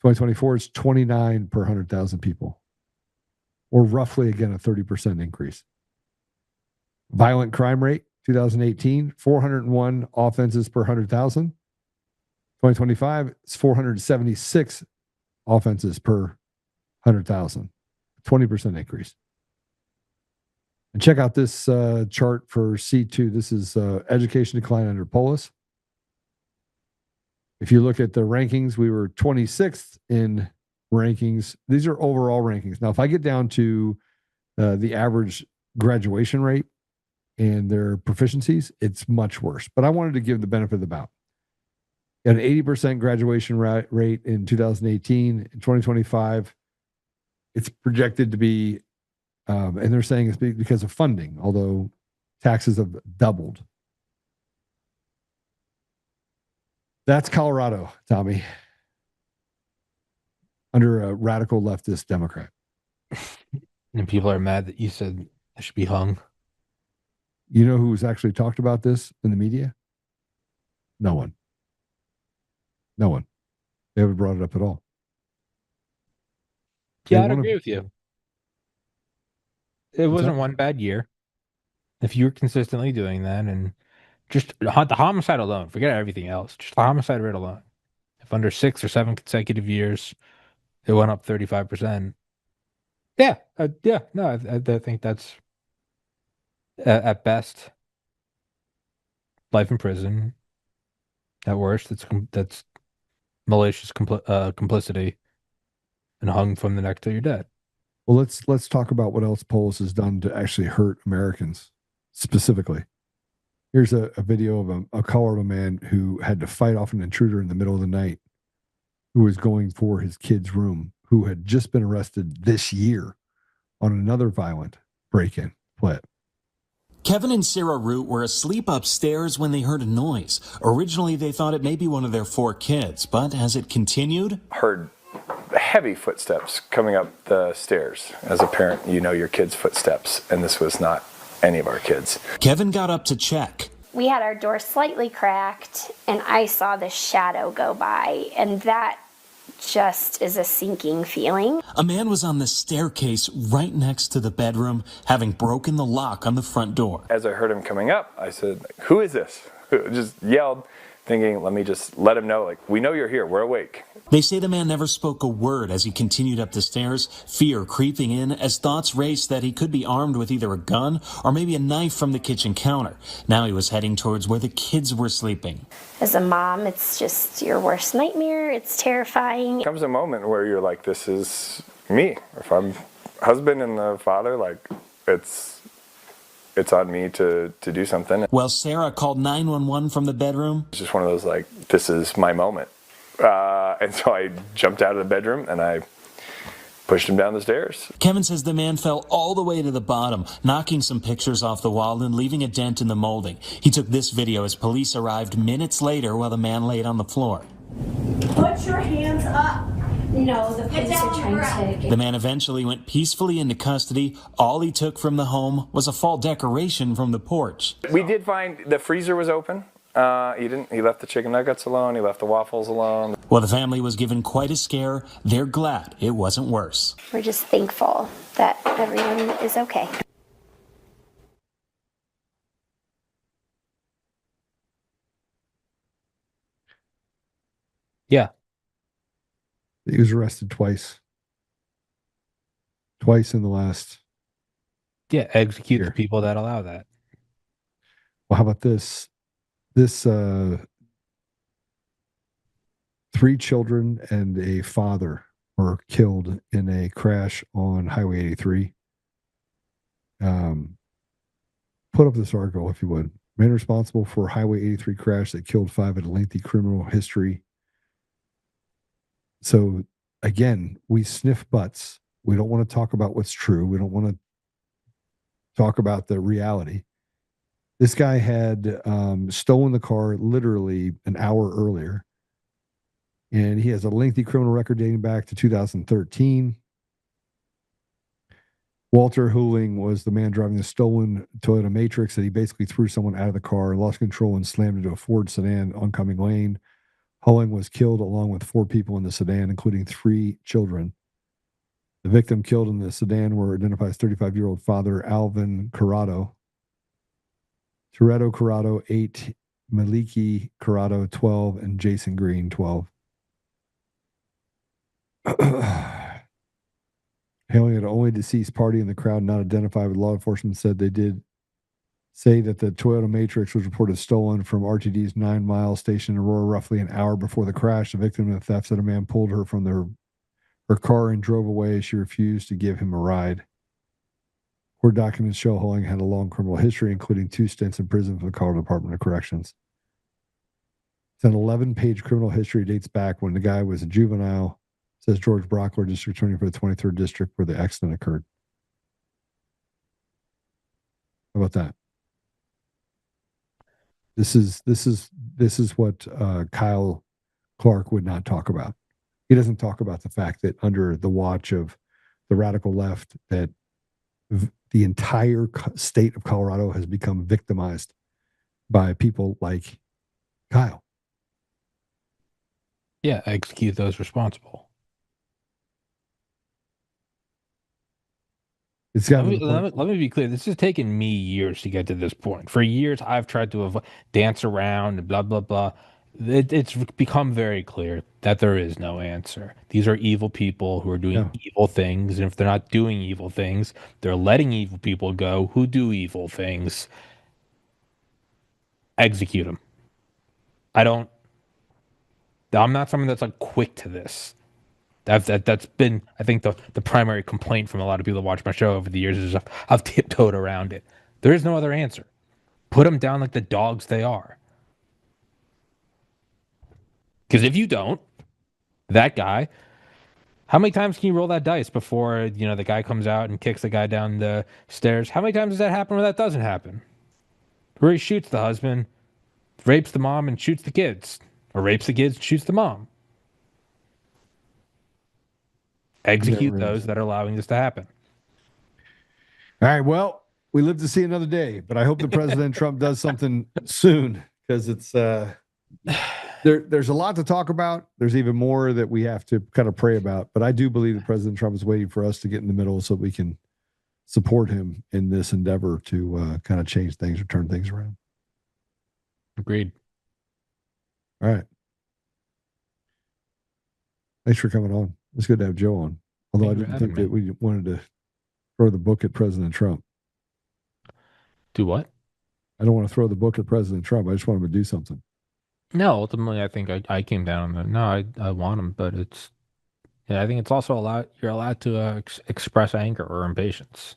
2024, it's 29 per 100,000 people, or roughly, again, a 30% increase. Violent crime rate, 2018, 401 offenses per 100,000. 2025, it's 476 offenses per 100,000, 20% increase. And check out this chart for C2. This is education decline under Polis. If you look at the rankings, we were 26th in rankings. These are overall rankings. Now, if I get down to the average graduation rate and their proficiencies, it's much worse. But I wanted to give the benefit of the doubt. An 80% graduation rate in 2018. In 2025, it's projected to be, and they're saying it's because of funding, although taxes have doubled. That's Colorado, Tommy. Under a radical leftist Democrat. And people are mad that you said I should be hung. You know who's actually talked about this in the media? No one. No one. They haven't brought it up at all. Yeah, I'd agree with you. It wasn't that? one bad year. If you were consistently doing that, and just the homicide alone, forget everything else, just the homicide rate alone. If under 6 or 7 consecutive years, it went up 35%. Yeah, no, I think that's at best life in prison. At worst, that's malicious complicity, and hung from the neck till you're dead. Well, let's talk about what else Polis has done to actually hurt Americans specifically. Here's a video of a Colorado man who had to fight off an intruder in the middle of the night who was going for his kid's room, who had just been arrested this year on another violent break-in. Play it. Kevin and Sarah Root were asleep upstairs when they heard a noise. Originally, they thought it may be one of their 4 kids, but as it continued, Heard heavy footsteps coming up the stairs. As a parent, you know your kid's footsteps, and this was not any of our kids. Kevin got up to check. We had our door slightly cracked, and I saw the shadow go by, and that just is a sinking feeling. A man was on the staircase right next to the bedroom, having broken the lock on the front door. As I heard him coming up, I said, "Who is this?" Just yelled, thinking, let me just let him know, like, we know you're here, we're awake. They say the man never spoke a word as he continued up the stairs, fear creeping in as thoughts raced that he could be armed with either a gun or maybe a knife from the kitchen counter. Now he was heading towards where the kids were sleeping. As a mom, it's just your worst nightmare. It's terrifying. There comes a moment where you're like, this is me. If I'm husband and the father, like, it's on me to do something. Well, Sarah called 911 from the bedroom. It's just one of those, like, this is my moment. And so I jumped out of the bedroom and I pushed him down the stairs. Kevin says the man fell all the way to the bottom, knocking some pictures off the wall and leaving a dent in the molding. He took this video as police arrived minutes later while the man laid on the floor. Put your hands up. No, the police are trying to... The man eventually went peacefully into custody. All he took from the home was a fall decoration from the porch. We did find the freezer was open. He left the chicken nuggets alone. He left the waffles alone. While the family was given quite a scare, they're glad it wasn't worse. We're just thankful that everyone is okay. Yeah. He was arrested twice. Twice in the last. Yeah, execute the people that allow that. Well, how about this? This 3 children and a father were killed in a crash on Highway 83. Put up this article if you would. Man responsible for Highway 83 crash that killed 5 at a lengthy criminal history. So again, we sniff butts. We don't want to talk about what's true. We don't want to talk about the reality. This guy had stolen the car literally an hour earlier. And he has a lengthy criminal record dating back to 2013. Walter Huling was the man driving the stolen Toyota Matrix that he basically threw someone out of the car, lost control, and slammed into a Ford sedan oncoming lane. Huling was killed along with 4 people in the sedan, including 3 children. The victim killed in the sedan were identified as 35-year-old father Alvin Corrado, Toretto Corrado, 8, Maliki Corrado, 12, and Jason Green, 12. Hailing an only deceased party in the crowd not identified with law enforcement said they did say that the Toyota Matrix was reported stolen from RTD's 9 Mile station in Aurora roughly an hour before the crash. The victim of the theft said a man pulled her from her car and drove away. She refused to give him a ride. Court documents show Huling had a long criminal history, including 2 stints in prison for the Colorado Department of Corrections. It's an 11-page criminal history, dates back when the guy was a juvenile, says George Brockler, district attorney for the 23rd district where the accident occurred. How about that? This is what Kyle Clark would not talk about. He doesn't talk about the fact that under the watch of the radical left, that the entire state of Colorado has become victimized by people like Kyle. Yeah, execute those responsible. It's got let me be clear. This has taken me years to get to this point. For years, I've tried to dance around and blah, blah, blah. It's become very clear that there is no answer. These are evil people who are doing evil things. And if they're not doing evil things, they're letting evil people go who do evil things. Execute them. I'm not someone that's like quick to this. That's been, I think, the primary complaint from a lot of people that watch my show over the years is I've tiptoed around it. There is no other answer. Put them down like the dogs they are. Because if you don't, that guy, how many times can you roll that dice before, the guy comes out and kicks the guy down the stairs? How many times does that happen where that doesn't happen? Where he shoots the husband, rapes the mom, and shoots the kids. Or rapes the kids and shoots the mom. Execute those that are allowing this to happen. All right. Well, we live to see another day, but I hope that President Trump does something soon, because it's there's a lot to talk about. There's even more that we have to kind of pray about. But I do believe that President Trump is waiting for us to get in the middle so we can support him in this endeavor to kind of change things or turn things around. Agreed. All right. Thanks for coming on. It's good to have Joe on. Although I didn't think that we wanted to throw the book at President Trump. Do what? I don't want to throw the book at President Trump. I just want him to do something. No, ultimately, I think I came down on that. No, I want him, but I think it's also you're allowed to express anger or impatience.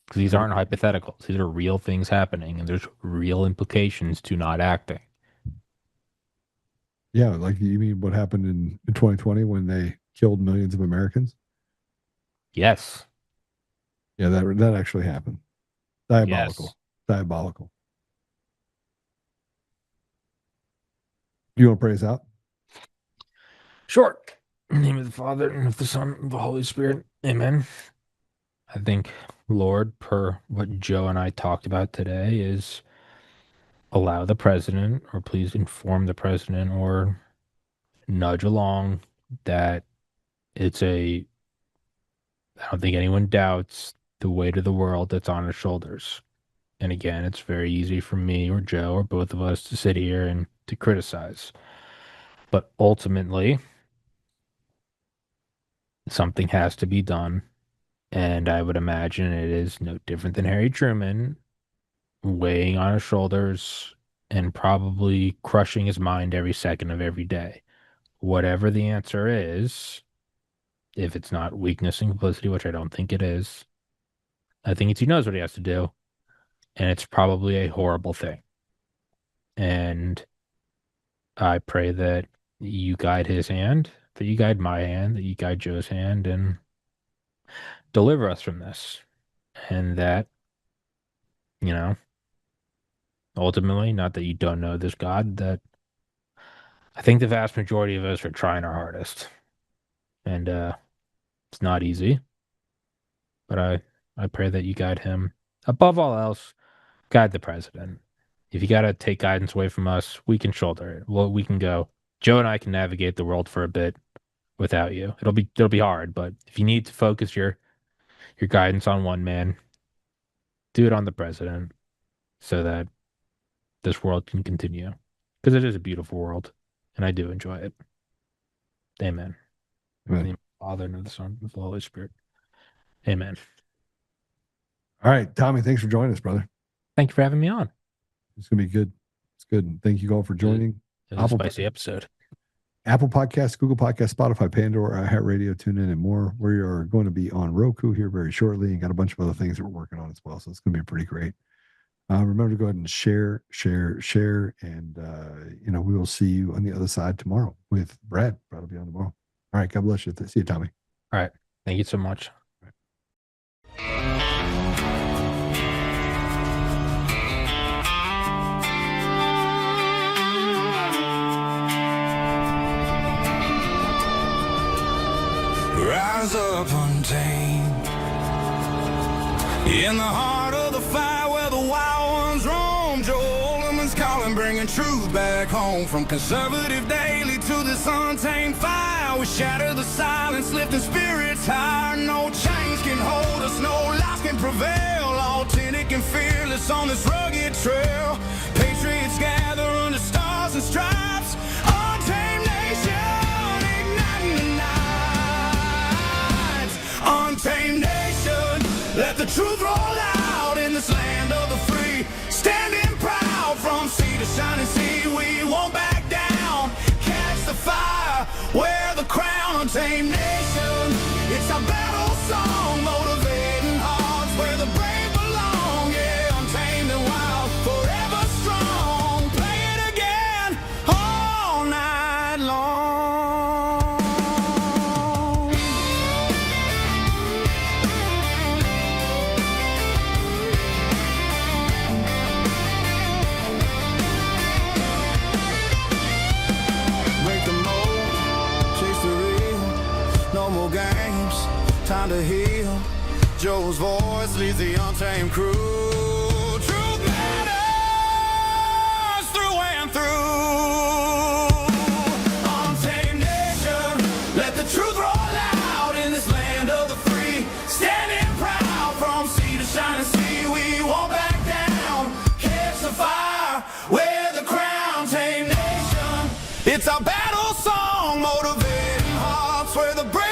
Because these aren't hypotheticals. These are real things happening, and there's real implications to not acting. Yeah, like you mean what happened in 2020 when they killed millions of Americans? Yes. Yeah, that actually happened. Diabolical. Yes. Diabolical. You want to pray us out? Sure. In the name of the Father, and of the Son, and of the Holy Spirit. Amen. I think, Lord, per what Joe and I talked about today, is allow the president, or please inform the president, or nudge along that I don't think anyone doubts the weight of the world that's on his shoulders. And again, it's very easy for me or Joe or both of us to sit here and to criticize. But ultimately, something has to be done. And I would imagine it is no different than Harry Truman weighing on his shoulders and probably crushing his mind every second of every day. Whatever the answer is, if it's not weakness and complicity, which I don't think it is, I think he knows what he has to do. And it's probably a horrible thing. And I pray that you guide his hand, that you guide my hand, that you guide Joe's hand, and deliver us from this. And that, ultimately, not that you don't know this God, that I think the vast majority of us are trying our hardest. And it's not easy. But I pray that you guide him. Above all else, guide the president. If you got to take guidance away from us, we can shoulder it. Well, we can go. Joe and I can navigate the world for a bit without you. It'll be hard, but if you need to focus your guidance on one man, do it on the president so that this world can continue. Because it is a beautiful world, and I do enjoy it. Amen. In the name of the Father, and of the Son, and of the Holy Spirit. Amen. All right, Tommy, thanks for joining us, brother. Thank you for having me on. It's going to be good. It's good. And thank you all for joining. It was a spicy episode. Apple Podcasts, Google Podcasts, Spotify, Pandora, iHeartRadio, TuneIn, and more. We are going to be on Roku here very shortly, and got a bunch of other things that we're working on as well. So it's going to be pretty great. Remember to go ahead and share, and we will see you on the other side tomorrow with Brad. Brad will be on tomorrow. All right, God bless you. See you, Tommy. All right, thank you so much. rise up untamed. In the heart of the fire where the wild ones roam, Joe Oltmann's calling, bringing truth back home. From conservative daily to this untamed fire, we shatter the silence, lifting spirits higher. No chains can hold us, no lies can prevail. Authentic and fearless on this rugged trail. Patriots gather under stars and stripes. Untamed nation, igniting the night. Untamed nation, let the truth roll out in this land of the free. Standing proud from sea to shining sea, we won't back down. Catch the fire, wear the crown. Untamed nation, it's our battle song, motivating hearts where the brave belong. Yeah, untamed and wild, forever strong. Play it again all night long. Break the mold, chase the real. No more games, time to heal. Joe's voice leads the untamed crew. Truth matters through and through. Untamed nation, let the truth roll out in this land of the free. Standing proud from sea to shining sea, we won't back down. Catch the fire, wear the crown. Untamed nation, it's our battle song, motivating hearts where the brave